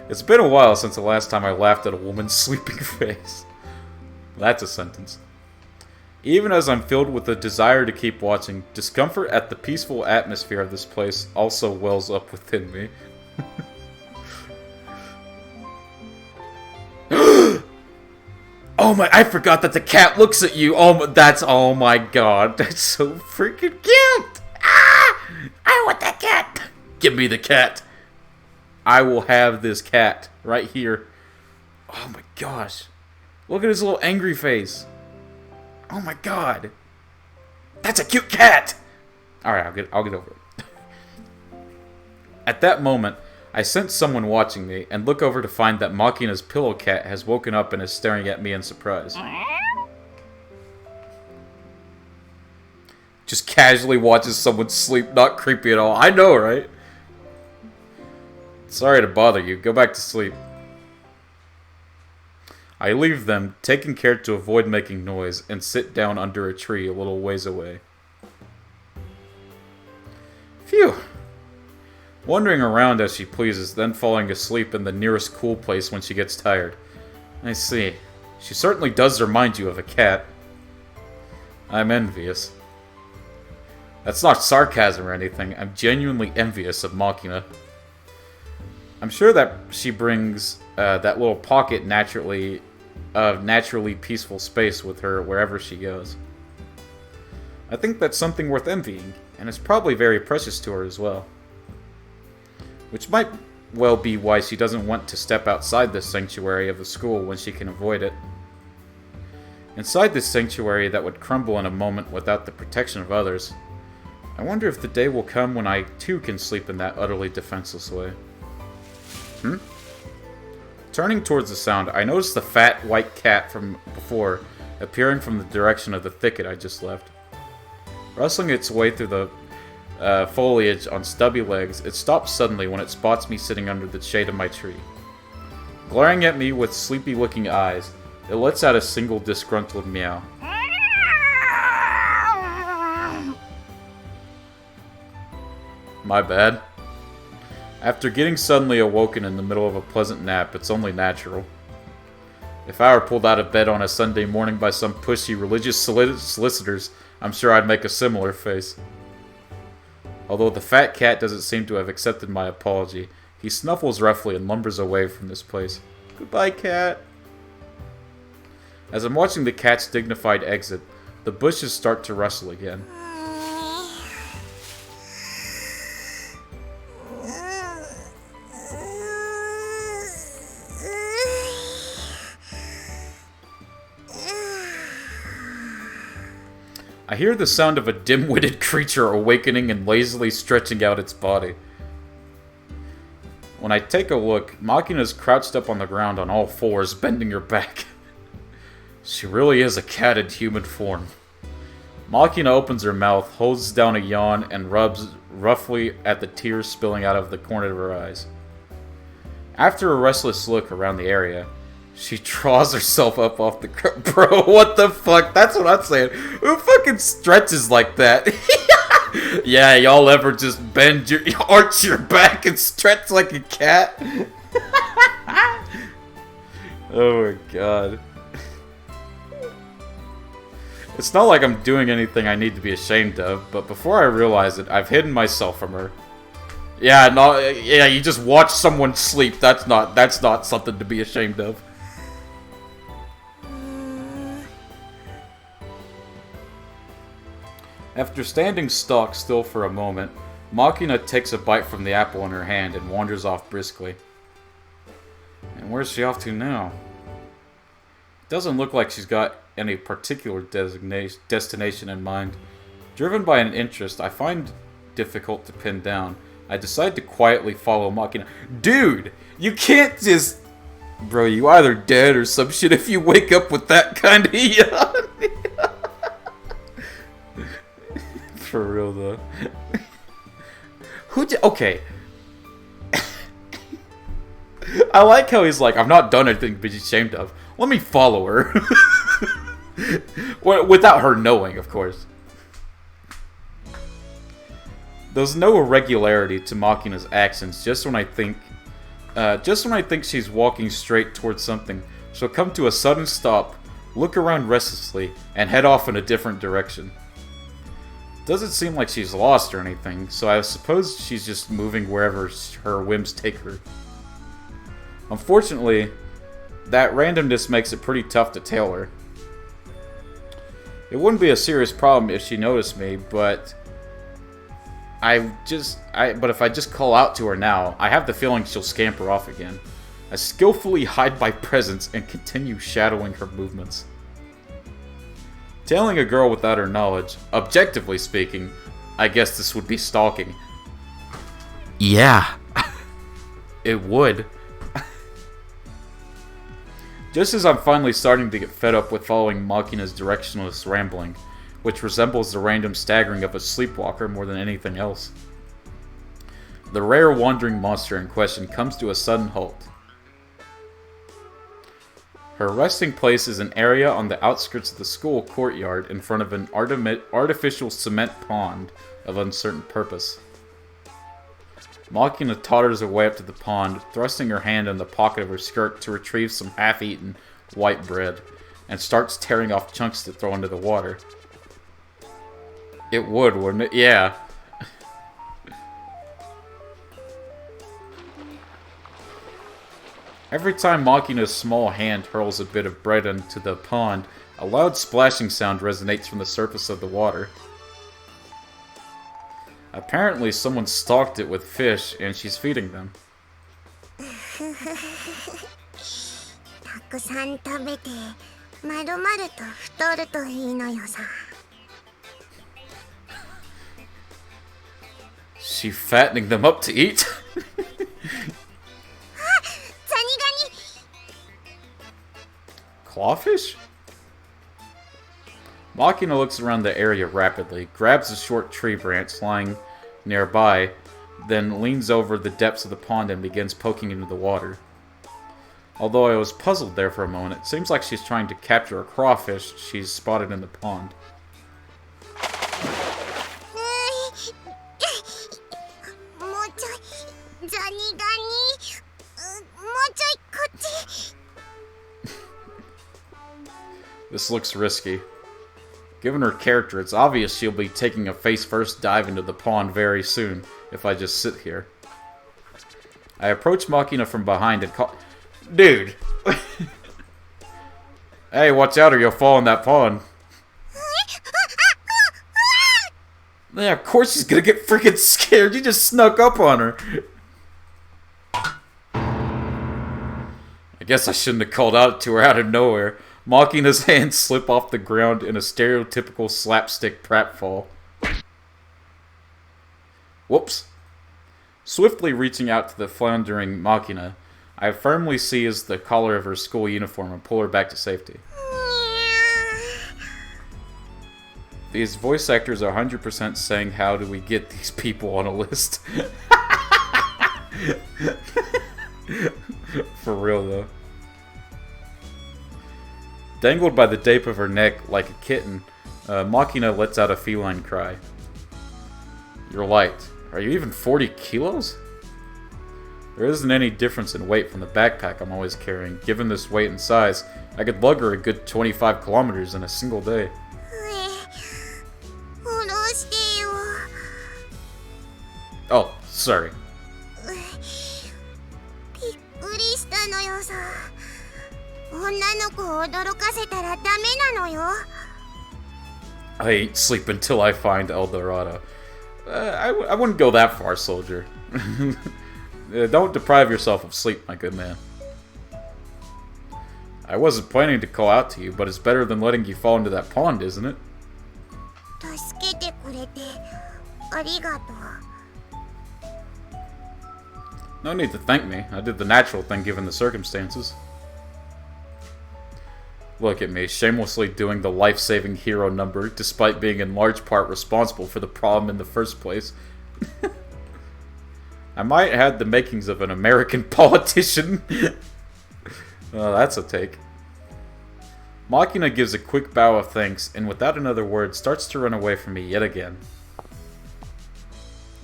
It's been a while since the last time I laughed at a woman's sleeping face. That's a sentence. Even as I'm filled with the desire to keep watching, discomfort at the peaceful atmosphere of this place also wells up within me. Oh my, I forgot that the cat looks at you. Oh my god. That's so freaking cute. Ah! I want that cat. Give me the cat. I will have this cat right here. Oh my gosh. Look at his little angry face. Oh my god. That's a cute cat. Alright, I'll get over it. At that moment, I sense someone watching me and look over to find that Machina's pillow cat has woken up and is staring at me in surprise. Just casually watches someone sleep, not creepy at all. I know, right? Sorry to bother you. Go back to sleep. I leave them, taking care to avoid making noise, and sit down under a tree a little ways away. Phew! Wandering around as she pleases, then falling asleep in the nearest cool place when she gets tired. I see. She certainly does remind you of a cat. I'm envious. That's not sarcasm or anything. I'm genuinely envious of Machina. I'm sure that she brings that little pocket naturally peaceful space with her wherever she goes. I think that's something worth envying, and it's probably very precious to her as well. Which might well be why she doesn't want to step outside this sanctuary of the school when she can avoid it. Inside this sanctuary that would crumble in a moment without the protection of others, I wonder if the day will come when I too can sleep in that utterly defenseless way. Turning towards the sound, I noticed the fat white cat from before appearing from the direction of the thicket I just left. Rustling its way through the foliage on stubby legs, it stops suddenly when it spots me sitting under the shade of my tree. Glaring at me with sleepy-looking eyes, it lets out a single disgruntled meow. My bad. After getting suddenly awoken in the middle of a pleasant nap, it's only natural. If I were pulled out of bed on a Sunday morning by some pushy religious solicitors, I'm sure I'd make a similar face. Although the fat cat doesn't seem to have accepted my apology, he snuffles roughly and lumbers away from this place. Goodbye, cat. As I'm watching the cat's dignified exit, the bushes start to rustle again. I hear the sound of a dim-witted creature awakening and lazily stretching out its body. When I take a look, Makina's crouched up on the ground on all fours, bending her back. She really is a cat in human form. Makina opens her mouth, holds down a yawn, and rubs roughly at the tears spilling out of the corner of her eyes. After a restless look around the area, she draws herself up off the ground. Bro, what the fuck? That's what I'm saying. Who fucking stretches like that? Yeah, y'all ever just arch your back and stretch like a cat? Oh my god. It's not like I'm doing anything I need to be ashamed of, but before I realize it, I've hidden myself from her. Yeah, no, yeah, you just watch someone sleep. That's not something to be ashamed of. After standing stock still for a moment, Makina takes a bite from the apple in her hand and wanders off briskly. And where's she off to now? It doesn't look like she's got any particular destination in mind. Driven by an interest I find difficult to pin down, I decide to quietly follow Makina. Dude! You can't just... Bro, you either dead or some shit if you wake up with that kind of yawn. For real though. Okay. I like how he's like, I've not done anything to be ashamed of. Let me follow her. Without her knowing, of course. There's no irregularity to Makina's actions. Just when I think she's walking straight towards something, she'll come to a sudden stop, look around restlessly, and head off in a different direction. Doesn't seem like she's lost or anything, so I suppose she's just moving wherever her whims take her. Unfortunately, that randomness makes it pretty tough to tail her. It wouldn't be a serious problem if she noticed me, but if I just call out to her now, I have the feeling she'll scamper off again. I skillfully hide my presence and continue shadowing her movements. Tailing a girl without her knowledge, objectively speaking, I guess this would be stalking. Yeah. It would. Just as I'm finally starting to get fed up with following Makina's directionless rambling, which resembles the random staggering of a sleepwalker more than anything else, the rare wandering monster in question comes to a sudden halt. Her resting place is an area on the outskirts of the school courtyard in front of an artificial cement pond of uncertain purpose. Makina totters away up to the pond, thrusting her hand in the pocket of her skirt to retrieve some half-eaten white bread, and starts tearing off chunks to throw into the water. It would, wouldn't it? Yeah. Every time Makina's small hand hurls a bit of bread into the pond, a loud splashing sound resonates from the surface of the water. Apparently someone stocked it with fish, and she's feeding them. たくさん食べてまるまると太るといいのよさ。 She fattening them up to eat? Clawfish? Machina looks around the area rapidly, grabs a short tree branch lying nearby, then leans over the depths of the pond and begins poking into the water. Although I was puzzled there for a moment, it seems like she's trying to capture a crawfish she's spotted in the pond. もうちょいザニガニ、もうちょいこっち。 This looks risky. Given her character, it's obvious she'll be taking a face-first dive into the pond very soon, if I just sit here. I approach Machina from behind and call... Dude! Hey, watch out or you'll fall in that pond. Yeah, of course she's gonna get freaking scared. You just snuck up on her. I guess I shouldn't have called out to her out of nowhere. Machina's hands slip off the ground in a stereotypical slapstick pratfall. Whoops. Swiftly reaching out to the floundering Machina, I firmly seize the collar of her school uniform and pull her back to safety. These voice actors are 100% saying, how do we get these people on a list? For real, though. Dangled by the nape of her neck like a kitten, Machina lets out a feline cry. You're light. Are you even 40 kilos? There isn't any difference in weight from the backpack I'm always carrying. Given this weight and size, I could lug her a good 25 kilometers in a single day. Oh, sorry. I ain't sleep until I find El Dorado. I wouldn't go that far, soldier. Don't deprive yourself of sleep, my good man. I wasn't planning to call out to you, but it's better than letting you fall into that pond, isn't it? No need to thank me. I did the natural thing given the circumstances. Look at me, shamelessly doing the life-saving hero number, despite being in large part responsible for the problem in the first place. I might have had the makings of an American politician. Oh, that's a take. Machina gives a quick bow of thanks, and without another word, starts to run away from me yet again.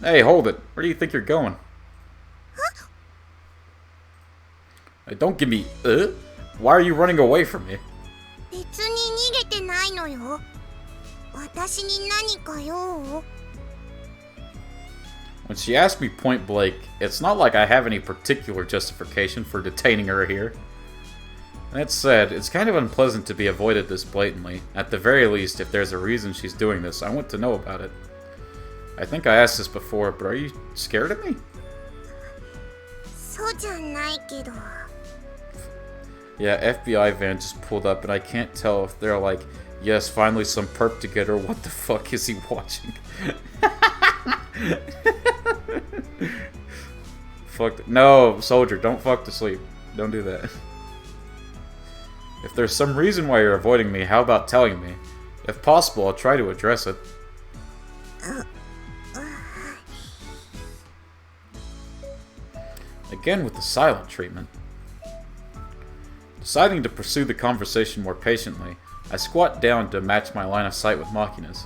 Hey, hold it. Where do you think you're going? Huh? Hey, don't give me, Why are you running away from me? When she asked me point blank, it's not like I have any particular justification for detaining her here. That said, it's kind of unpleasant to be avoided this blatantly. At the very least, if there's a reason she's doing this, I want to know about it. I think I asked this before, but are you scared of me? Yeah, FBI van just pulled up, and I can't tell if they're like, yes, finally some perp to get her, what the fuck is he watching? Fuck. No, soldier, don't fuck to sleep. Don't do that. If there's some reason why you're avoiding me, how about telling me? If possible, I'll try to address it. Again with the silent treatment. Deciding to pursue the conversation more patiently, I squat down to match my line of sight with Machina's.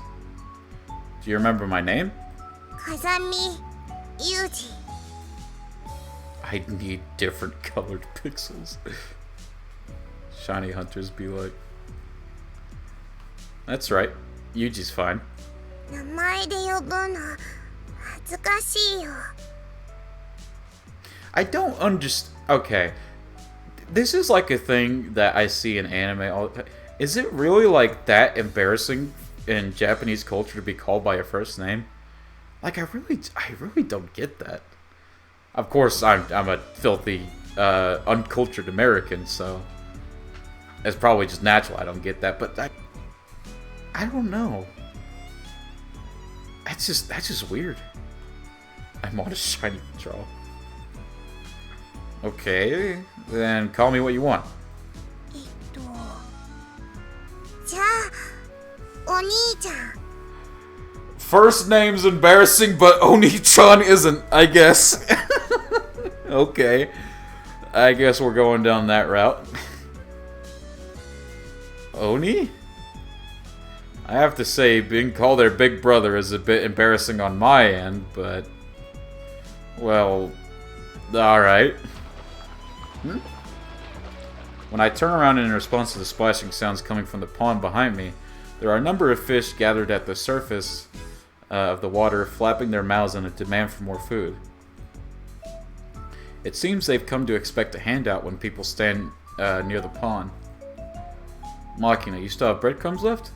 Do you remember my name? Kazami Yuji. I need different colored pixels. Shiny hunters be like. That's right. Yuji's fine. I don't understand. Okay. This is like a thing that I see in anime all the time. Is it really like that embarrassing in Japanese culture to be called by a first name? Like, I really don't get that. Of course, I'm a filthy, uncultured American, so it's probably just natural I don't get that. But I don't know. That's just weird. I'm on a shiny patrol. Okay, then call me what you want. お兄ちゃん。 First name's embarrassing, but Oni-chan isn't, I guess. Okay. I guess we're going down that route. Oni? I have to say, being called their big brother is a bit embarrassing on my end, but... well... alright. When I turn around in response to the splashing sounds coming from the pond behind me, there are a number of fish gathered at the surface of the water, flapping their mouths in a demand for more food. It seems they've come to expect a handout when people stand near the pond. Makina, you still have breadcrumbs left?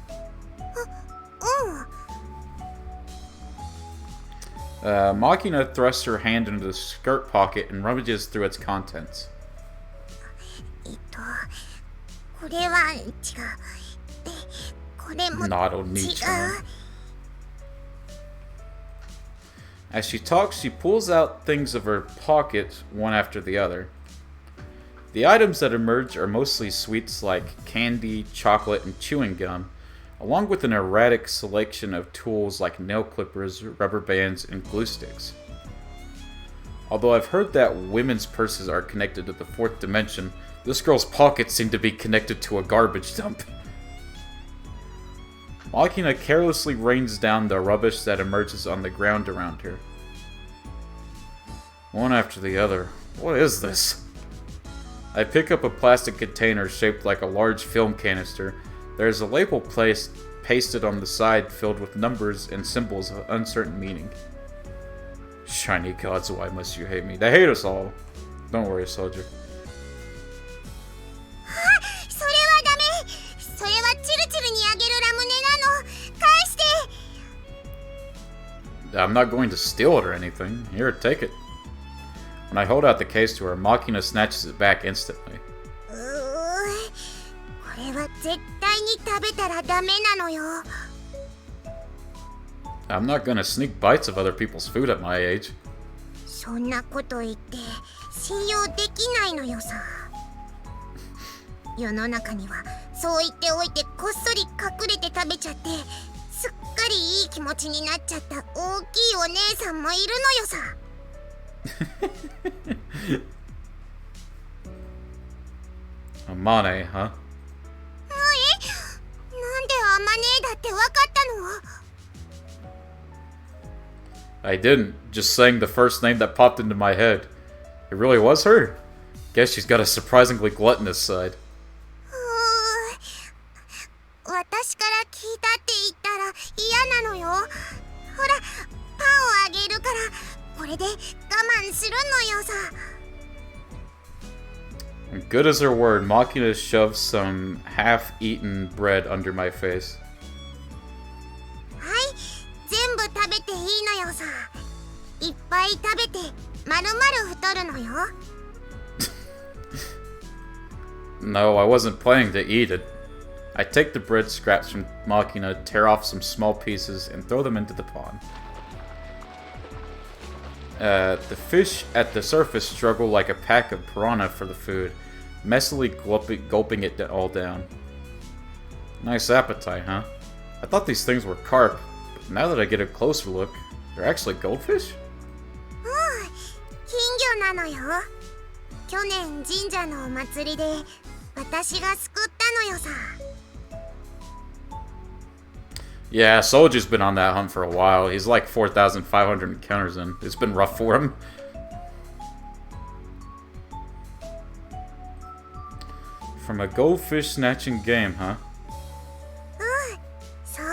Makina thrusts her hand into the skirt pocket and rummages through its contents. これは違う。で、これも違う。 Not Oni-chan. As she talks, she pulls out things of her pocket, one after the other. The items that emerge are mostly sweets like candy, chocolate, and chewing gum, along with an erratic selection of tools like nail clippers, rubber bands, and glue sticks. Although I've heard that women's purses are connected to the fourth dimension, this girl's pockets seem to be connected to a garbage dump. Makina carelessly rains down the rubbish that emerges on the ground around her. One after the other. What is this? I pick up a plastic container shaped like a large film canister. There is a label pasted on the side filled with numbers and symbols of uncertain meaning. Shiny gods, why must you hate me? They hate us all. Don't worry, soldier. それはダメ。それはチルチルにあげるラムネなの。返して。 I'm not going to steal it or anything. Here, take it. When I hold out the case to her, Makina snatches it back instantly. これは絶対に食べたらダメなのよ。 I'm not gonna sneak bites of other people's food at my age. そんなこと言って信用できないのよさ。世の中にはそう言っておいてこっそり隠れて食べちゃってすっかりいい気持ちになっちゃった大きいお姉さんもいるのよさ。Amane, huh? なんでアマネーだってわかったの？ I didn't. Just saying the first name that popped into my head. It really was her? Guess she's got a surprisingly gluttonous side. 私から聞いたって言ったら嫌なのよ。ほら、パンをあげるからこれで我慢するのよさ。 Good as her word, Makina shoves some half-eaten bread under my face. はい、全部食べていいのよさ。いっぱい食べてまるまる太るのよ。 No, I wasn't planning to eat it. I take the bread scraps from Makina, tear off some small pieces, and throw them into the pond. The fish at the surface struggle like a pack of piranha for the food, messily gulping it all down. Nice appetite, huh? I thought these things were carp, but now that I get a closer look, they're actually goldfish? 金魚なのよ。去年神社のお祭りで私が救ったのよさ。 Yeah, Soldier's been on that hunt for a while. He's like 4,500 encounters in. It's been rough for him. From a goldfish snatching game, huh? そう。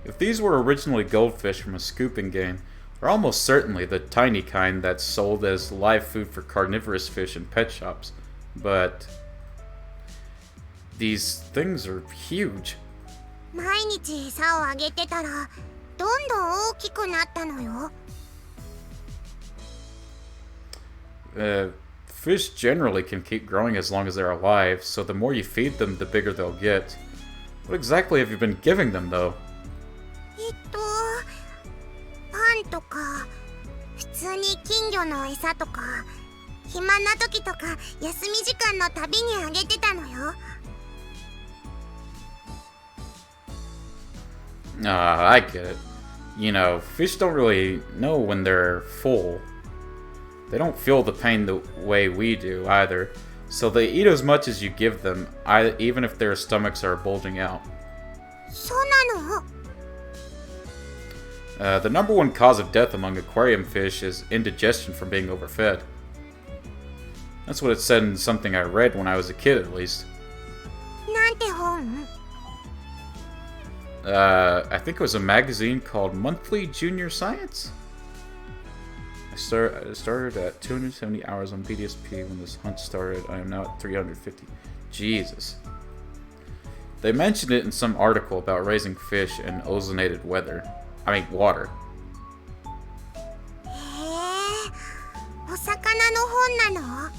If these were originally goldfish from a scooping game, they're almost certainly the tiny kind that's sold as live food for carnivorous fish in pet shops. But these things are huge. 毎日餌をあげてたらどんどん大きくなったのよ。 Fish generally can keep growing as long as they're alive, so the more you feed them, the bigger they'll get. What exactly have you been giving them, though? パンとか普通に金魚の餌とか暇な時とか休み時間のたびにあげてたのよ。I get it. You know, fish don't really know when they're full. They don't feel the pain the way we do, either. So they eat as much as you give them, even if their stomachs are bulging out. そうなの？ The number one cause of death among aquarium fish is indigestion from being overfed. That's what it said in something I read when I was a kid, at least. なんて本？ I think it was a magazine called Monthly Junior Science? I started at 270 hours on BDSP when this hunt started. I am now at 350. Jesus. They mentioned it in some article about raising fish in ozonated water. へえ、お魚の本なの？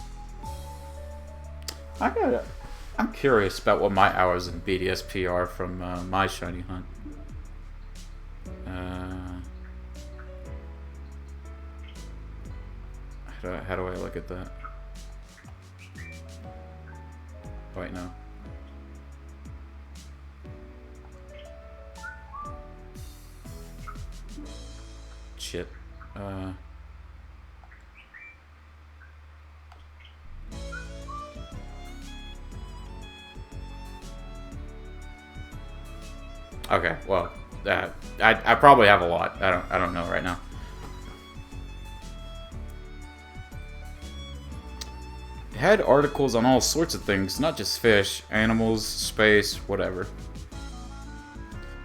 I'm curious about what my hours in BDSP are from my shiny hunt. How do I look at that? Wait, no. Shit. Okay, well, I probably have a lot. I don't know right now. It had articles on all sorts of things, not just fish, animals, space, whatever.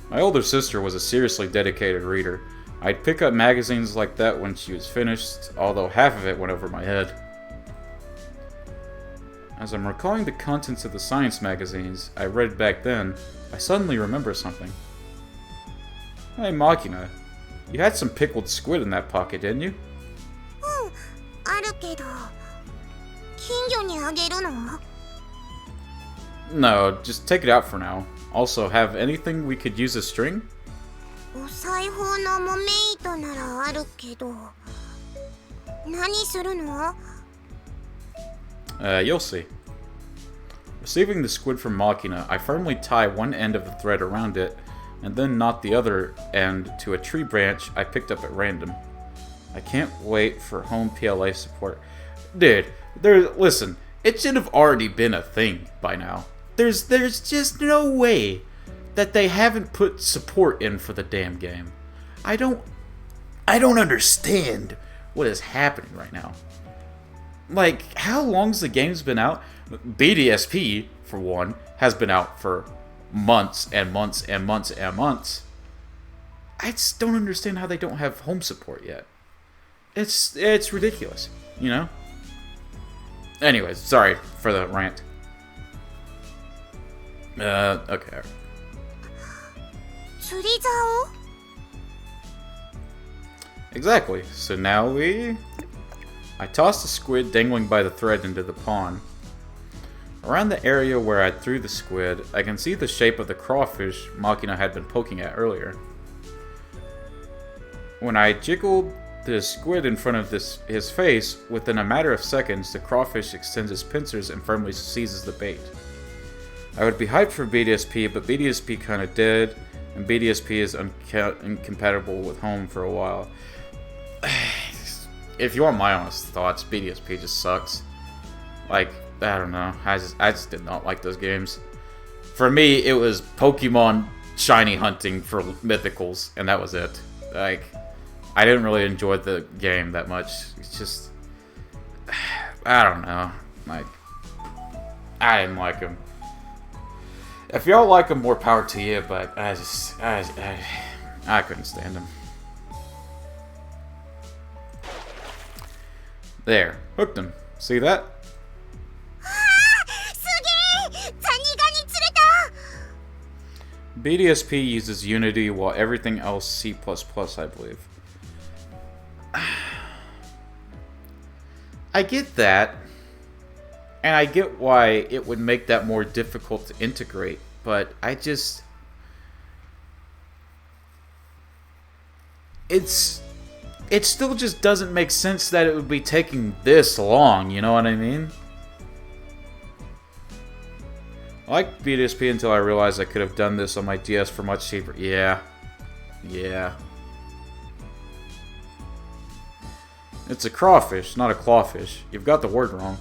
My older sister was a seriously dedicated reader. I'd pick up magazines like that when she was finished, although half of it went over my head. As I'm recalling the contents of the science magazines I read back then, I suddenly remember something. Hey, Machina, you had some pickled squid in that pocket, didn't you? うん、あるけど、金魚にあげるの？ No, just take it out for now. Also, have anything we could use a string? お裁縫の木目糸ならあるけど、何するの？ You'll see. Receiving the squid from Machina, I firmly tie one end of the thread around it, and then knot the other end to a tree branch I picked up at random. I can't wait for home PLA support. Dude, listen, it should have already been a thing by now. There's just no way that they haven't put support in for the damn game. I don't understand what is happening right now. Like, how long's the game's been out? BDSP, for one, has been out for months and months and months and months. I just don't understand how they don't have home support yet. It's ridiculous, you know? Anyways, sorry for the rant. Okay. 釣り竿？ Exactly. So now I tossed the squid dangling by the thread into the pond. Around the area where I threw the squid, I can see the shape of the crawfish Machina had been poking at earlier. When I jiggled the squid in front of his face, within a matter of seconds, the crawfish extends its pincers and firmly seizes the bait. I would be hyped for BDSP, but BDSP kinda dead, and BDSP is incompatible with home for a while. If you want my honest thoughts, BDSP just sucks. Like, I don't know. I just did not like those games. For me, it was Pokemon shiny hunting for mythicals, and that was it. Like, I didn't really enjoy the game that much. It's just, I don't know. Like, I didn't like them. If y'all like them, more power to you, but I couldn't stand them. There, hooked him. See that? すげえ！ザニガニ釣れた！ BDSP uses Unity while everything else C++, I believe. I get that, and I get why it would make that more difficult to integrate, but I just... It still just doesn't make sense that it would be taking this long, you know what I mean? I liked BDSP until I realized I could have done this on my DS for much cheaper. Yeah, Yeah. It's a crawfish, not a clawfish. You've got the word wrong.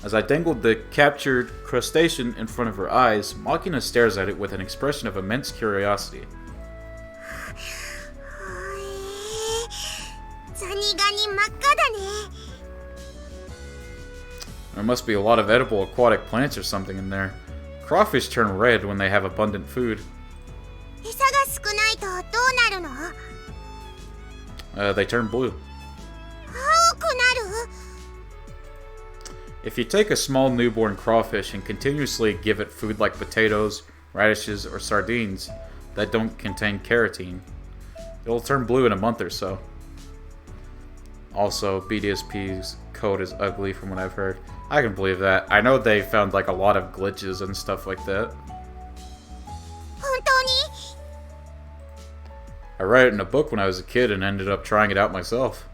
As I dangled the captured crustacean in front of her eyes, Machina stares at it with an expression of immense curiosity. ザニガニ真っ赤だね。 There must be a lot of edible aquatic plants or something in there. Crawfish turn red when they have abundant food. 餌が少ないとどうなるの？ They turn blue. 青くなる？ If you take a small newborn crawfish and continuously give it food like potatoes, radishes, or sardines that don't contain carotene, it'll turn blue in a month or so. Also, BDSP's code is ugly from what I've heard. I can believe that. I know they found like a lot of glitches and stuff like that. 本当に？ I read it in a book when I was a kid and ended up trying it out myself.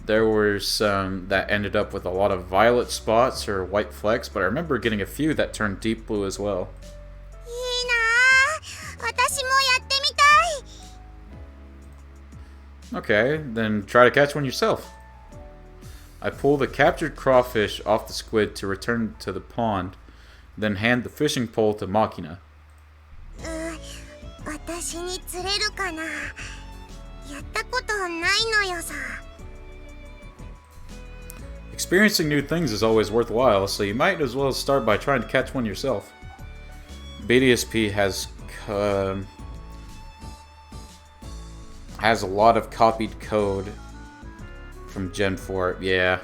There were some that ended up with a lot of violet spots or white flecks, but I remember getting a few that turned deep blue as well. いいなあ。私もやってみたい。 Okay, then try to catch one yourself. I pull the captured crawfish off the squid to return to the pond, then hand the fishing pole to Machina. 私に釣れるかな。やったことないのよさ。 Experiencing new things is always worthwhile, so you might as well start by trying to catch one yourself. BDSP has a lot of copied code from Gen 4. Yeah,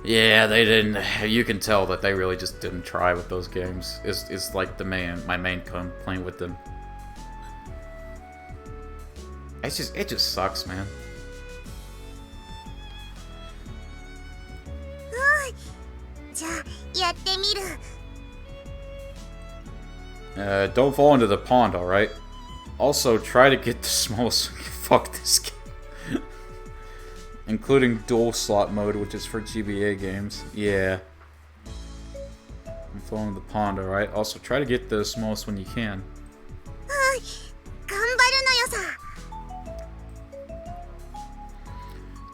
they didn't. You can tell that they really just didn't try with those games. It's like my main complaint with them. It just sucks, man. じゃあやってみる。 Don't fall into the pond, alright? Also, try to get the smallest... Fuck this game. Including dual slot mode, which is for GBA games. Yeah. Don't fall into the pond, alright? Also, try to get the smallest one you can. 頑張るのよさ。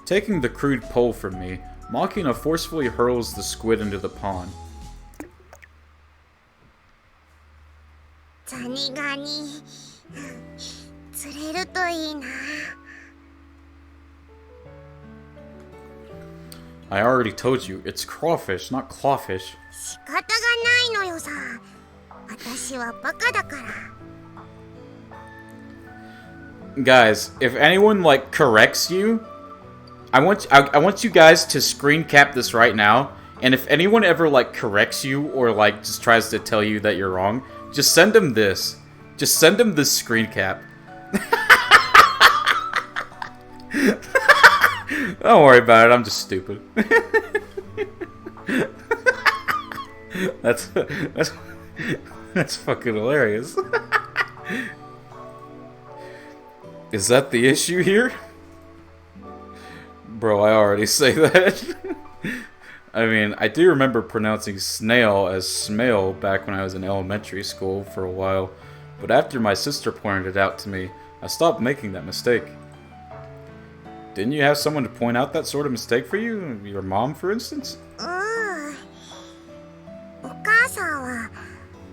Taking the crude pole from me, Machina forcefully hurls the squid into the pond. ザニガニ釣れるといいな。 I already told you, it's crawfish, not clawfish. 仕方がないのよさ。私はバカだから。 Guys, if anyone like corrects you, I want you guys to screen cap this right now, and if anyone ever like corrects you or like just tries to tell you that you're wrong, just send them this. Just send them this screen cap. Don't worry about it, I'm just stupid. That's fucking hilarious. Is that the issue here? Bro, I already say that. I mean, I do remember pronouncing snail as smail back when I was in elementary school for a while, but after my sister pointed it out to me, I stopped making that mistake. Didn't you have someone to point out that sort of mistake for you? Your mom, for instance? お母さんは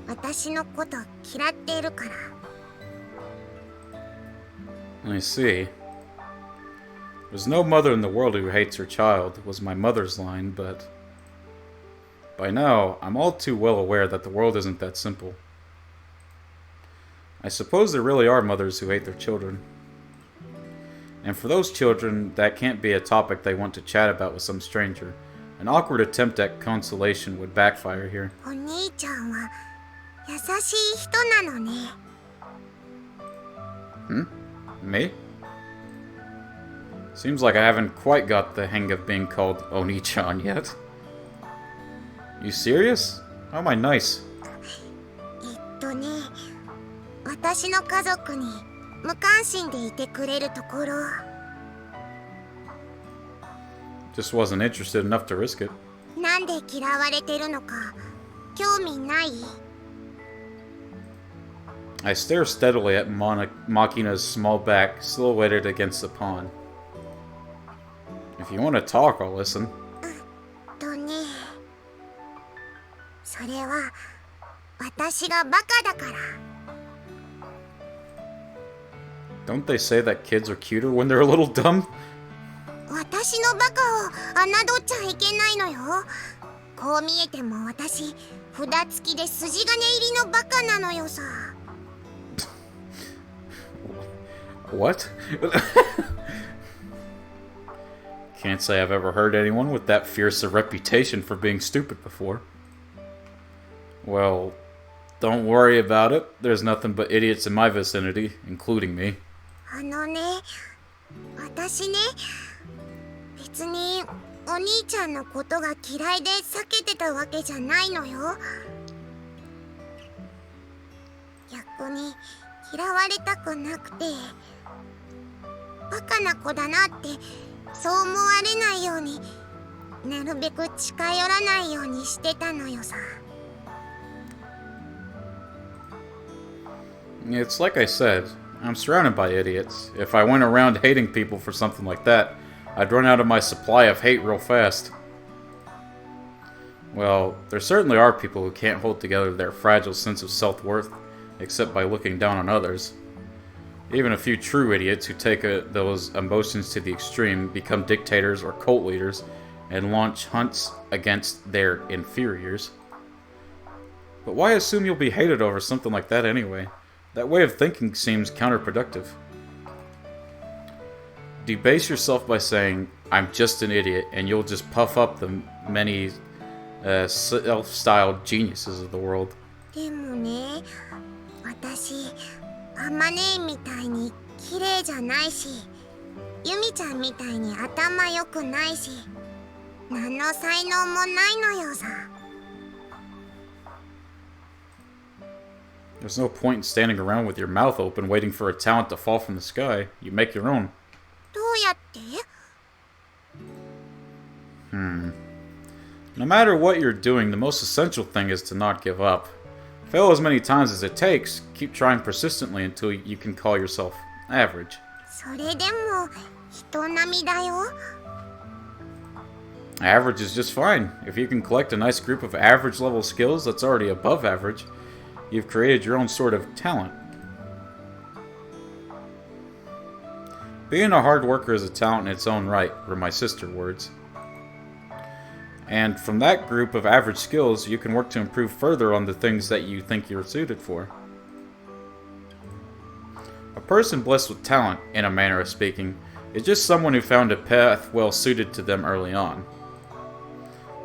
私のこと嫌ってるから。 I see. There's no mother in the world who hates her child, was my mother's line, but... By now, I'm all too well aware that the world isn't that simple. I suppose there really are mothers who hate their children. And for those children, that can't be a topic they want to chat about with some stranger. An awkward attempt at consolation would backfire here. お兄ちゃんは優しい人なのね。 Me? Seems like I haven't quite got the hang of being called Oni-chan yet. You serious? How am I nice? ね、私の家族に無関心でいてくれるところ。 Just wasn't interested enough to risk it. なんで嫌われてるのか興味ない？ I stare steadily at Machina's small back, silhouetted against the pond. If you want to talk, I'll listen. それは私がバカだから。 Don't they say that kids are cuter when they're a little dumb? 私のバカを侮っちゃいけないのよ。こう見えても私札付きで筋金入りのバカなのよさ。 What? Can't say I've ever heard anyone with that fierce a reputation for being stupid before. Well, don't worry about it. There's nothing but idiots in my vicinity, including me. 私ね、別にお兄ちゃんのことが嫌いで避けてたわけじゃないのよ。逆に嫌われたくなくて、バカな子だなってそう思われないように、なるべく近寄らないようにしてたのよさ。 It's like I said, I'm surrounded by idiots. If I went around hating people for something like that, I'd run out of my supply of hate real fast. Well, there certainly are people who can't hold together their fragile sense of self-worth, except by looking down on others. Even a few true idiots who take those emotions to the extreme become dictators or cult leaders and launch hunts against their inferiors. But why assume you'll be hated over something like that anyway? That way of thinking seems counterproductive. Debase yourself by saying, I'm just an idiot, and you'll just puff up the many self-styled geniuses of the world. でもね、私あまねみたいに綺麗じゃないし、ユミちゃんみたいに頭良くないし、何の才能もないのよさ。 There's no point in standing around with your mouth open waiting for a talent to fall from the sky. You make your own. どうやって？ No matter what you're doing, the most essential thing is to not give up. Fail as many times as it takes. Keep trying persistently until you can call yourself average. それでも人並みだよ。 Average is just fine. If you can collect a nice group of average level skills that's already above average, you've created your own sort of talent. Being a hard worker is a talent in its own right, were my sister's words. And from that group of average skills, you can work to improve further on the things that you think you're suited for. A person blessed with talent, in a manner of speaking, is just someone who found a path well suited to them early on.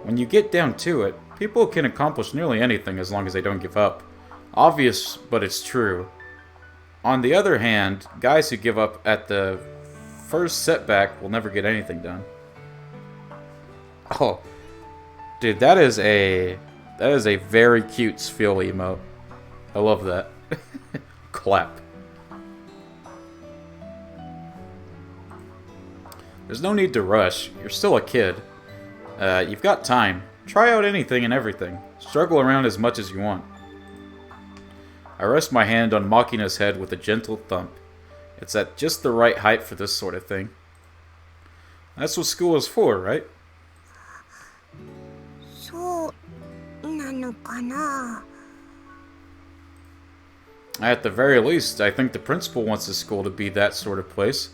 When you get down to it, people can accomplish nearly anything as long as they don't give up. Obvious, but it's true. On the other hand, guys who give up at the first setback will never get anything done. Oh, dude, that is a very cute Spheal emote. I love that. Clap. There's no need to rush. You're still a kid. You've got time. Try out anything and everything. Struggle around as much as you want. I rest my hand on Machina's head with a gentle thump. It's at just the right height for this sort of thing. That's what school is for, right? そうなのかな。 At the very least, I think the principal wants the school to be that sort of place.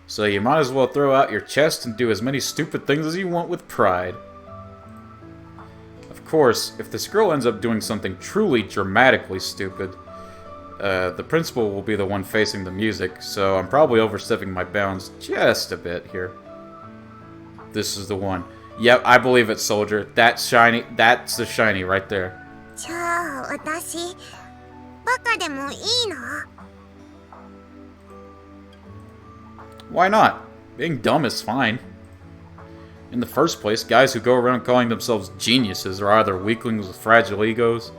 So you might as well throw out your chest and do as many stupid things as you want with pride. Of course, if this girl ends up doing something truly dramatically stupid, the principal will be the one facing the music, so I'm probably overstepping my bounds just a bit here. This is the one. Yep, I believe it, soldier. That's shiny. That's the shiny right there. じゃあ私バカでもいいの？ Why not? Being dumb is fine. In the first place, guys who go around calling themselves geniuses are either weaklings with fragile egos,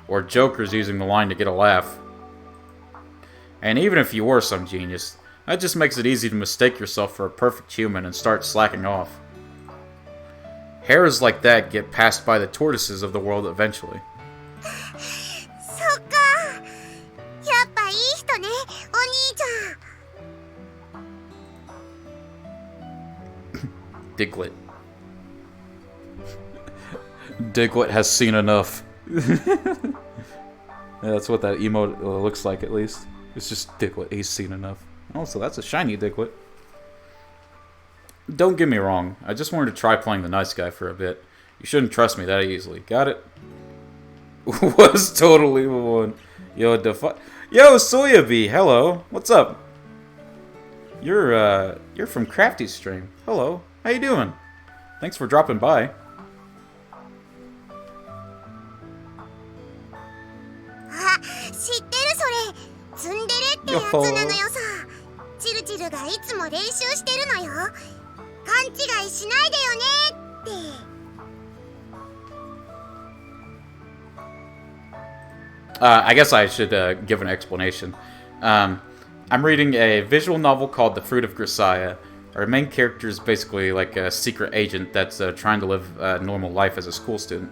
or jokers using the line to get a laugh. And even if you were some genius, that just makes it easy to mistake yourself for a perfect human and start slacking off. Hares like that get passed by the tortoises of the world eventually. そっか。や Diglett. Diglett has seen enough. Yeah, that's what that emote looks like, at least. It's just Diglett. He's seen enough. Oh, so that's a shiny Diglett. Don't get me wrong. I just wanted to try playing the nice guy for a bit. You shouldn't trust me that easily. Got it? Was totally one. Yo, Soyabee. Hello. What's up? You're from Crafty's stream. Hello. How you doing? Thanks for dropping by. 知ってるそれツンデレってやつなのよさチルチルがいつも練習してるのよ勘違いしないでよねって I guess I should give an explanation. I'm reading a visual novel called The Fruit of Grisaia. Our main character is basically like a secret agent that's trying to live a normal life as a school student.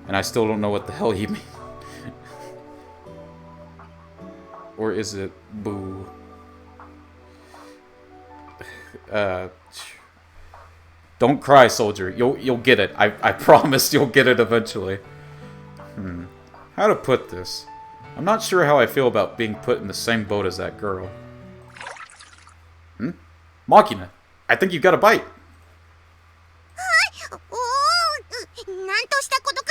And I still don't know what the hell he means. Or is it boo? Don't cry, soldier. You'll get it. I promise you'll get it eventually. How to put this? I'm not sure how I feel about being put in the same boat as that girl. Machina, I think you got a bite. おおなんとしたこと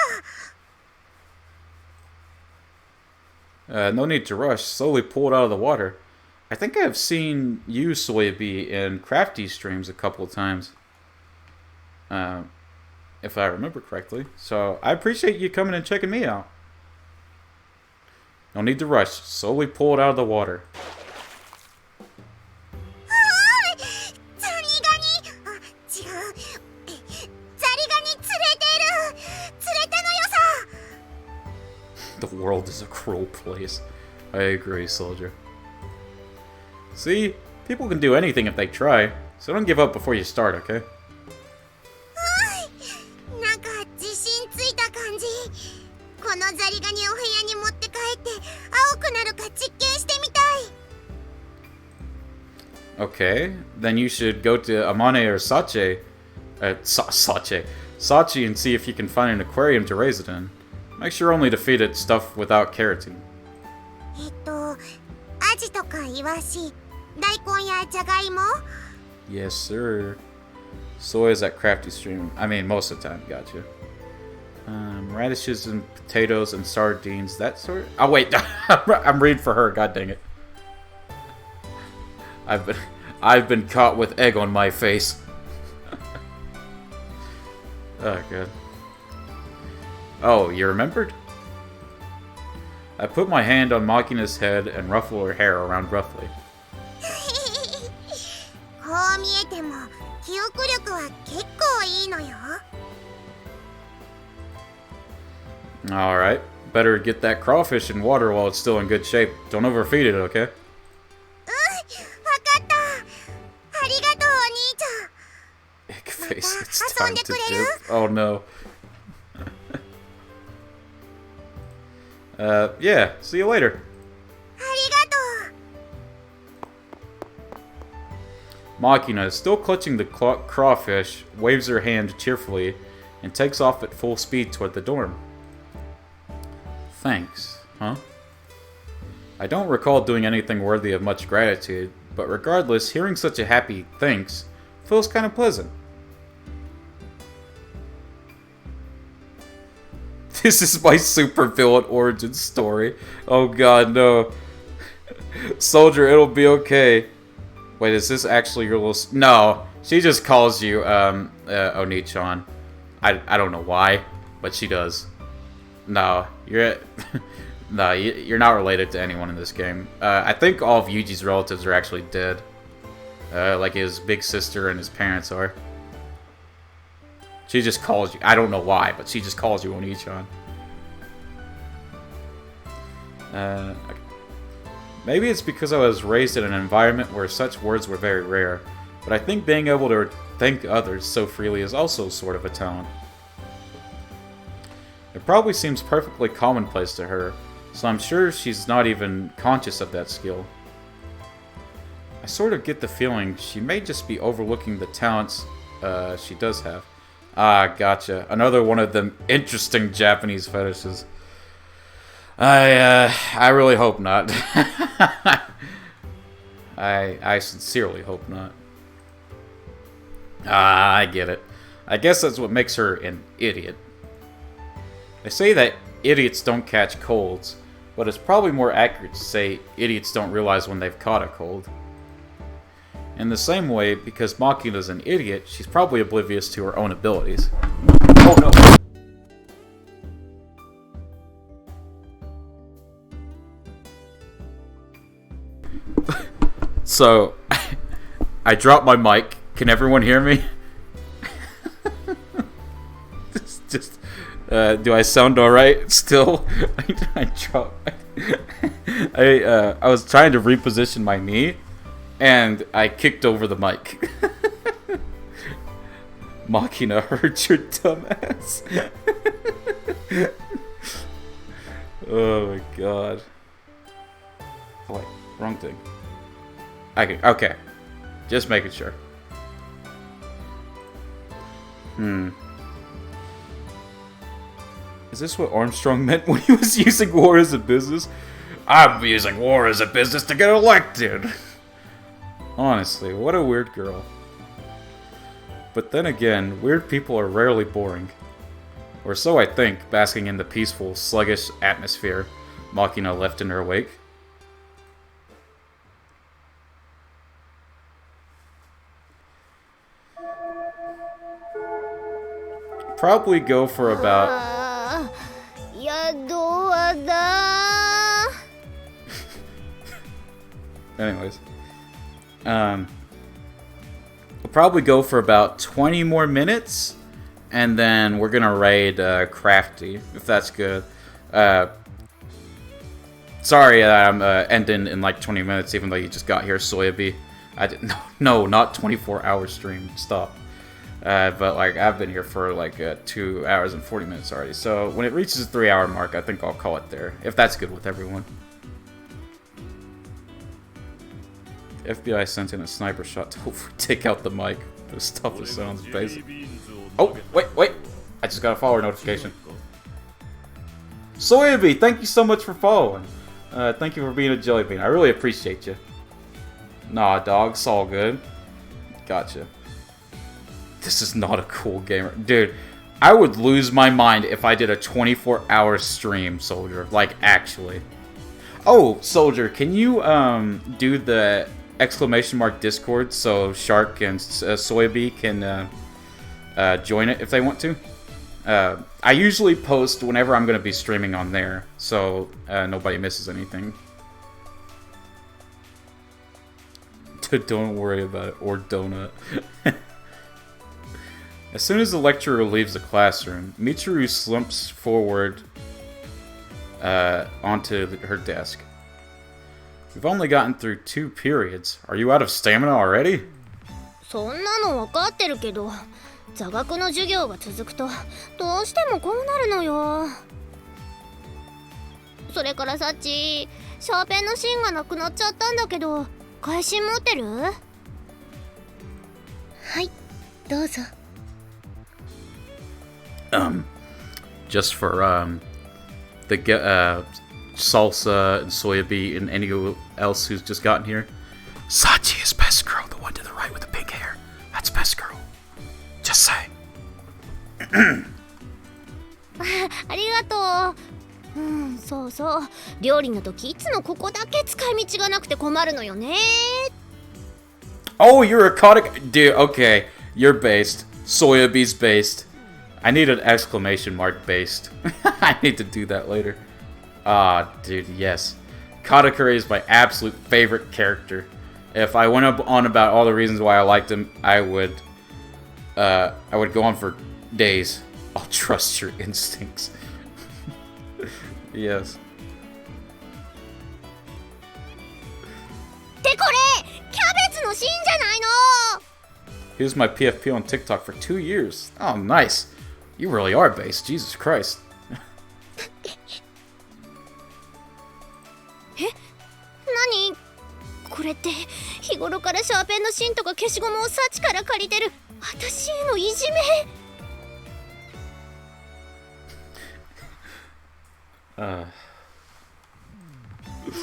か No need to rush. Slowly pull it out of the water. I think I've seen you, Soyabee, in Crafty streams a couple of times. If I remember correctly. So, I appreciate you coming and checking me out. No need to rush. Slowly pull it out of the water. ザリガニあ違うザリガニ連れてる連れてのよさ The world is a cruel place. I agree, soldier. See? People can do anything if they try. So don't give up before you start, okay? なんか自信ついた感じこのザリガニを部屋に持って帰って青くなるか実験してみたい Okay, then you should go to Amane or Sachi and see if you can find an aquarium to raise it in. Make sure only to feed it stuff without keratin. アジとかイワシ大根やじゃがいも Yes, sir. Soy is at Crafty Stream. I mean, most of the time, gotcha. Radishes and potatoes and sardines, that sort. Oh wait, I'm reading for her. God dang it! I've been caught with egg on my face. Oh god. Oh, you remembered? I put my hand on Machina's head and ruffle her hair around roughly. こう見えても記憶力は結構いいのよ Alright, better get that crawfish in water while it's still in good shape. Don't overfeed it, okay? わかったありがとうお兄ちゃん Egg face, it's 遊 time んで to くれる dip. Oh no. Yeah, see you later. ありがとう Machina, still clutching the crawfish, waves her hand cheerfully and takes off at full speed toward the dorm. Thanks, huh? I don't recall doing anything worthy of much gratitude, but regardless, hearing such a happy thanks feels kind of pleasant. This is my supervillain origin story. Oh god, no. Soldier, it'll be okay. Wait, is this actually your little... No, she just calls you, Oni-chan. I don't know why, but she does. No, you're... No, you're not related to anyone in this game. I think all of Yuji's relatives are actually dead. Like his big sister and his parents are. She just calls you... I don't know why, but she just calls you Oni-chan. Okay. Maybe it's because I was raised in an environment where such words were very rare, but I think being able to thank others so freely is also sort of a talent. It probably seems perfectly commonplace to her, so I'm sure she's not even conscious of that skill. I sort of get the feeling she may just be overlooking the talents she does have. Ah, gotcha. Another one of them interesting Japanese fetishes. I really hope not. I sincerely hope not. Ah, I get it. I guess that's what makes her an idiot. They say that idiots don't catch colds, but it's probably more accurate to say idiots don't realize when they've caught a cold. In the same way, because Makina's an idiot, she's probably oblivious to her own abilities. Oh no! So, I dropped my mic. Can everyone hear me? Do I sound alright still? I dropped. I was trying to reposition my knee, and I kicked over the mic. Makina hurt your dumbass. Oh my god. Oh wait, wrong thing. Okay. Just making sure. Is this what Armstrong meant when he was using war as a business? I'm using war as a business to get elected! Honestly, what a weird girl. But then again, weird people are rarely boring. Or so I think, basking in the peaceful, sluggish atmosphere Makina left in her wake. Probably go for about... Anyways. We'll probably go for about 20 more minutes, and then we're gonna raid Crafty, if that's good. Sorry I'm ending in like 20 minutes, even though you just got here, Soyabi. I didn't. No, not 24-hour stream. Stop. But like I've been here for like 2 hours and 40 minutes already. So when it reaches the 3-hour mark, I think I'll call it there, if that's good with everyone. FBI sent in a sniper shot to hopefully take out the mic. The stuff that sounds basic. Oh, wait. I just got a follower notification. Soyabi, thank you so much for following. Thank you for being a jelly bean. I really appreciate you. Nah, dog, it's all good. Gotcha. This is not a cool gamer. Dude, I would lose my mind if I did a 24-hour stream, Soldier. Like, actually. Oh, Soldier, can you do the exclamation mark Discord so Shark and Soyabi can join it if they want to? I usually post whenever I'm going to be streaming on there, so nobody misses anything. Don't worry about it, or donut. As soon as the lecturer leaves the classroom, Michiru slumps forward onto her desk. We've only gotten through 2 periods. Are you out of stamina already? そんなの分かってるけど、座学の授業が続くとどうしてもこうなるのよ。それからさっち、シャーペンの芯がなくなっちゃったんだけど、返し持ってる？はい、どうぞ。Just for the Salsa and Soyabi and anyone else who's just gotten here. Sachi is best girl, the one to the right with the pink hair. That's best girl. Just say. ありがとう。そうそう。料理の時いつもここだけ使い道がなくて困るのよね。Oh, you're a Kodak. Dude, okay. You're based. Soyabi's based. I need an exclamation mark based. I need to do that later. Ah, dude, yes. Katakuri is my absolute favorite character. If I went on about all the reasons why I liked him, I would go on for days. I'll trust your instincts. Yes. ってこれ、キャベツの芯じゃないの。He was my PFP on TikTok for 2 years. Oh, nice. You really are based. Jesus Christ. 何これって日頃からシャーペンの芯とか消しゴムをサチから借りてる私へのいじめ。も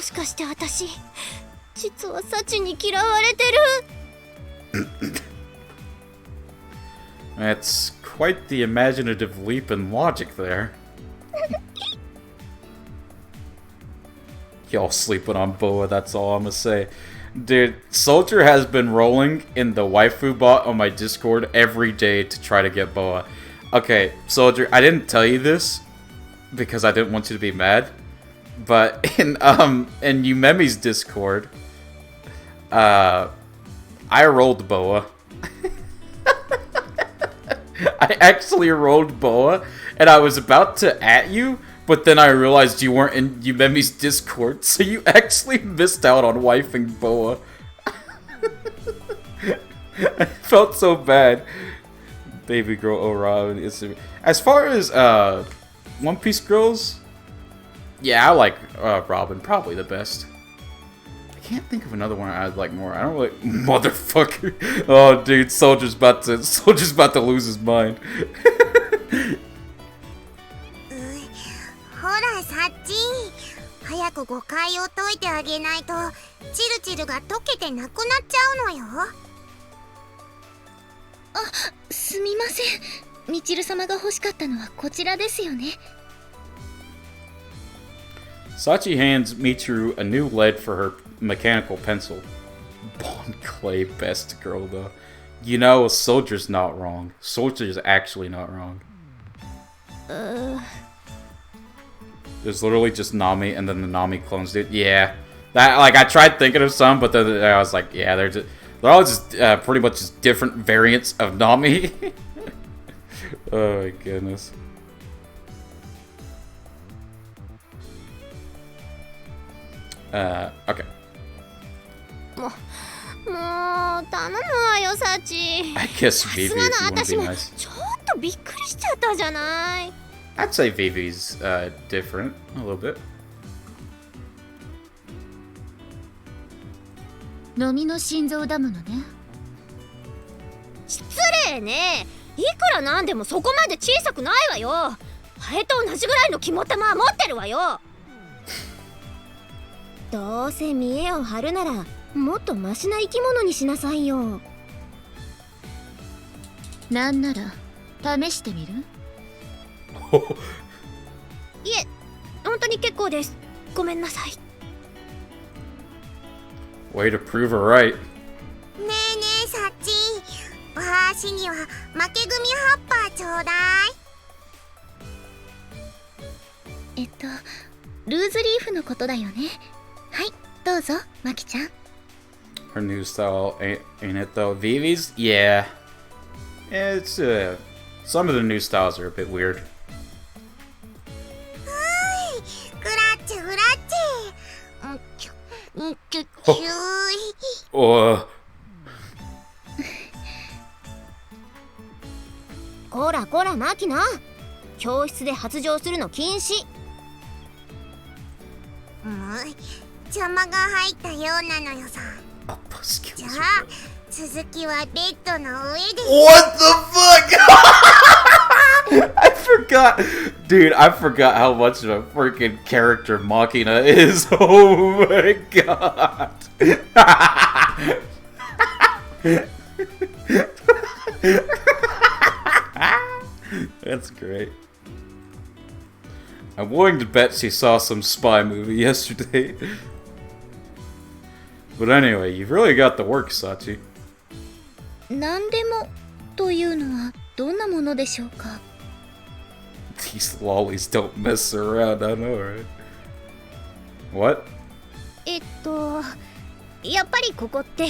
しかして私、実はサチに嫌われてる。That's quite the imaginative leap in logic there. Y'all sleeping on Boa, that's all I'm gonna say. Dude, Soldier has been rolling in the waifu bot on my Discord every day to try to get Boa. Okay, Soldier, I didn't tell you this because I didn't want you to be mad. But in Yumemi's Discord, I rolled Boa. I actually rolled Boa, and I was about to at you, but then I realized you weren't in Yumemi's Discord, so you actually missed out on wifing Boa. I felt so bad. Baby girl O'Robin is... As far as One Piece girls, yeah, I like Robin, probably the best. I can't think of another one I'd like more. I don't like motherfucker. Oh, dude, Soldier's about to lose his mind. ほらサッチン、早く誤解を解いてあげないとチルチルが溶けてなくなっちゃうのよ。すみません。みちる様が欲しかったのはこちらですよね。Sachi hands Michiru a new lead for her mechanical pencil. Bon Clay, best girl though. You know, Soldier's not wrong. Soldier's actually not wrong. There's literally just Nami and then the Nami clones, dude. Yeah. That, like, I tried thinking of some, but then I was like, yeah, they're all just pretty much just different variants of Nami. Oh my goodness. Okay. もう頼むわよサチ。 I guess さ Vivi す if が you の want to 私 be も nice. ちょっとびっくりしちゃったじゃない。 I'd say Vivi's different a little bit. 飲みの心臓だものね。失礼ね。いくらなんでもそこまで小さくないわよ。ハエと同じぐらいの肝玉は持ってるわよ。どうせ見栄を張るならもっとマシな生き物にしなさいよ。なんなら試してみる？いえ、本当に結構です。ごめんなさい。 Way to prove her right. ねえねえサッチン、わしには負け組ハッパーちょうだい。ルーズリーフのことだよね。はい、どうぞ、マキちゃん。 Her new style, ain't it though? Vivi's? Yeah. It's, some of the new styles are a bit weird. グラッチェグラッチェ。キュキューイ。 こらこらマキナ、教室で発情するの禁止。邪魔が入ったようなのよさ。 Oh, puss じ kills ゃ her. あ続きはベッドの上で。 What the fuck? I forgot. Dude, I forgot how much of a freaking character Machina is. Oh my god. That's great. I'm willing to bet she saw some spy movie yesterday. But anyway, you've really got the work, Sachi. 何でもというのはどんなものでしょうか？ These lollies don't mess around, I know, right? What? やっぱりここって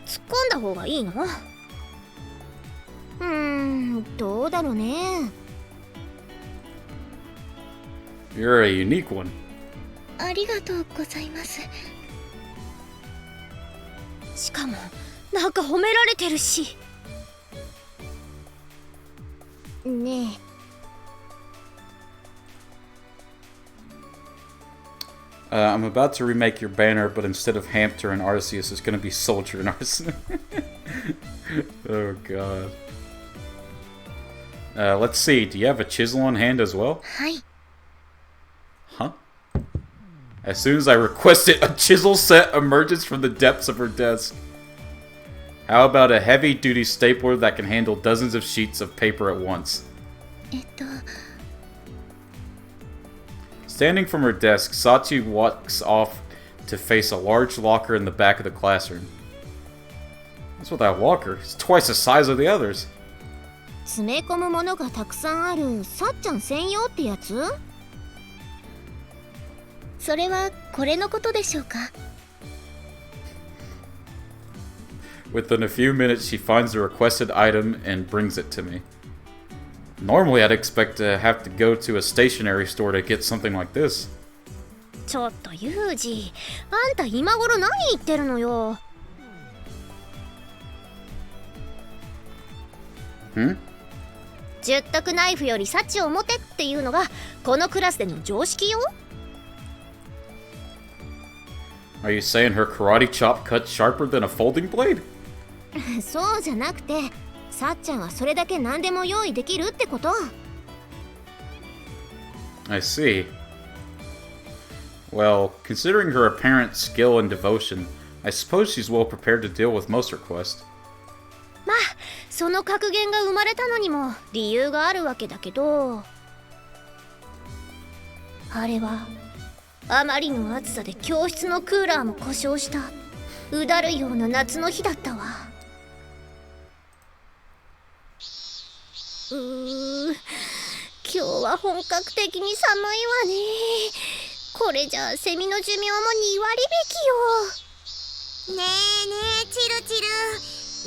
突っ込んだ方がいいの？どうだろうね。 You're a unique one. ありがとうございます。しかもなんか褒められてるし。ねえ。I'm about to remake your banner, but instead of Hamster and Arceus, it's gonna be Soldier and Arceus. Oh god. Let's see, do you have a chisel on hand as well? はい。 Huh? As soon as I request it, a chisel set emerges from the depths of her desk. How about a heavy-duty stapler that can handle dozens of sheets of paper at once? Standing from her desk, Sachi walks off to face a large locker in the back of the classroom. What's with that locker? It's twice the size of the others. 詰め込むものがたくさんあるさっちゃん専用ってやつ？それはこれのことでしょうか？ Within a few minutes, she finds the requested item and brings it to me. Normally, I'd expect to have to go to a stationery store to get something like this. ちょっとユージ、あんた今頃何言ってるのよ。十徳ナイフより幸を持てっていうのがこのクラスでの常識よ。Are you saying her karate chop cuts sharper than a folding blade? そうじゃなくて、さっちゃんはそれだけ何でも用意できるってこと。I see. Well, considering her apparent skill and devotion, I suppose she's well prepared to deal with most requests. まあ、その格言が生まれたのにも理由があるわけだけど、あれはあまりの暑さで教室のクーラーも故障したうだるような夏の日だったわ。今日は本格的に寒いわね。これじゃあセミの寿命も2割引きよ。ねえねえチルチル、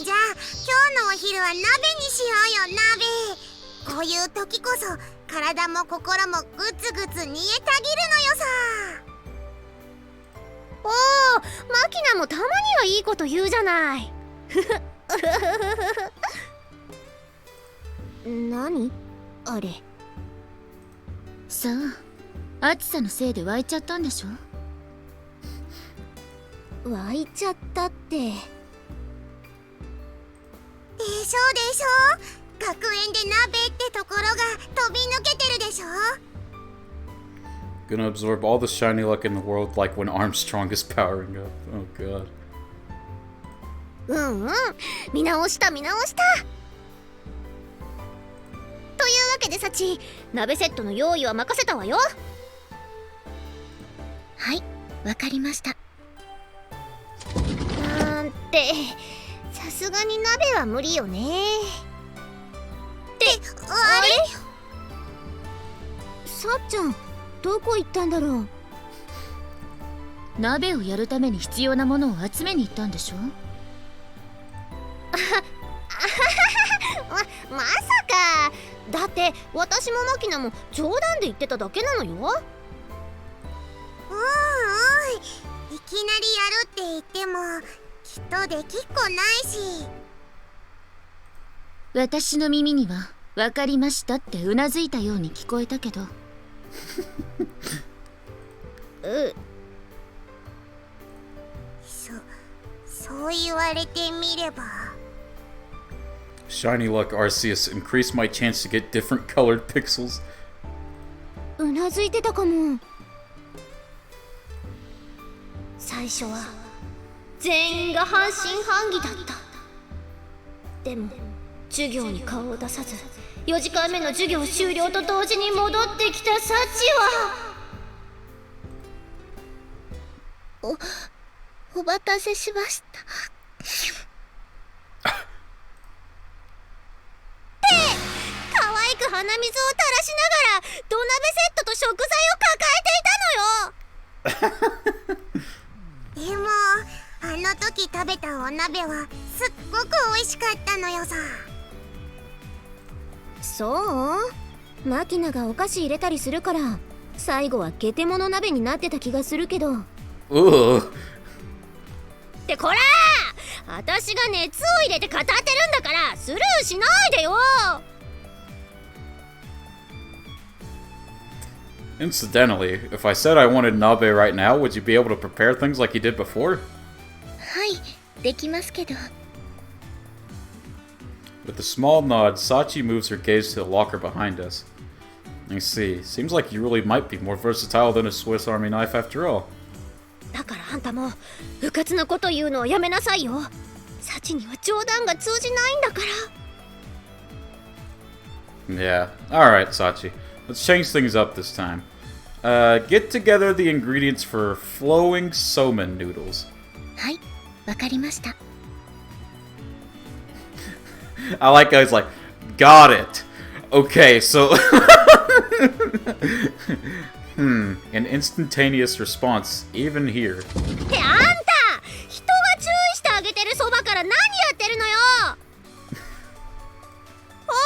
じゃあ今日のお昼は鍋にしようよ。鍋。こういう時こそ体も心もグツグツ煮えたぎるのよさ。おお、マキナもたまにはいいこと言うじゃない。何あれ。さあ、暑さのせいで湧いちゃったんでしょ。湧いちゃったって。でしょでしょ。学園で鍋ってところが飛び抜けてるでしょ。Gonna absorb all the shiny luck in the world like when Armstrong is powering up. Oh god. うんうん、見直した見直した。というわけでサチ、鍋セットの用意は任せたわよ。はい、わかりました。なんて、さすがに鍋は無理よね。ってあれ？さっちゃん、どこ行ったんだろう。鍋をやるために必要なものを集めに行ったんでしょ。まさか。だって私もマキナも冗談で言ってただけなのよ。おいおい、いきなりやるって言ってもきっとできっこないし。私の耳には分かりましたってうなずいたように聞こえたけど。そう言われてみれば。Shiny luck Arceus increased my chance to get different colored pixels. うなずいてたかも。最初は全員が半信半疑だった。でも授業に顔を出さず4時間目の授業終了と同時に戻ってきたサチはお待たせしました。可愛く鼻水を垂らしながら土鍋セットと食材を抱えていたのよ。でもあの時食べたお鍋はすっごく美味しかったのよさ。そう？マキナがお菓子入れたりするから最後はゲテモノ鍋になってた気がするけど。ってこらー、私が熱を入れて語ってるんだからスルーしないでよ。Incidentally, if I said I wanted nabe right now, would you be able to prepare things like you did before? はい、できますけど。With a small nod, Sachi moves her gaze to the locker behind us. I see. Seems like you really might be more versatile than a Swiss Army knife after all. だからあんたもうかつなこと言うのはやめなさいよ。サチには冗談が通じないんだから。Yeah. Alright, Sachi. Let's change things up this time. Get together the ingredients for flowing somen noodles. はい、わかりました。I like how he's like, got it. Okay, so... an instantaneous response, even here. ってあんた、人が注意してあげてるそばから何やってるのよ。ほら、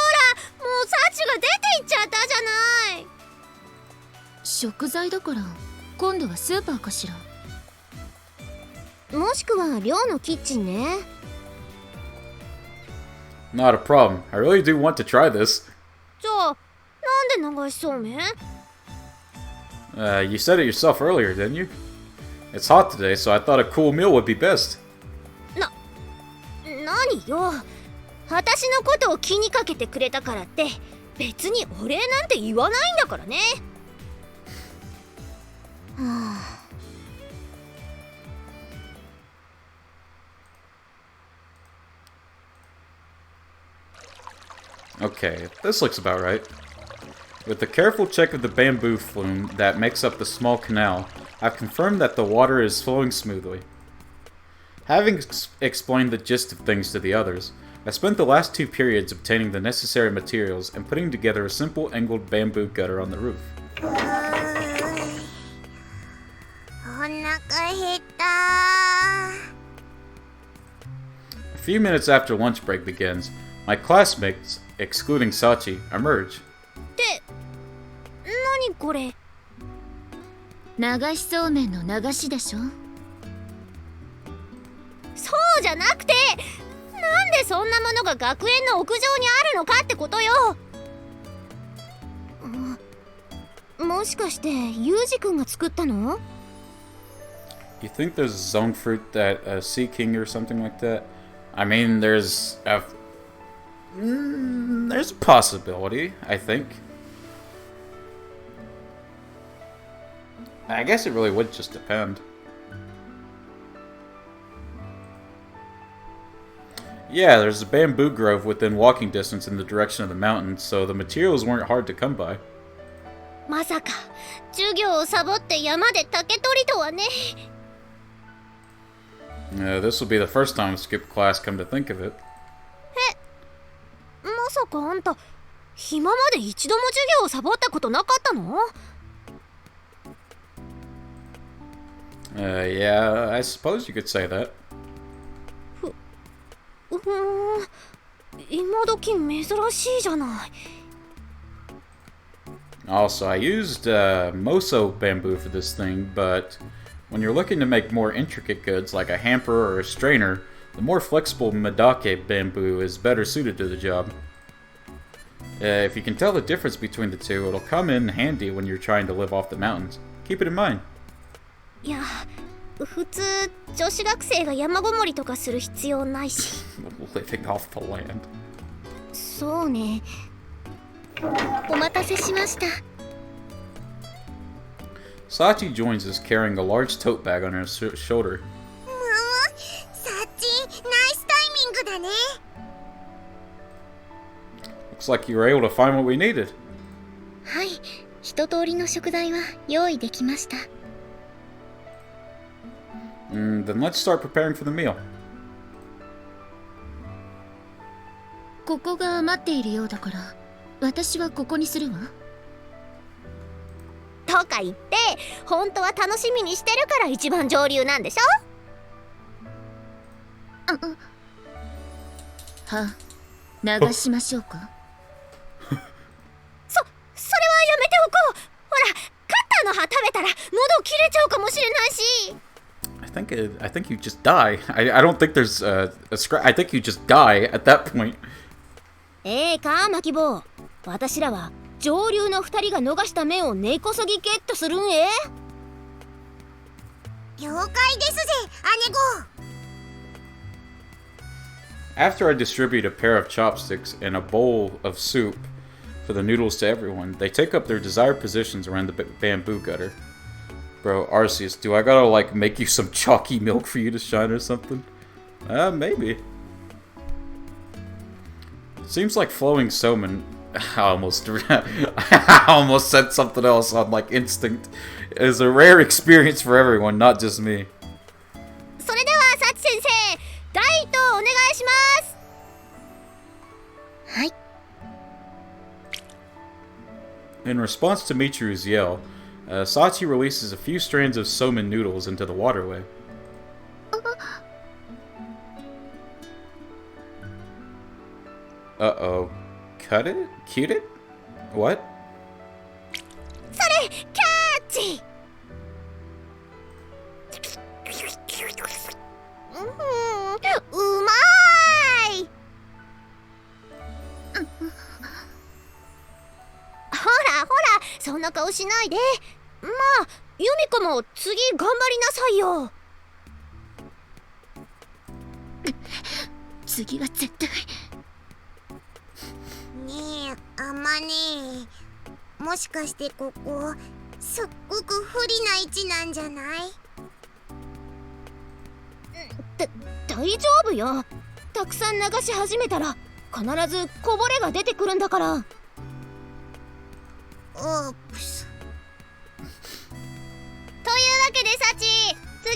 もうサチが出て行っちゃったじゃない。食材だから今度はスーパーかしら。もしくは寮のキッチンね。Not a problem. I really do want to try this. じゃあなんで流しそうめん？ You said it yourself earlier, didn't you? It's hot today, so I thought a cool meal would be best. 何よ。私のことを気にかけてくれたからって別にお礼なんて言わないんだからね。Okay, this looks about right. With a careful check of the bamboo flume that makes up the small canal, I've confirmed that the water is flowing smoothly. Having explained the gist of things to the others, I spent the last 2 periods obtaining the necessary materials and putting together a simple angled bamboo gutter on the roof. お腹減った。 A few minutes after lunch break begins, my classmates, excluding Sachi, emerge. って何これ？流しそうめんの流しでしょ。そうじゃなくて、なんでそんなものが学園の屋上にあるのかってことよ。もしかしてユージ君が作ったの？ You think there's zone fruit that Sea King or something like that? I mean, there's a possibility, I think. I guess it really would just depend. Yeah, there's a bamboo grove within walking distance in the direction of the mountain, so the materials weren't hard to come by. まさか授業をサボって山で竹取りとはね。This will be the first time I skipped class, come to think of it. まさかあんた今まで一度も授業をサボったことなかったの？ Yeah, I suppose you could say that. 今時珍しいじゃない。 Also, I used Moso bamboo for this thing, but when you're looking to make more intricate goods like a hamper or a strainer, the more flexible Medake bamboo is better suited to the job. If you can tell the difference between the two, it'll come in handy when you're trying to live off the mountains. Keep it in mind. いや、普通女子学生が山ごもりとかする必要ないし。Living off the land. そうね。お待たせしました。Sachi joins us carrying a large tote bag on her shoulder. サッチナイスタイミングだね。 Looks like you were able to find what we needed. はい、一通りの食材は用意できました。Then let's start preparing for the meal. ここが余っているようだから、私はここにするわ。とか言って、本当は楽しみにしてるから一番上流なんでしょ？は、流しましょうか。それはやめておこう。ほら、カッターの葉食べたら喉切れちゃうかもしれないし。I think you just die. I don't think there's a scrap. I think you just die at that point. か、マキボウ。私らは上流の2人が逃した面を根こそぎゲットするんえ。了解ですぜ、姉 After I distribute a pair of chopsticks and a bowl of soup for the noodles to everyone, they take up their desired positions around the bamboo gutter. Bro, Arceus, do I gotta, like, make you some chalky milk for you to shine or something? Maybe. Seems like flowing somen... I almost said something else on, like, instinct. Is a rare experience for everyone, not just me. それではサチ先生、第一投お願いします。はい。 In response to Michiru's yell, Sachi releases a few strands of somen noodles into the waterway. Uh-oh. Cut it? Cute it? What? それ、キャッチ。うまい。ほらほら、そんな顔しないで。まあ、ユミコも次頑張りなさいよ。次は絶対。ねえ、あまねえ。もしかしてここ、すっごく不利な位置なんじゃない？大丈夫よ。たくさん流し始めたら必ずこぼれが出てくるんだから。オープス。というわけでサチ、次お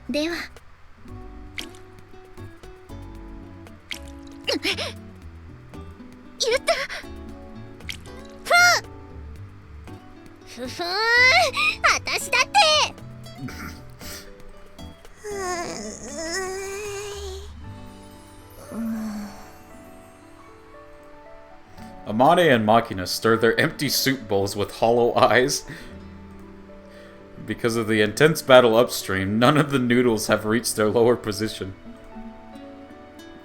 願いね。では。言った。ふふん、私だって。Amane and Makina stir their empty soup bowls with hollow eyes. Because of the intense battle upstream, none of the noodles have reached their lower position.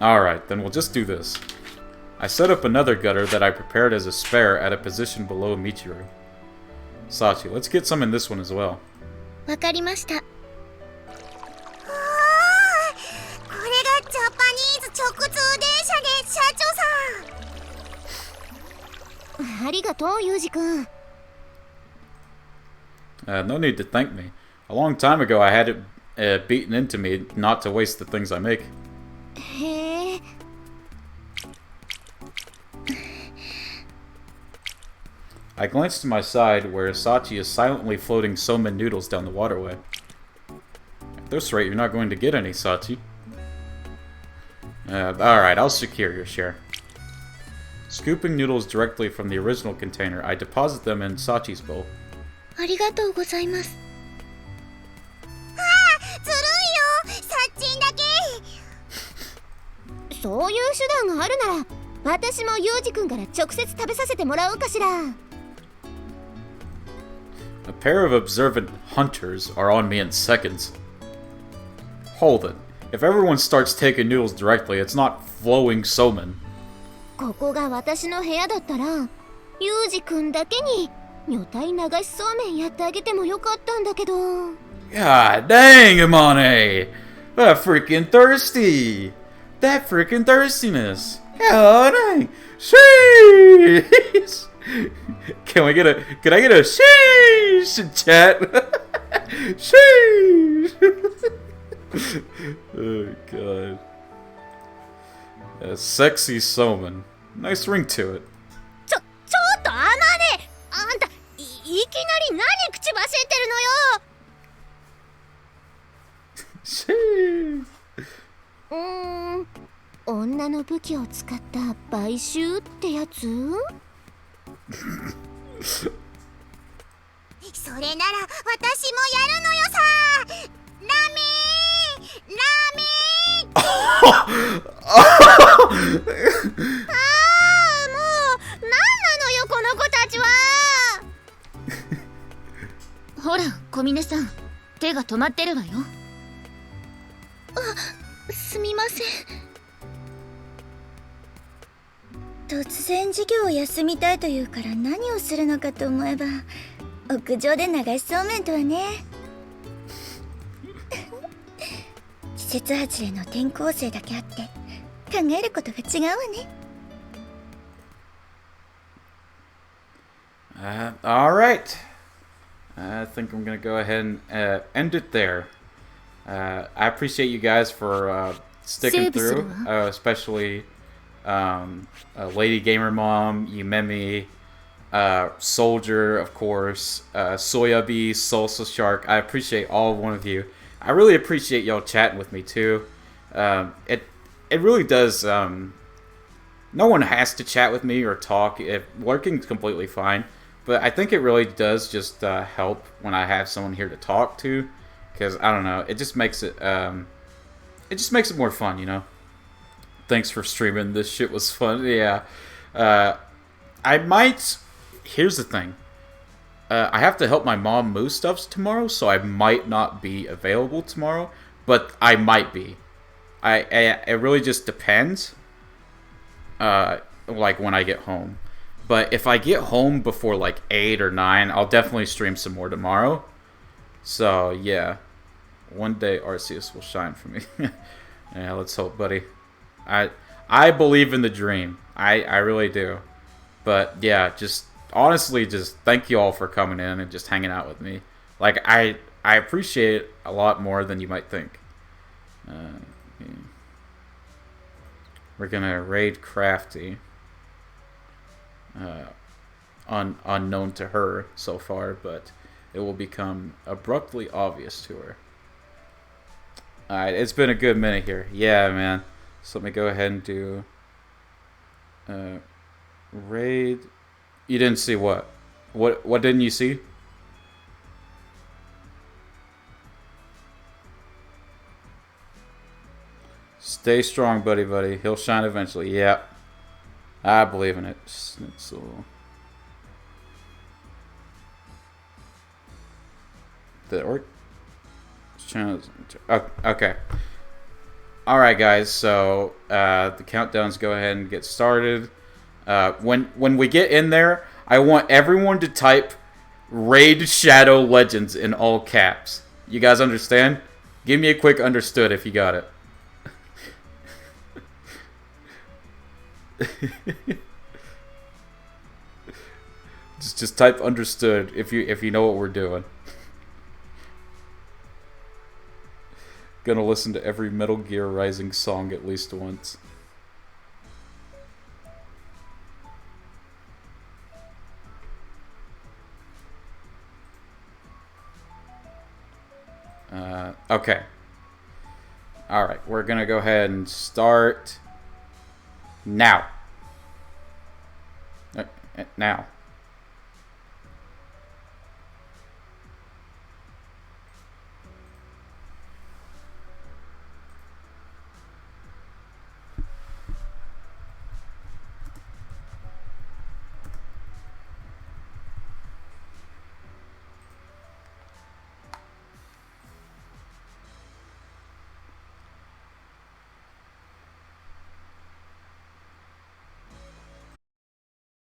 Alright, then we'll just do this. I set up another gutter that I prepared as a spare at a position below Michiru. Sachi, let's get some in this one as well. わかりました。これがジャパニーズ直通電車で社長さん。ありがとう、ユージくん。No need to thank me. A long time ago I had it beaten into me not to waste the things I make. へえ。I glanced to my side, where Sachi is silently floating somen noodles down the waterway. At this rate, you're not going to get any, Sachi. Alright, I'll secure your share. Scooping noodles directly from the original container, I deposit them in Sachi's bowl. ありがとうございます。ずるいよ、サッチンだけ。そういう手段があるなら、私もユージくんから直接食べさせてもらおうかしら。A pair of observant hunters are on me in seconds. Hold it. If everyone starts taking noodles directly, it's not flowing somen. ここが私の部屋だったら、ユージくんだけに女体流しそうめんやってあげてもよかったんだけど。God dang, Amane! That freaking thirsty! That freaking thirstiness! God dang! Sheesh! Can I get a sheesh in chat? Sheesh! Oh god. A sexy somen. Nice ring to it. ちょっとアマネ、あんた いきなり何口走ってるのよ。女の武器を使った買収ってやつ？それなら私もやるのよさ。ラメーああ、もうなんなのよこの子たちは。ほら小峰さん、手が止まってるわよ。すみません。突然授業を休みたいというから何をするのかと思えば、屋上で流しそうめんとはね。季季節外れの転校生だけあって考えることが違うわね。All right. I think I'm gonna go ahead and end it there. I appreciate you guys for sticking through, especially Lady Gamer Mom, Yumemi, Soldier, of course, Soyabi, Salsa Shark. I appreciate all one of you. I really appreciate y'all chatting with me too. It really does. No one has to chat with me or talk. Lurking's completely fine. But I think it really does just help when I have someone here to talk to, because I don't know, it just makes it more fun, you know. Thanks for streaming. This shit was fun. Yeah, I might. Here's the thing. I have to help my mom move stuff tomorrow, so I might not be available tomorrow, but I might be. It really just depends. Like when I get home. But if I get home before like 8 or 9, I'll definitely stream some more tomorrow. So, yeah. One day Arceus will shine for me. Yeah, let's hope, buddy. I believe in the dream. I really do. But, yeah, just honestly, just thank you all for coming in and just hanging out with me. Like, I appreciate it a lot more than you might think. Yeah. We're gonna raid Crafty. Unknown to her so far, but it will become abruptly obvious to her. Alright, it's been a good minute here. Yeah, man. So let me go ahead and do raid. You didn't see what? What didn't you see? Stay strong, buddy. He'll shine eventually. Yeah. I believe in it. Schnitzel. Did it work? Okay. Alright, guys. So, the countdowns go ahead and get started. When we get in there, I want everyone to type Raid Shadow Legends in all caps. You guys understand? Give me a quick understood if you got it. just type understood if you know what we're doing. Gonna listen to every Metal Gear Rising song at least once. Okay. Alright, we're gonna go ahead and start now. Now.